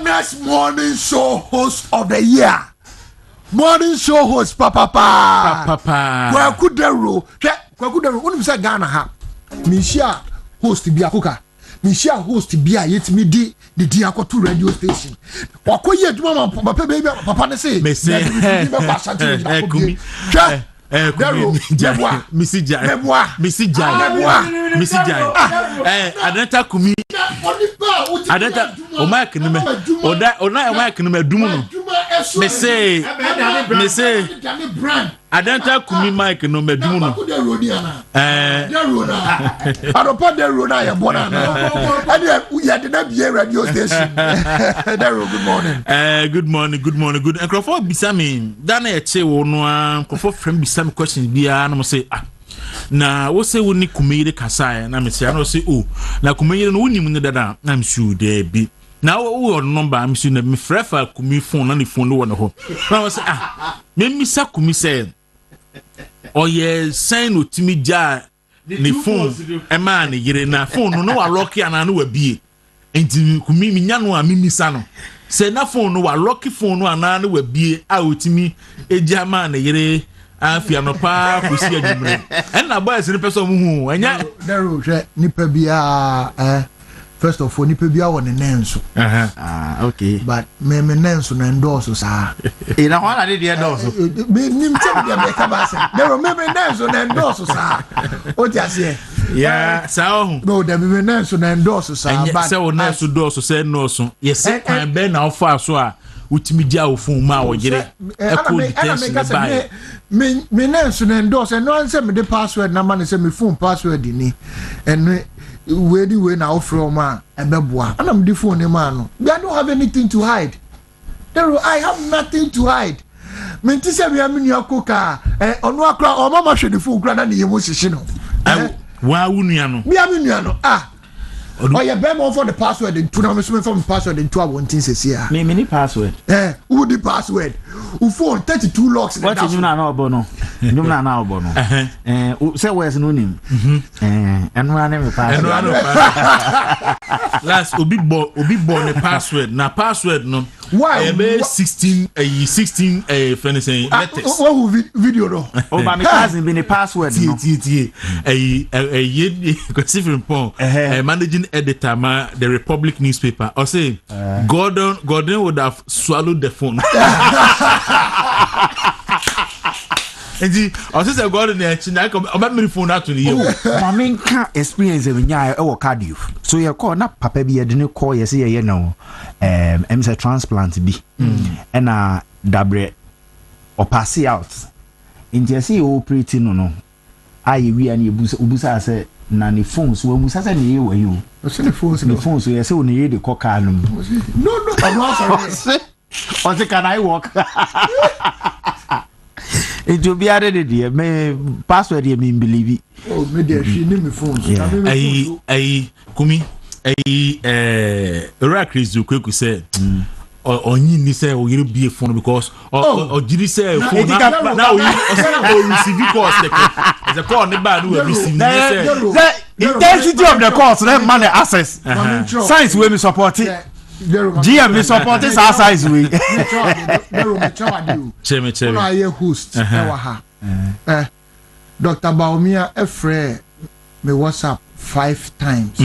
Next morning show host of the year. Morning show host papa. Kwaku Dawuro. Kwaku Dawuro. Wonu say Ghana ha. Mishia host bi akoka. Mishia host bi a yetimi di akoto radio station. Wakoye adwuma papa baby papa ne say. Kumi. Missy Jai. Adenta Kumi. Adenta Omaka Nume. Oda Omaka Nume Dumuno. Me say Adenta Kumi Mike no me Dumuno. Aropa de Rona ya bona. And you did not be a radio station. Good morning. Good morning. And Crawford Bisami. Dana Eche Wonoa. Crawford friend Bisami question bia no say na wo say woni kumire kasai na me say no say oh na kumire no woni mun dada na me sure there be na wo number am sure na me frefa kumi phone na ni phone no wona ho na wo say me misa kumi say oye sign otimi ja ni phone e ma na yire na phone no wa lock ya na na wa bie enti kumi mi nya no a mi misa no say na phone no wa lock phone no ana na wa bie a otimi eja ma na yire afia no pa kusi adwumre en na boys ni person mu enya Dawuro hwe nipa bia first of all nipa bia won nenso okay but me nenso na endorse sa e na wana de endorse me nim tell me ka ba say Dawuro me nenso na endorse sa o ti ase Yeah, so no, the women so na endorse so but say one so do so say no so. Yes, kan be na ofa so a utimi dia ofun ma wo gire. E ko detention buy. Me na so na endorse no answer me the password na man say me phone password ni. And we na offer ma ebeboa. And I'm the phone ni man no. I don't have anything to hide. I have nothing to hide. Menti se me amini akoka ono akra o mama hwe the phone kra na ne yemo hihye no. Wa wunua no. Me amini no. Oh yeah, be more for the password into na me so from password into a one thing say here. Me mini password. Who the password? Who phone 32 locks. What you na obo no? You na obo no. Say where's no name. And one name password. Last obi bo the password. Na password no. Why? 16 finishing letters. What video no? Oh, my cousin been a password no. Stephen Paul, managing editor the Republic newspaper. I say Gordon would have swallowed the phone. And I say Gordon I come my phone out to you. My main experience of nya e cardio. So you call na papa bi e de call you say no say transplant bi. And dabre or pass out. In just see operating no. I we and ubusa say na ni phones we musa say ni we you. So the phones so you say we the call car no. No, I'm not sorry. Or say can I walk? It will be added there. Me password you mean believe it. Oh, me there she name me phones. I kumi Iraq is Kwaku say onyi ni say o yiri be phone because o jiri say phone now we receive calls the call ne bad we receive the intensity of the calls let man access science we me support it. GM me support this size we. Cheme. I host Dr. Baumia Efre me WhatsApp 5 times.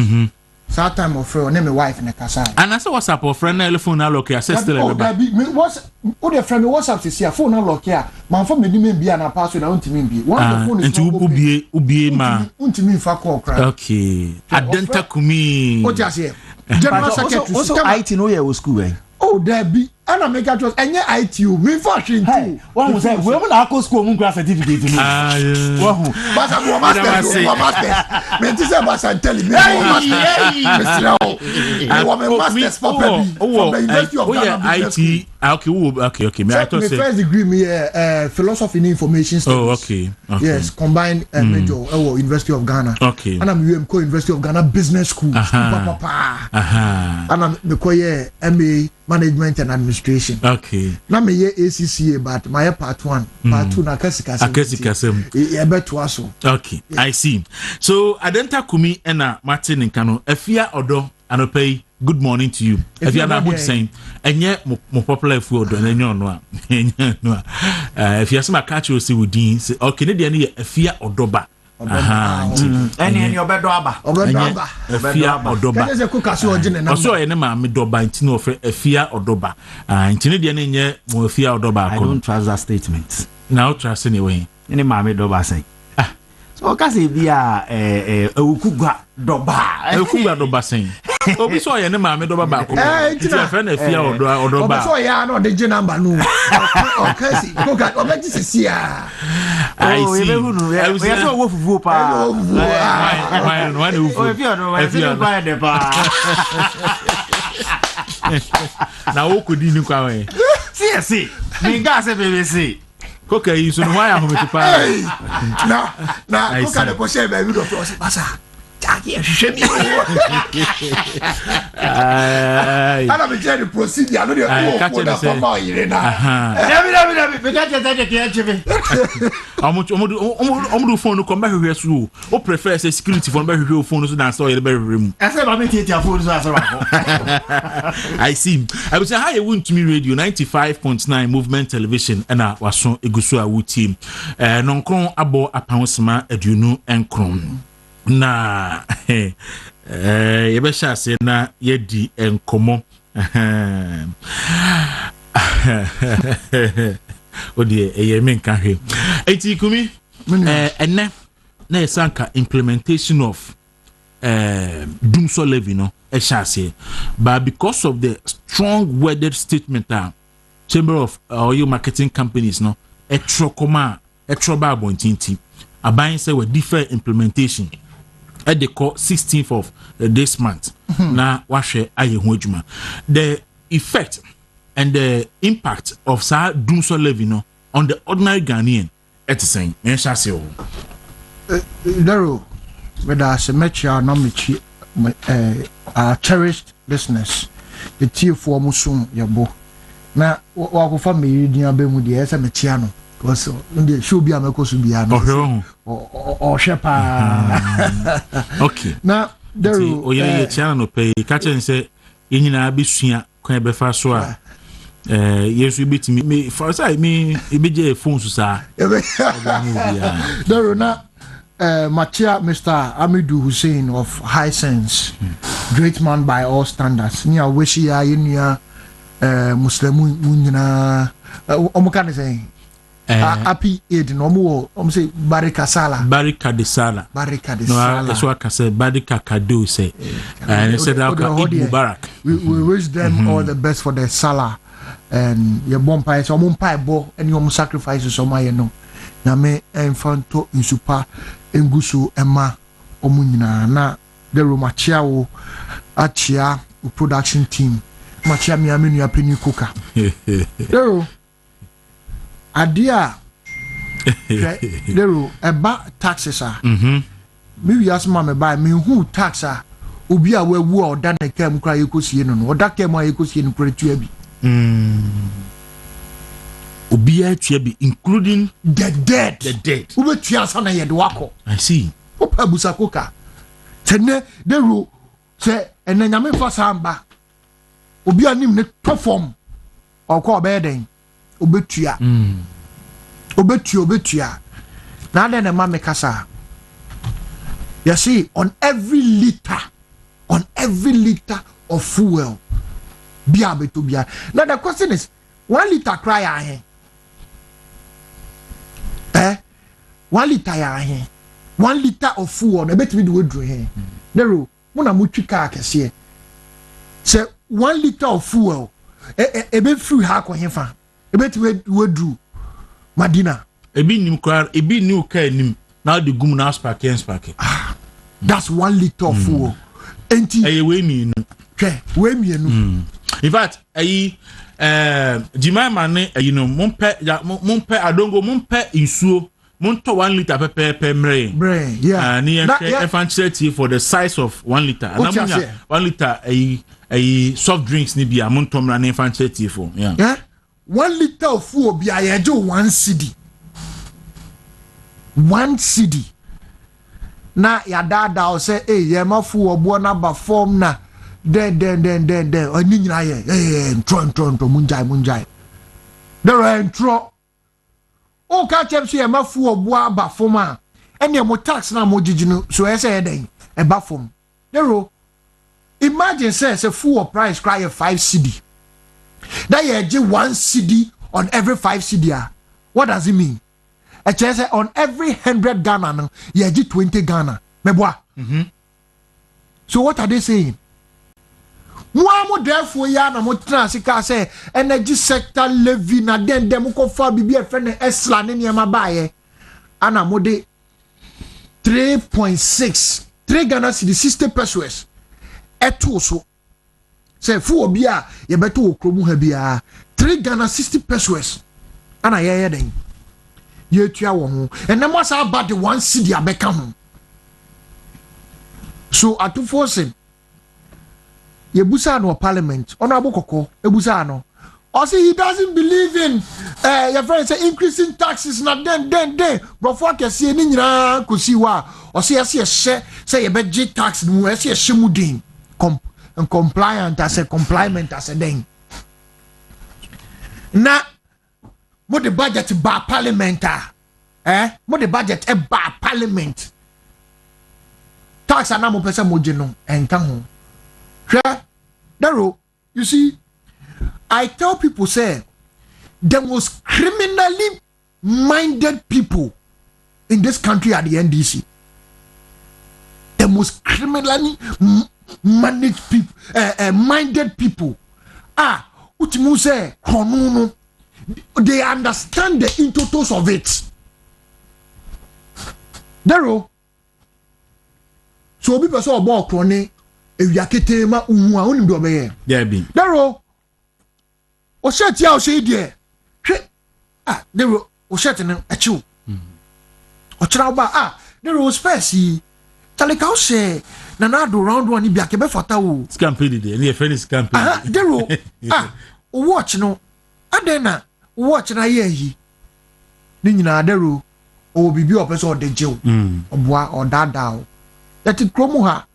So time of friend name my wife in the casa. And I say WhatsApp or friend na phone na lock here say still me was o the friend me WhatsApp say phone na lock here. Man for me me bia na password na untimi bi. One the phone is not ubie ma. Untimi fa call cry. Okay. Adenta kumi. O just here. General secretary. Also IT no here school eh. Oh, there be. And I make a choice. And yeah, ITU. Me fashion too. One was saying, we have a school moon class certificate. But I'm master. Me say master tell me. I want my master's for baby. From the University of Ghana. IT. Okay. Me I thought say. My first degree me philosophy in information studies. Oh, okay. Yes, combined major. University of Ghana. Okay. And I'm UMCO University of Ghana Business School. And I'm the MA Management and Administration. Okay. Na me ye ACCA but my part 1, part 2 na akasikasem. E beto aso. Okay, yeah. I see. So Adenta Kumi ena Martin Nkano efia odo anopai good morning to you. Efia na good saying enye mo popular fu odo enye ono a. Enye no a. Efia se makachi o se wodin se okay ne de ne efia odoba. Any obedo aba. Efia odoba. Kese ku kasi oje ne na. Oso ye ne ma me doba ntino ofre efia odoba. Ntine de ne nye mo efia odoba I don't trust that statement. Now trust anyway. Any ma me doba say. So kasi bia ukugwa doba say. Obi so ye ne ma me doba ba ko. Ti afre na efia odoba. Obi so ya na the number no. Okasi ko ga obi ti sia. I see. We so wo fufu pa. Why do o efia no wa se pa de pa. Na wo ko di ni kwa we. See. Me ga se BBC. Koka yi so no why ahome to pa. Na koka de ko share ba bi do process basa. Jaki ehwehwe mi. Ana me je the procedure no dey go na for my ire na. David me ka tete de ke chebe. Omudu phone no come hwehwe so. O prefer say security phone ba hwehwe phone so dan so ye be hwehwe mu. I say ba me tete phone so asoro. I see. I would say how you want to me radio 95.9 movement television and waso egusu a wuti. Nonkron abo apansema aduonu enkron. Na yebe shase na yedi enkomo odi eye men ka hwe eti kumi enne na esanka implementation of dumso levy no eshase, but because of the strong worded statement chamber of oil marketing companies no etrokoma etroba abontinti aban say we different implementation at the 16th of this month na wahwe aye ho adwuma. The effect and the impact of sa dumso levy no on the ordinary Ghanaian et saying eshase o Daro, with our symmetry, our cherished listeners, the tier for Musum, your boy. Now, what of family, dear Bemudi, as a Metiano, because the should be a Mecosubiano or Shepherd. Okay. Now, Daro, oh, yeah, channel pay, catch and say, in Abishia, can be fast. Yes, we beat me. For I mean, it be a phone, sir. Daro, now. Machia Mr. Amidu Hussein of High Sense, great man by all standards. Nia Weshia Yunia Muslimu Munina Omukane saying Happy Aid no more say Barika Sala. Barika de Sala. Barika de Sala. That's what I say Barika Kadu say. And said Mubarak. We wish them all the best for the Sala and your bomb so mumpai bo and your sacrifices on my no. Nyame enfanto insupa engusu ema omunyina na the romachia wo achia production team machia mi amenu apeni koka dero adia dero eba taxes mi wi asma me buy me hu tax obi a wawu a oda na kam kra yekosie no oda kam a yekosie no kra tu abi Obia Chiabi, including the dead. Ube Chiasana Yedwako. I see. Opa Busakoka. Tene, the rule, say, and then Yamin for Samba. Obia nim ne perform or call bedding. Obetia. Obetia. Now then, a mamma casa. You see, on every liter of fuel, Biabe to Bia. Now the question is, 1 liter cry ahe. 1 liter ya 1 liter of fuel na betimi de wodru he dero mo na motwi car kese say 1 liter of fuel be free ha ko hefa betimi wodru Madina ebi nim kwar ebi ni uka nim na de gum na spark. That's 1 liter of fuel enti we mienu we mienu in fact Jimama ne mompe adongo mompe insuo monto 1 liter per mre yeah and efficiency for the size of 1 liter and 1 liter soft drinks ni bia monto mra na efficiency for yeah 1 liter of fuel bia ye jo 1 cedi na ya dada o say ye ma fuel bo na ba form na den oni nyina ye ntro munjai there are ntro o ka chem so ye mafu obo aba fom a ene mo tax na mo gigino so e say den e ba fom there imagine say fuel price cry 5 cedi that ye give 1 cedi on every 5 cedi. What does it mean? I say on every 100 Ghana no ye give 20 Ghana meboa so what are they saying? Mo therefore ya na mo transika say energy sector levy na den dem ko fa bibi e fe ne esla ne niam baaye ana mo de 3.6 3 Ghana cedi 60 pesos eto so say fu obi a ye beto okromu ha bia 3 Ghana 60 pesos ana ye den ye tua wo ho enam asa ba de 1 cedi abeka ho so atu forcing Yebusa no parliament honorable Koko ebusa no also he doesn't believe in your friend say increasing taxes na den before kese ni nyina kosi wa o say say ye be tax no e say shemudin compliant as a compliant as a den na mo the budget ba parliament mo the budget e ba parliament tax na mo pese mo gino enka ho. Daro, you see, I tell people say the most criminally minded people in this country are the NDC. most criminally managed people, minded people. Utimu say konuno. They understand the intotos of it. Dero. So people so about krone ewiakete ma uhu a onim do obeye. Yeah be. Dero. O shirt ya o she die. Dero o shirt no achiu. O chira ba dero space talika o she na na do round one bi akebe fata wo. Scampede dey. Any friend is scampede. Dero. O watch no. Adena watch na ye yi. Ni nyina dero o bibi o person o de jew. Oboa o dada o. That kromu ha.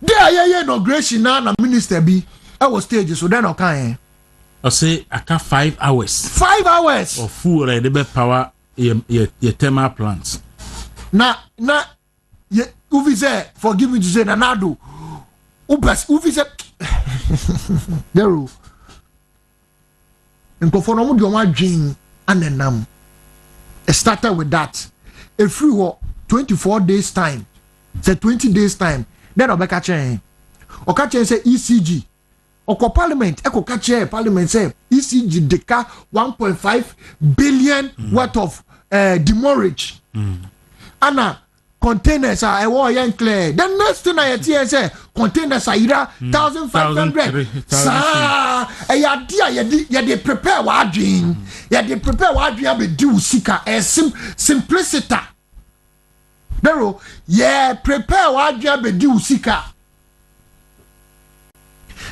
There ye inauguration na minister bi e was stage so then o kan I say aka 5 hours. 5 hours of full the be power your thermal plants. Na ye uvi say forgive me to say na nado. Uvi say Dero. Nkofo no mo de o ma dwen anenam. It started with that. A free 24 days time. Say 20 days time. Then obeka chen. Oka chen say ECG. Oko parliament eko ka chen parliament say ECG deka 1.5 billion worth of demurrage. Ana containers are e wo yan clear. The next thing I hear say containers are either 1,500. Sa e ya dia ye dey prepare wa adwin. Ye dey prepare wa adwin be di usika e simplicity. Dero, prepare wa adwin be di usika.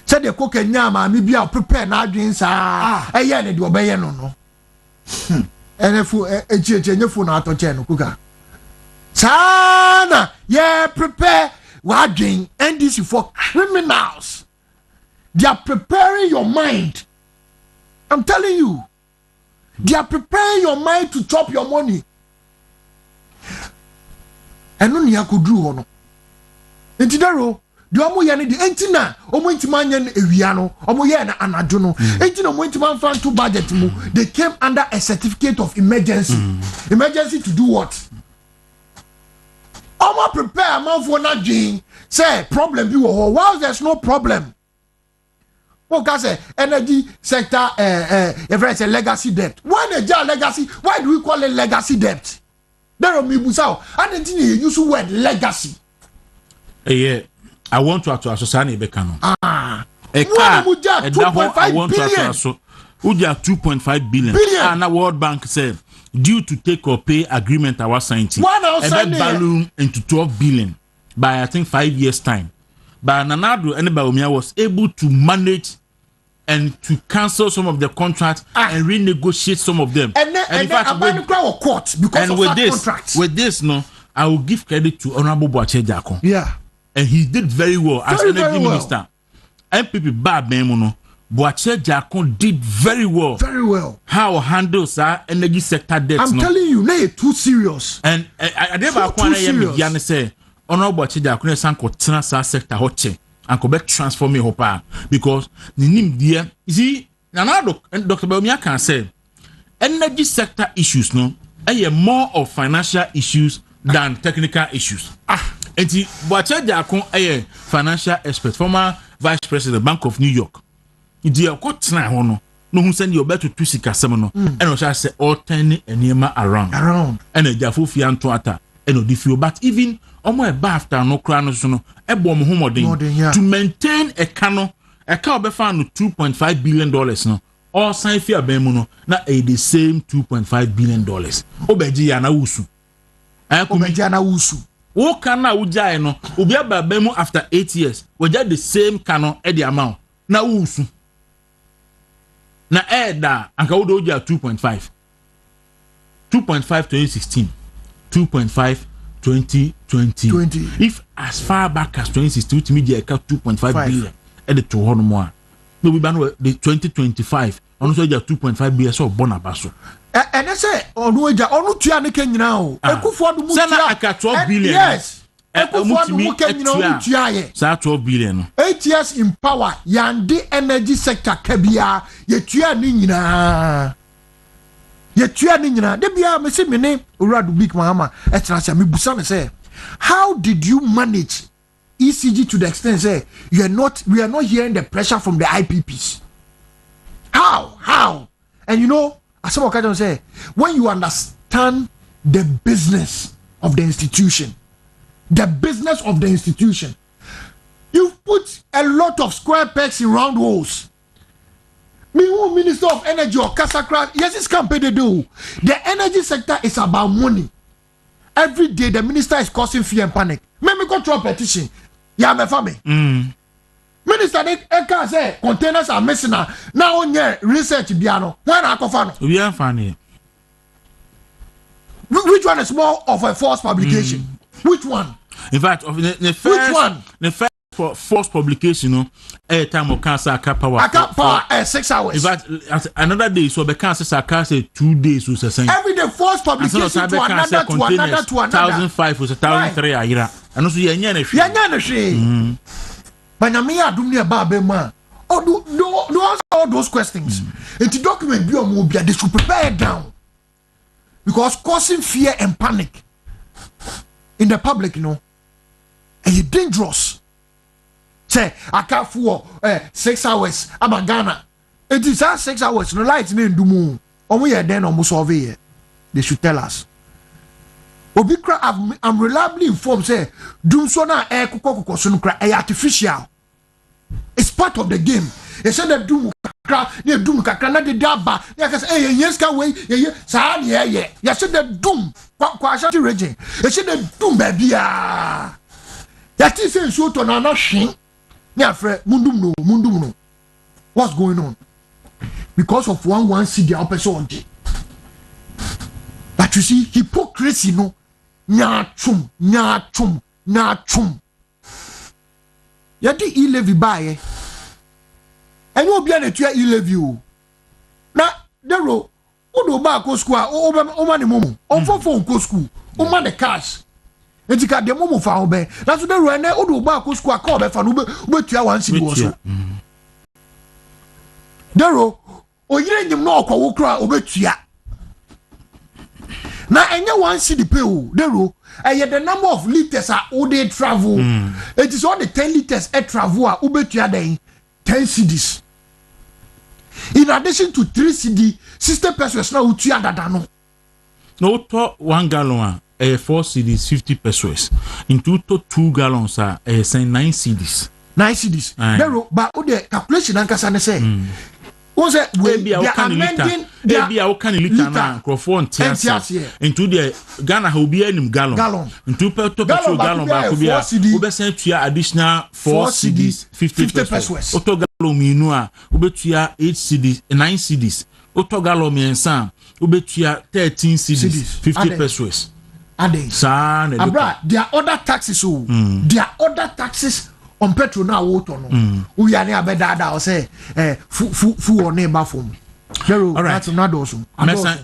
Say the cook and nyama mi bia prepare na adwin sa e ye ne de obeye no. Enefu echeche na atoche no kuka. Sana, prepare wading and this is for criminals. They are preparing your mind. I'm telling you. They are preparing your mind to chop your money. And no niya could do ono. Entidaro, the omo yani the entina, omo intima nyen ewiano, omo yana anajono. Entina omo intima fan to budget mu. They came under a certificate of emergency. Emergency to do what? I'm prepare man for not doing say problem be while there's no problem. What say energy sector if it's a legacy debt. Why the legacy? Why do we call it legacy debt? There are me busao. I didn't use the word legacy. Yeah, I want to associate Bekano. A car 2.5 billion. So, 2.5 billion. And the World Bank said due to take or pay agreement I was signed, balloon into 12 billion by I think 5 years time. But Nanado and Baumia was able to manage and to cancel some of the contracts and renegotiate some of them. And in fact, court because and of with that this, contract. with this, no, I will give credit to Honorable Boache Jakon. Yeah, and he did very well as energy minister. MPP Bab Memono. Boache Jakon did very well. Very well. How handles our energy sector debt? I'm telling you, they too serious. And I never want to say, Honorable Boache Jakon sanko transfer sector hoche and go back transform me hopa because the name dear. You see, now Dr. Baumia can say energy sector issues no, are more of financial issues than technical issues. And the Boache Jakon a financial expert, former Vice President Bank of New York. Idi akotena ho no hu send you better to sika sem no and o say all turn enema around and ejafo fi anto ata and o difio but even omo e ba after no kra no so no e bo mo homodin to maintain a cano a car obefa no 2.5 billion dollars no all sign fi abemu no na the same 2.5 billion dollars obeji ya na wusu obeji na wusu wo kana wujai no obi ababemu after 8 years we get the same cano e the amount na wusu na da anka wodo oja 2.5 2016 2.5 2020 if as far back as 2016 with media account 2.5 billion at the to hono mo no we ban the 2025 ono so oja 2.5 billion so bona baso and I say onu oja onu tua ne kan nyina o ekufo do mu tua sana aka 12 billion yes ekufo do mu kan nyina onu tua ye sa 12 billion no 8 years in power yande energy sector kabia ye tua ne nyina de bia me se me ne uradu big mama e tena se me busa ne se how did you manage ECG to the extent say we are not hearing the pressure from the IPPs? How? And you know, as some occasion say, when you understand the business of the institution, you put a lot of square pegs in round holes. Me who Minister of Energy or Kasakra, yes, it's campaign they do. The energy sector is about money. Every day the minister is causing fear and panic. Make me go through a petition. Yeah, my family. Minister, they can say containers are missing now. Now on your research, Biano. Why not Kofano? We are funny. Which one is more of a false publication? Which one? In fact, of the first, which one? The first false publication, you know, a time of cancer power. I can't power 6 hours. In fact, another day, so the cancer say 2 days was the same. Every day false publication to another. 1,005 was 1,003 a year. And also, Yanyan. But I mean, I don't know about man. Do answer all those questions. And the document be on mobile, they should prepare it down. Because causing fear and panic in the public, you know, and it's dangerous. Say, I can't for 6 hours. I'm a Ghana. It is 6 hours. No lights in the moon. Or we are then almost over here. They should tell us. Obikra, I'm reliably informed. Say, doom sona air kuko sunukra artificial. It's part of the game. They said that doom kakra na de daba. They can say, yes, can wait. Yeah. You said that doom. Kwasha region. They said that doom baby. That is a sort of an shin. Yeah, Fred, mundum no. What's going on? Because of one CD episode. But you see, hypocrisy, no. Nyachum. Yadi levy buy. And you be an levy. Now, Dawuro, Udo ba ko school, o man momo. On phone ko school. O man the cash. Enti ka de momo fa obe. Na so Dawuro na Udo ba ko school ka obe fa no be tua wan si wo so. Dawuro, o yire nyim na okwa wo kra obetua. Na enya one city pay o Dawuro the number of liters are all they travel. It is all the 10 liters a travel are ubetua den 10 cedis. In addition to 3 cedi 60 pesos now utua dada no. No to 1 gallon 4 cedis 50 pesos. Into 2 gallons are 9 cedis. 9 cedis. Dawuro but o the calculation ankasa ne say was it they are amending their liter na microphone tiasi into the Ghana will be any gallon into petrol gallon ba ko bia obesan tua additional 4 cedis 50 pesos auto gallon minu a obetua 8 cedis 9 cedis auto gallon miensa obetua 13 cedis 50 pesos sa na abra there are other taxes there are other taxes on petrol now water no we are near bedada or say fu on neighbor form. All right, that's not awesome.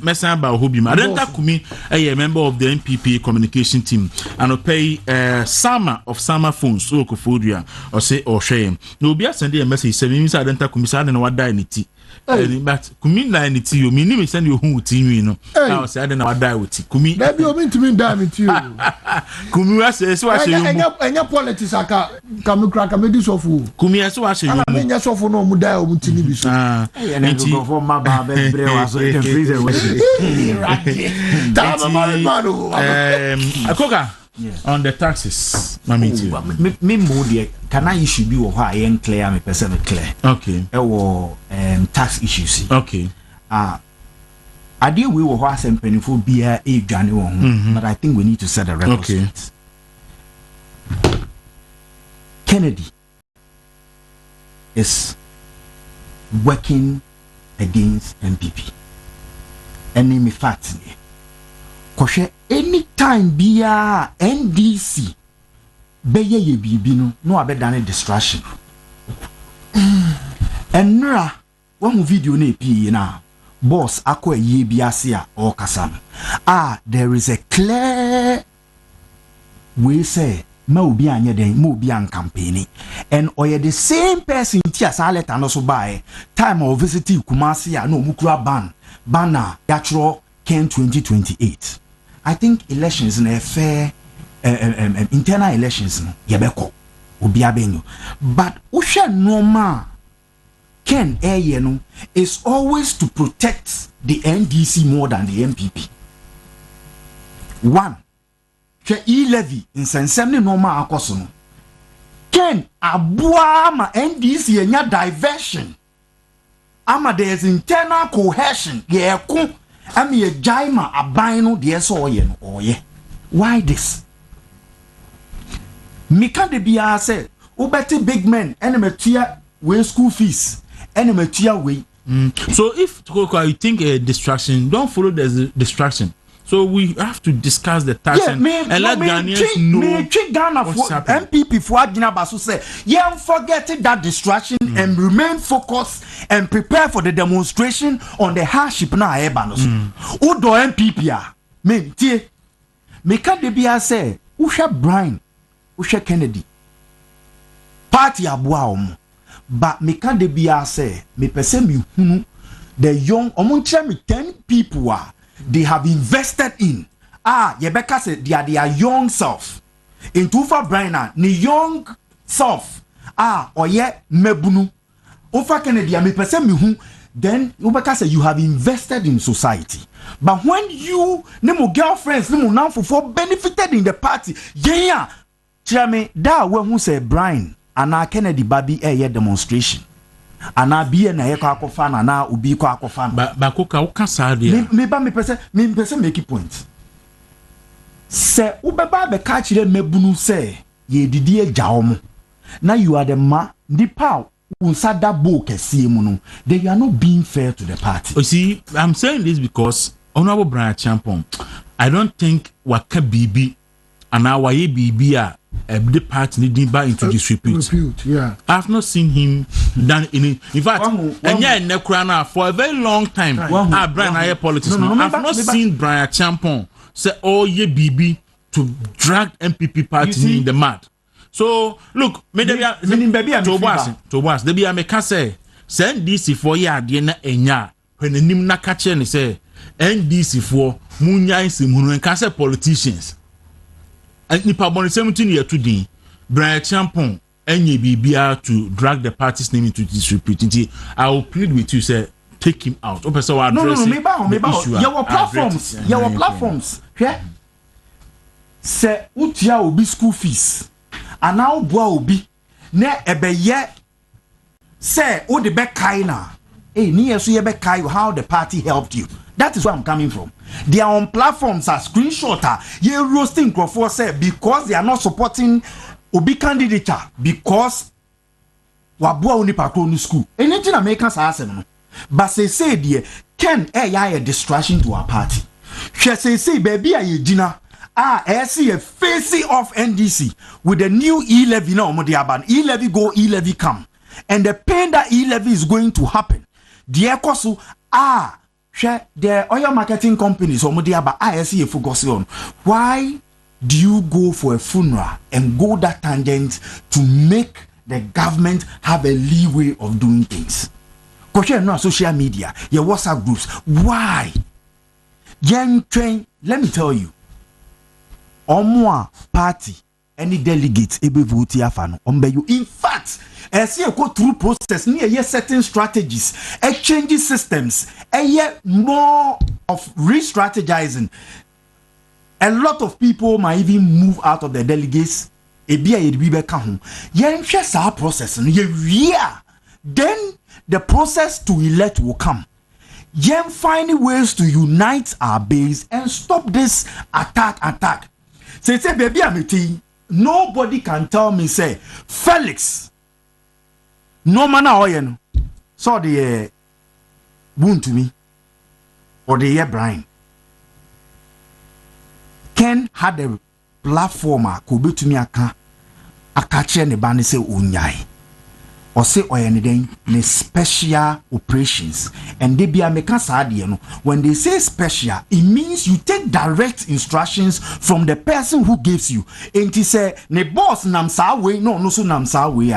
Mesa ba hobi ma Adenta Kumi a member of the NPP communication team and pay Sama of Sama phones so Kofodia or say or shame no be send a message say me Adenta Kumi sa na wada ni but Kumi na ni ti o me ni send you hu ti nwi no I say na wada with Kumi that be o me to me die with you Kumi wa say so wa say enya politics aka kamukra kamedi sofu Kumi so wa say you me nya sofu no mu die o mu ti ni bi so Akoka on the taxes me more can I issue be or I am clear me person clear okay tax issues okay I deal we were some painful beer a January but I think we need to set a record straight. Kennedy is working against MPP. Enemy facts. Koshe anytime biya NDC beye ye bibi no abedane distraction. Enra one video na epi na boss akọ ye biase a or kasam. There is a clear way say ma obi anya den ma obi an campaigning and oye the same person tia sa letter no so buy time of visiting Kumasi a no mukura banner yatro Ken 2028. I think elections na fair internal elections no yebeko obi abenyo but usha normal Ken no is always to protect the NDC more than the MPP. One, levy in sensem normal akoso no. Ken abua ma NDC enya diversion. Ama there is internal cohesion. Ye ko am ye jaima aban no de so oye no oye. Why this? Mika de bia say obeti big men enemetua we school fees enemetua we. So if you think a distraction, don't follow the distraction. So we have to discuss the tax and let Ghanaians know Ghana what's happening. MPP for Adina Basu say, yeah, forget that distraction and remain focused and prepare for the demonstration on the hardship na ebanos. Udo MPP a me tie me ka de bia say uhwe Brian uhwe Kennedy party aboa om but me ka de bia say me pese me hunu the young omunche me 10 people are they have invested in Yebeka said they are their young self in Tufa Brian ni young self oye mebunu Ofa Kennedy me pese me hu then Ubeka said you have invested in society but when you nemo girlfriends nemo nanfo benefited in the party yeah chame da we hu say Brian ana Kennedy babi demonstration ana bie na yeko akofa na obi ko akofa ba koka ukasa dia me pese make point se ubeba be ka kire mebunu se ye didi agya omo na you are the ma ndipa unsada bo kese mu no they are not being fair to the party. You see, I'm saying this because Honorable Brian Champon, I don't think waka bibi ana waye bibi the party needing back into disrepute. Yeah. I've not seen him done any. In fact, for a very long time, Brian Aye politics. I've not seen Brian Champon say, "Oh, ye BB," to drag MPP party in the mud. So look, maybe to was the be I make say send DC for ya na enya when the nim na catch and say NDC for munya isimu and can say politicians. And nipa born 17 years today, Brian Champon any BBR to drag the party's name into disrepute. I will plead with you, say, take him out. No, your platforms. Yeah. Say, utia obi school fees. And now boa obi. Ne ebe ye. Say, o de be kaina. Hey, ni yesu ye be kai how the party helped you. That is where I'm coming from. They are on platforms as screenshotter. Ye roasting Crawford said because they are not supporting Obi candidature because wabua oni patrol school. Anything Americans are saying, but they say dear Ken a distraction to our party. She say baby a dinner. See a facing off NDC with the new levy now. Levy go, levy come, and the pain that levy is going to happen. Dear Kosu the oil marketing companies I see a focus on. Why do you go for a funeral and go that tangent to make the government have a leeway of doing things? Because you're not social media, your WhatsApp groups. Why? Young train, let me tell you. Omwa party, any delegates able vote afano. In fact, as you go through process, near certain strategies, exchanging systems, more of re-strategizing. A lot of people might even move out of the delegates. Process. Then the process to elect will come. Finding ways to unite our base and stop this attack. Say, baby, I'm nobody can tell me, say, Felix. No manner oyen saw the wound to me or the Brian. Ken had a platformer could be to me a catch and a banner say unyai or say oyen ne special operations and they be a mekasa when they say special it means you take direct instructions from the person who gives you and he say ne boss namsa way no so namsa way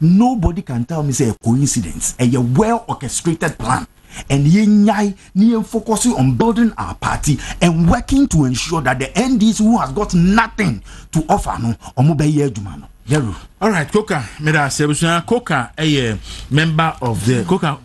nobody can tell me say a coincidence a well orchestrated plan and yen focusing on building our party and working to ensure that the NDs who has got nothing to offer no omo be ye adwuma no. All right, Coca, Coca, a member of the Coca,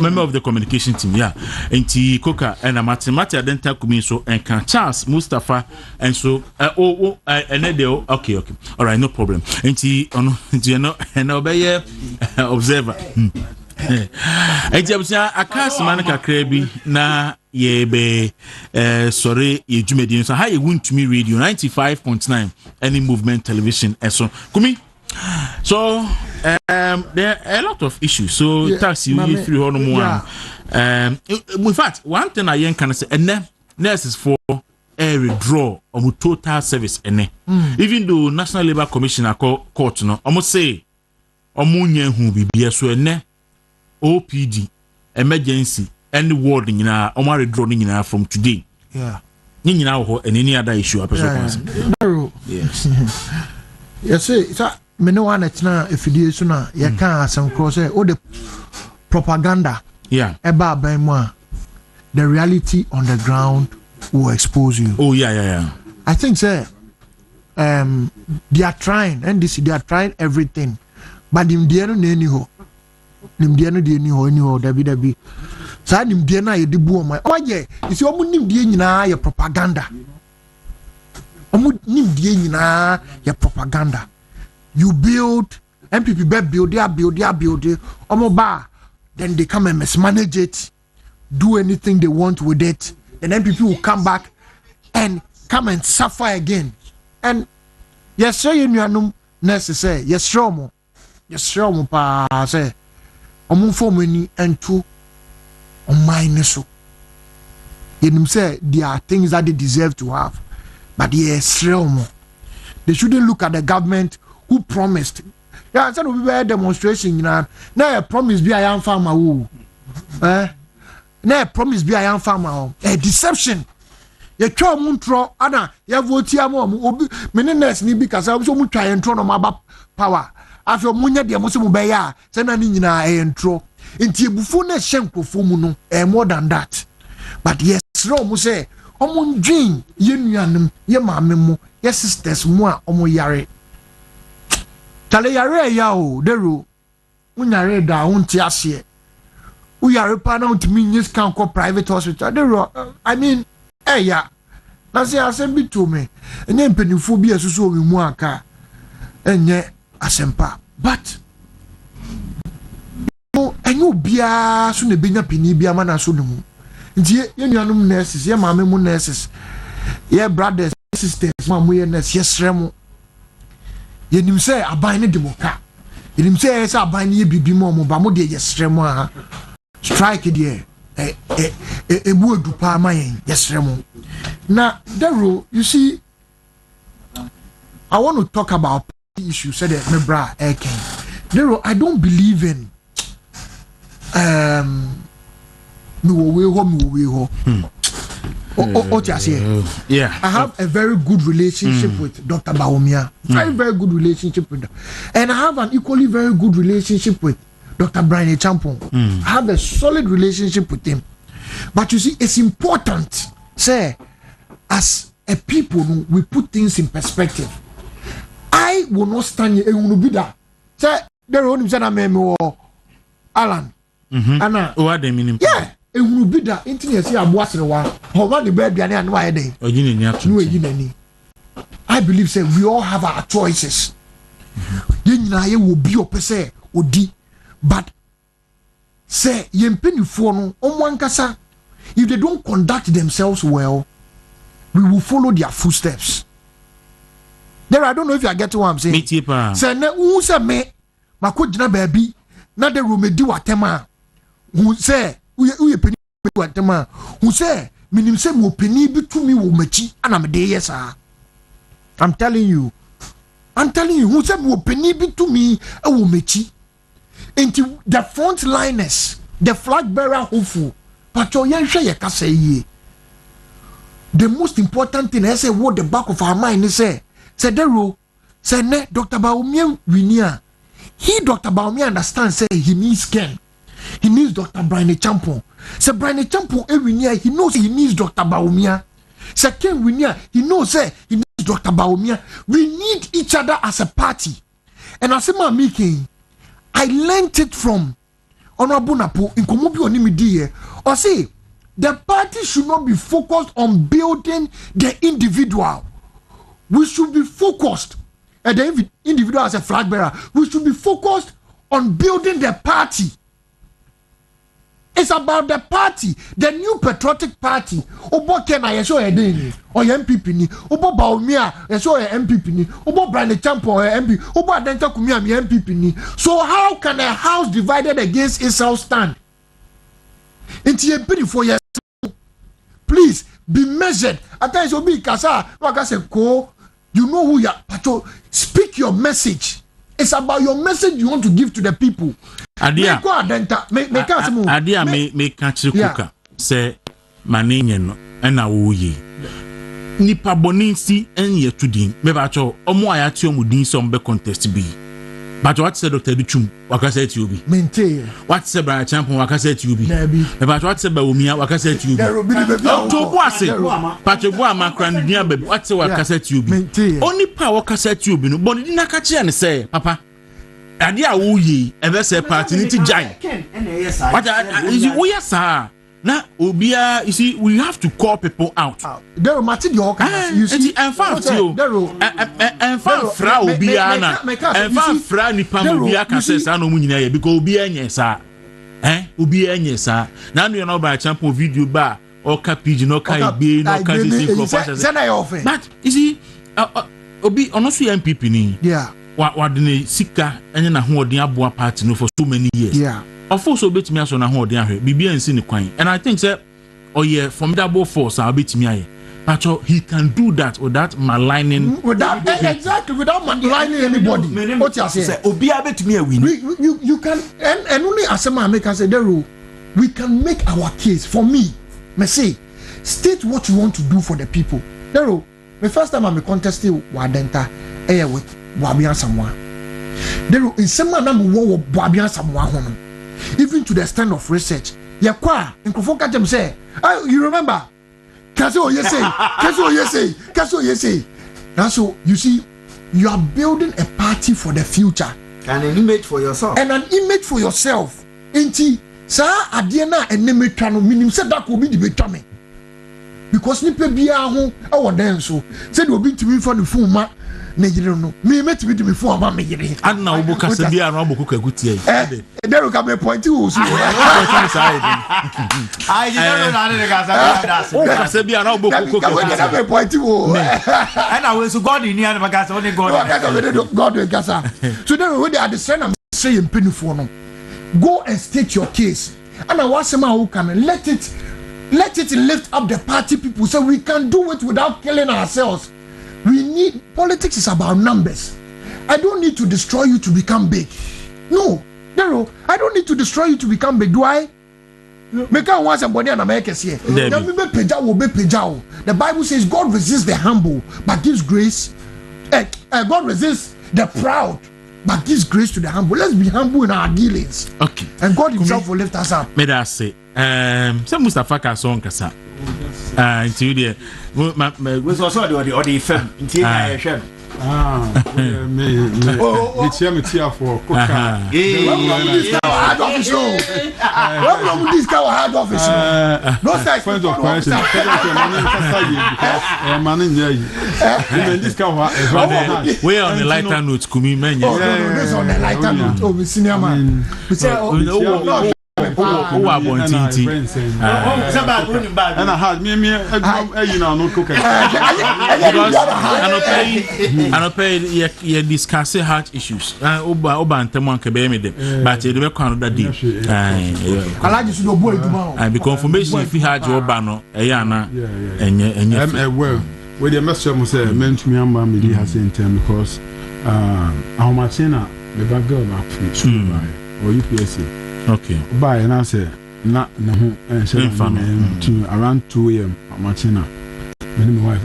member of the communication team, yeah. And Coca and a mathematics dental commission and can Charles Mustafa and so okay. All right, no problem. And obey observer. And akas manaka krebi na yebe sorry ye jumedi so how you went to me radio 95.9 any movement television so kumi so there are a lot of issues so taxi we free on one in fact one thing I can say and nurses for a withdraw on total service even though National Labour Commission court no almost say omunye hu bibia so OPD emergency any ward nyina o ma redraw nyina from today nyina ho and any other issue yes yes say me no one na efidie so na ye kan asem cross all the propaganda eba ban mu a the reality on the ground will expose you. I think say they are trying and they are trying everything but in the end no nimdie no de ni ho dabi sa nimdie na ye de bu o mai oye isi omu nimdie nyina ye propaganda omu nimdie nyina ye propaganda you build MPP build omu ba then they come and mismanage it do anything they want with it and MPP will come back and come and suffer again and yes say you nuanum necessary yes show mo pa say for money and two on mine so you say there are things that they deserve to have but yes they shouldn't look at the government who promised said we were demonstration now a promise be I am farmer now a promise be I am farmer a deception you try muntro ana you vote ya mo meniness ni because I so mu try and throw no ma power after munya de mo se mu be ya se na ni nyina entro enti ebufu na hyenkrofo mu no more than that but yes ro mu say omo ndwin ye nuanem ye maame mu ye sisters mu a omo yare tale yare ya o dero munyare da wonti ase u yare pa na untimi nyes kan ko private hospital dero I mean ya na say asembi to me enye mpanifo bi asusu omi mu aka enye asempa but no enyo bia so na benya pini bia ma na so no mu nti ye nuanum nurses ye maame mu nurses ye brothers sisters ma mu ye nurse ye sremo ye nim say aban ne demoka ye nim say aban ne ye bibi mo ba mo de ye sremo a strike there ebu edupa ma yen ye sremo na Dawuro you see I want to talk about issue said that me bra eken Dawuro I don't believe in me we ho yeah I have a very good relationship with Dr. Bawumia very good relationship with her. And I have an equally very good relationship with Dr. Brian Champon. I have a solid relationship with him but you see it's important say as a people we put things in perspective. I will not stand here and be that. Say there only say na me Alan. Ana what they mean? Yeah, e will be that internet say aboasere wa. How man the bed biane anu aye dey. Ogini ni atu. No egini ni. I believe say we all have our choices. Ye nyina ye will be opese odi but say ye mpenifo no omwankasa if they don't conduct themselves well we will follow their footsteps. There, I don't know if you are getting what I'm saying. Say ne who say me makojina baby na the room di watema who say who penny watema who say minim say mo penny bi to me wo machi ana me dey yes ah I'm telling you who say mo penny bi to me e wo machi into the front liners the flag bearer hopeful but your yen hwe ye ka say ye the most important thing I say what the back of our mind is say Dawuro say ne Dr. Bawumia winia he Dr. Bawumia understand say he needs scan he needs Dr. Brian Champon. So Brian Champon every year he knows he needs Dr. Baumia. Second Winia, he knows he needs Dr. Baumia. We need each other as a party. And as I'm making, I learned it from Honorable Napo in Komobi Onimidi. Or say the party should not be focused on building the individual. We should be focused, and the individual as a flag bearer. We should be focused on building the party. It's about the party, the new patriotic party. Obo Kena yeso edeni, or MPP ni. Obo Baumia yeso MPP ni. Obo Brian Champo MP. Obo Adenta Kumia MPP ni. So how can a house divided against itself stand? Into a pity for your. Please be measured. At times obi kasa, wakase ko. You know who you are. Patrol. Speak your message. It's about your message you want to give to the people. Adia me catch kuka say maninye no na wo yi nipa boninsi enye tudin me ba cho omo ayati omudin so mbe contest bi but what say Dr. Duchum wakasa ti obi maintain what say Brian Champion wakasa ti obi me ba what say Bawumia wakasa ti obi to bo ase Patribo amakra ndia baby what say wakasa ti obi oni pa wakasa ti obi no boni di na ka che ne say papa ade a wo yi ebe say party ni ti giant what is it we are na obia you see we have to call people out there matter the all you see en fact you en fact fra obia na en fact fra ni pam obia ka say sa no mu nyina ye because obia enye sa obia enye sa na no no ba champion video ba o ka page no ka igbe no ka say but you see obi ono so MPP ni what the sika enye na ho odin aboa party no for so many years of course obetimi aso na ho odin ahwe bibia nsi ni kwan and I think say formidable force obetimi aye but he can do that without maligning without maligning anybody what you say obia betimi win you can and only asema make say there we can make our case for me say state what you want to do for the people there the first time I'm contesting wadenta with Boabian Samoa. There in some manner wo Boabian Samoa hono. Even to the extent of research. Yakwa in Kofoka Jem say, you remember? Kaso yese. Now so you see, you are building a party for the future. And an image for yourself. Inti sa adiena enemetwa no minim say that will be the betame. Because nipa bia ho e wo den so. Say the obi ntimi fa no phone ma na yire no me metimi de me phone ma me yire. Anna obo kasa bia no obo koka gutie. There ka me point wo so. I don't know na kasa. O kasa bia no obo koka gutie. Me point wo. And I was God in here na kasa only God. God in kasa. So then we are the same am say penifo no. Go and state your case. And I want some who can let it lift up the party people so we can do it without killing ourselves. We need politics is about numbers. I don't need to destroy you to become big. No, I don't need to destroy you to become big. Do I? Make want somebody and America here. The Bible says God resists the humble but gives grace. God resists the proud but gives grace to the humble. Let's be humble in our dealings. Okay. And God himself will lift us up. May I say, some Mustafa ka song kasa. Until the was also the film. Until I share. Me tia for Coca. Hard office. This guy hard office. No size point of question. We on the lighter note, Kumi men. This on the lighter note. Oh, we senior man. We say who are born tinti and I had me you know no cook and pay you discuss heart issues oba ntemo anke be me dem but you dey come that day alaji should obo eduma and the confirmation if you had your oba no eya na enye well we dey message me say mentumi amba me dey has in term because how much na the bad girl back from or UPSC. Okay. Bye, and I say, not no, to around 2 a.m. Martina. My wife,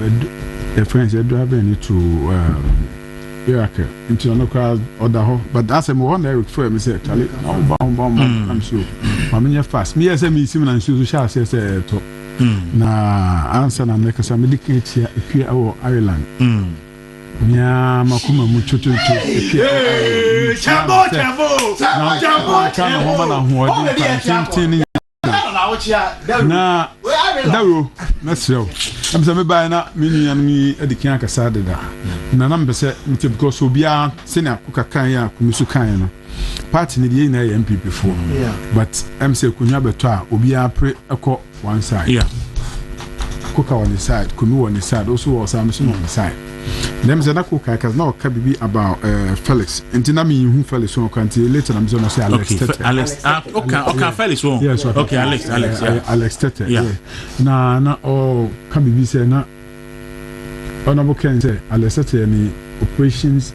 a friend said, driving to Iraq into no crowd or the whole, but that's a more one there for me. Say, I'm sure. mamenye fast me yes me sim na nsusu sha se to na answer na make some medical tia ekwe awo Ireland nya makuma mu chocho chambo kana homa na ho tin na Dawuro na sew am se me bai na me nua mi edikan akasa deda na na mbese mte because obia se na kukakan ya kumisu kan no party ni dey na MPP for but am se kunya beto a obia pre ekọ one side kuka on the side kumi on the side also was am so on the side them say na kuka cuz na ka bibi about Felix ntina me hu Felix on kan later am say no say Alex Tete Alex okay Felix one yes okay Alex Tete na ka bibi say na honorable Ken say Alex Tete ni operations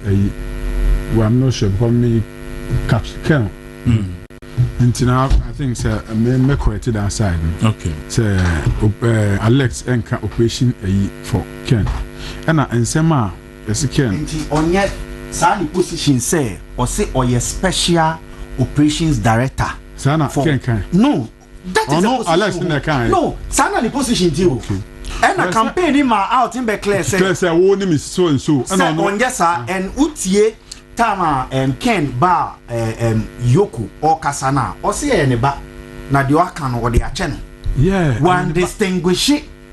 well, I'm not sure because me captain ntina I think say me corrected that side okay say Alex enka operation for Ken ana ensema Ken nti onye sa position say or say oye special operations director sana Ken kan no that is no Alex in the kan no sana the position too and a campaign in my out in be clear say wo ni me so and so and onye sa and utie tama Ken ba Yoko or Kasana or say ne ba na de waka no de ache no one distinguish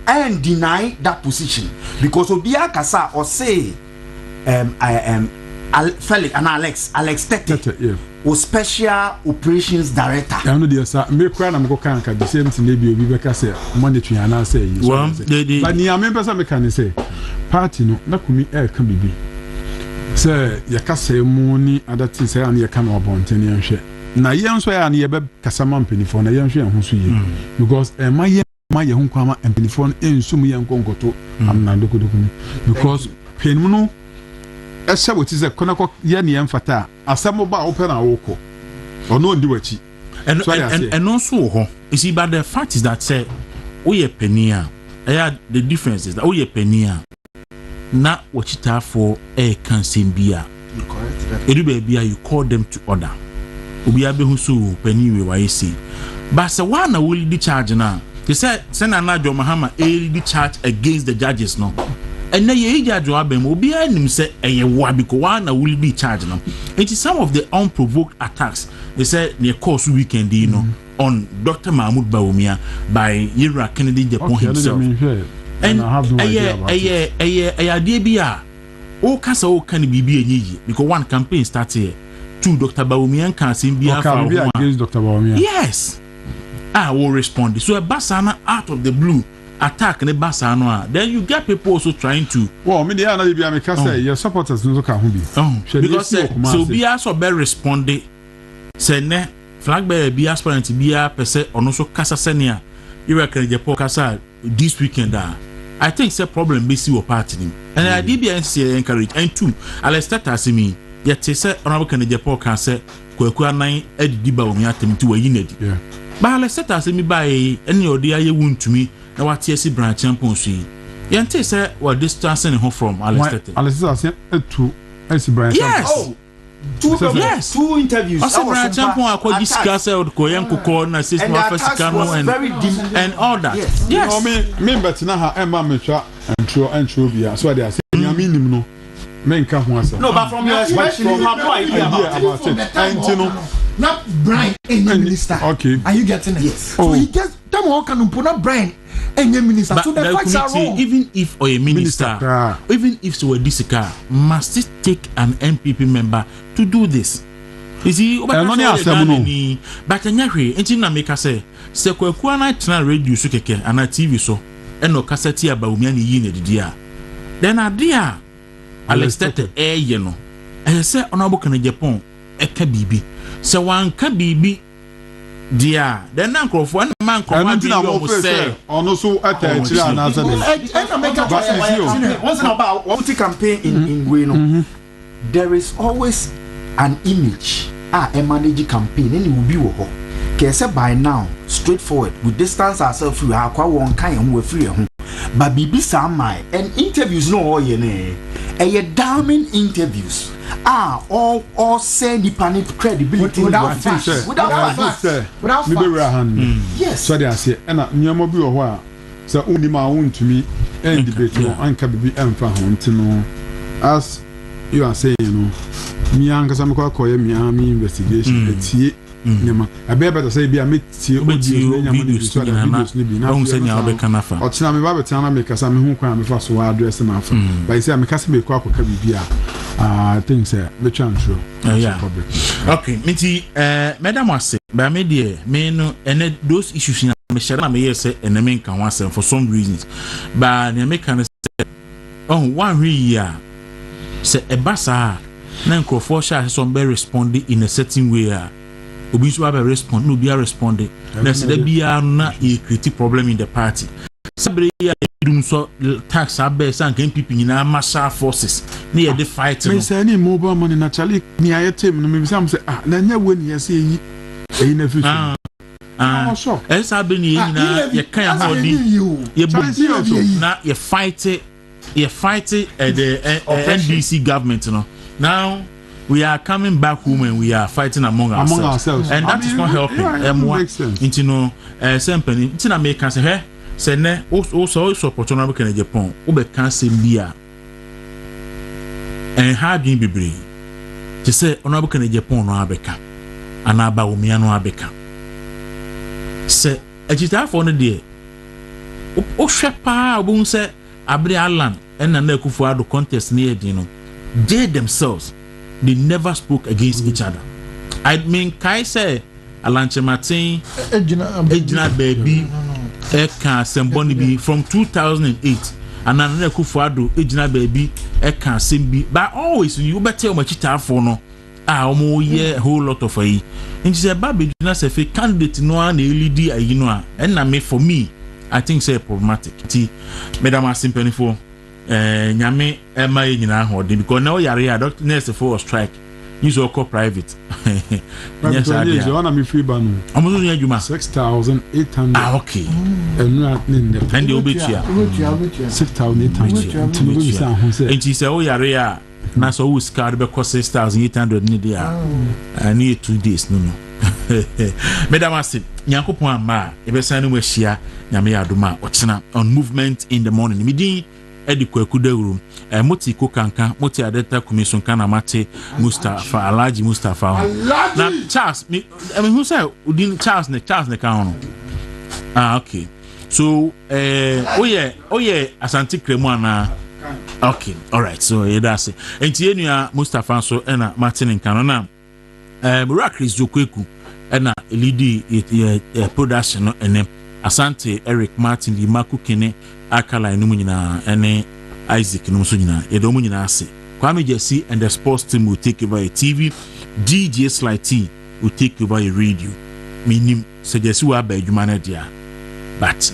and deny that position because obia kasa or say Felix and Alex Tete o special operations director I know dey say me kra na me go kan ka the same thing dey obi be ka say monetary ana say but ni am person me kan say party no na kumi ka bibi say ya kasa mu ni adati say an ya kan obonten ya hwe na ye nso ya na ye be kasa man penifo na ye hwe ho so ye because ma ye hu kwama penifo enso mu ye nkonkoto am na dokodoku because penimu no ese woti ze konako ye ne mfata asamo ba open na woko ono ndi wachi and also ho is about the fact is that say we penia the difference is that we penia na wachita for can sembia you correct that edubia you call them to order obi abehu so pani we why say but say one na will the charge na they say na Anajo Mahama the charge against the judges no and na ye judge abem obi anim say eye wa because one na will be charged no it is some of the unprovoked attacks they say near course weekend you know on Dr. Mahmoud Bawumia by Yira Kennedy Japan himself and idea bia o kasa o kan bibi enyi because one campaign start here two Dr. Bawumia can say bia for against Dr. Bawumia yes I will respond so a basana out of the blue attack the basana then you get people also trying to well me dey na bia me kasa your supporters no ka ho bi because so bia so be respond say ne flag bearer bia aspirant bia pese ono so kasa senia you can Japan kasa this weekend I think it's a problem basically with party and I did be encourage and two Alex Tete asemi yet say honorable can Japan can say Kwaku anan edidi ba omi atem to wayi nedi but Alex Tete asemi by any odi aye wuntumi na wate esi branch champion so yi yente say what distance ne ho from Alex Tete Alex Tete etu esi branch yes two interviews also branch champion akwa discuss ko yankoko na system afasika no and all that yes no me bet na ha emma metwa entro bia so they say nyame nim no men ka ho asa no but from your question you have no idea about it and no not Brian minister okay are you getting it yes so he gets them all can put not Brian minister but so the facts are wrong even if or a minister even if so a disika must it take an MPP member to do this you see but anyahwe enti na make say Kwaku na tena radio so keke ana TV so eno cassette Bawumia ni yi na didi a then adia Alex Tete ye no say honorable kan Japan eka bibi se wan ka bibi dia then na nkrofo na man nkrofo na mo say ono so atachiri anasa dem once about what campaign in Gweno there is always an image a manage campaign any will be wo kese by now straightforward we distance ourselves free akwa won kan ho free ho but bibi sam my and interviews no all ye ne damning interviews all say nipa ne credibility without facts. Yes. So they are say and nyamo bi wo ho a so uni ma wontumi and debate no anka bibi emfa ho ntino as you are saying me ankasa me kwa koye me investigation etie nyama abeba say bi a metie videos ni bi na senya obekanafa otina me ba betia na me kasa me hu kwa me fa so address na fa by say me kasa me kwa akoka bibi a things me true okay miti madam ase ba me de me no ene those issues na me share na me yes ene me nka ho asem for some reasons ba ne me kan say one year say ebasa na nkrofo sha so be responding in a certain way obi so be respond no be responding na say that be na e create problem in the party sabre ya dum so tax abe san kan pipi nyina marshal forces na ye dey fight me say any mobile money naturally me ayetem no me say na nya woni yesi eyi na fi so esa be ni nyina ye kan hodi ye bu na ye fight the NDC government no now we are coming back home and we are fighting among ourselves. And that is not helping. Into no sempeni into na make us say ne also support on American Japan ube can say bia and hard in bibre to say on American Japan no abeka anaba umia no abeka say ejita for no dey o hwepa obun say abre alan and na kufu ado contest near dino they themselves they never spoke against each other. I mean, Kai say Alanche Martin, Ejina baby, Eka Semboni be from 2008, and Anana Kufuado, Ejina baby, Eka Simbi. But always you better tell my chita for no. Omo ye a whole lot of a. And she said, Baby, Jina say if candidate no one LED, you know, and I mean for me, I think say problematic. Ti, Madam Asimpeni for. Nyame ema nyina hode because now yare doctor nurse for strike use call private yes I want me free banu amuzo nya juma 6800 okay and the obetia 6800 and she say o yare a na so we scar be cost 6800 ni dia and 2 days no Madam Asim Nyankopon ama e be san no ahia nyame adoma ochena on movement in the morning midi edi Kwaku Dawuro moti kokanka moti adeta commission kana mate Mustafa Alhaji Mustafa na Charles me who say udin Charles ne kan no okay so oye Asante Kremu ana okay all right so that's it enti enua Mustafa so na Martin kan na Chris Jokweku na lead production no enem Asante Eric Martin di Makukene akala enu nyina ene Isaac no so nyina yedo mu nyina ase Kwame Jesse and the sports team will take over a TV DJ Sly T will take over a radio minim suggest we are by adwuma na dia but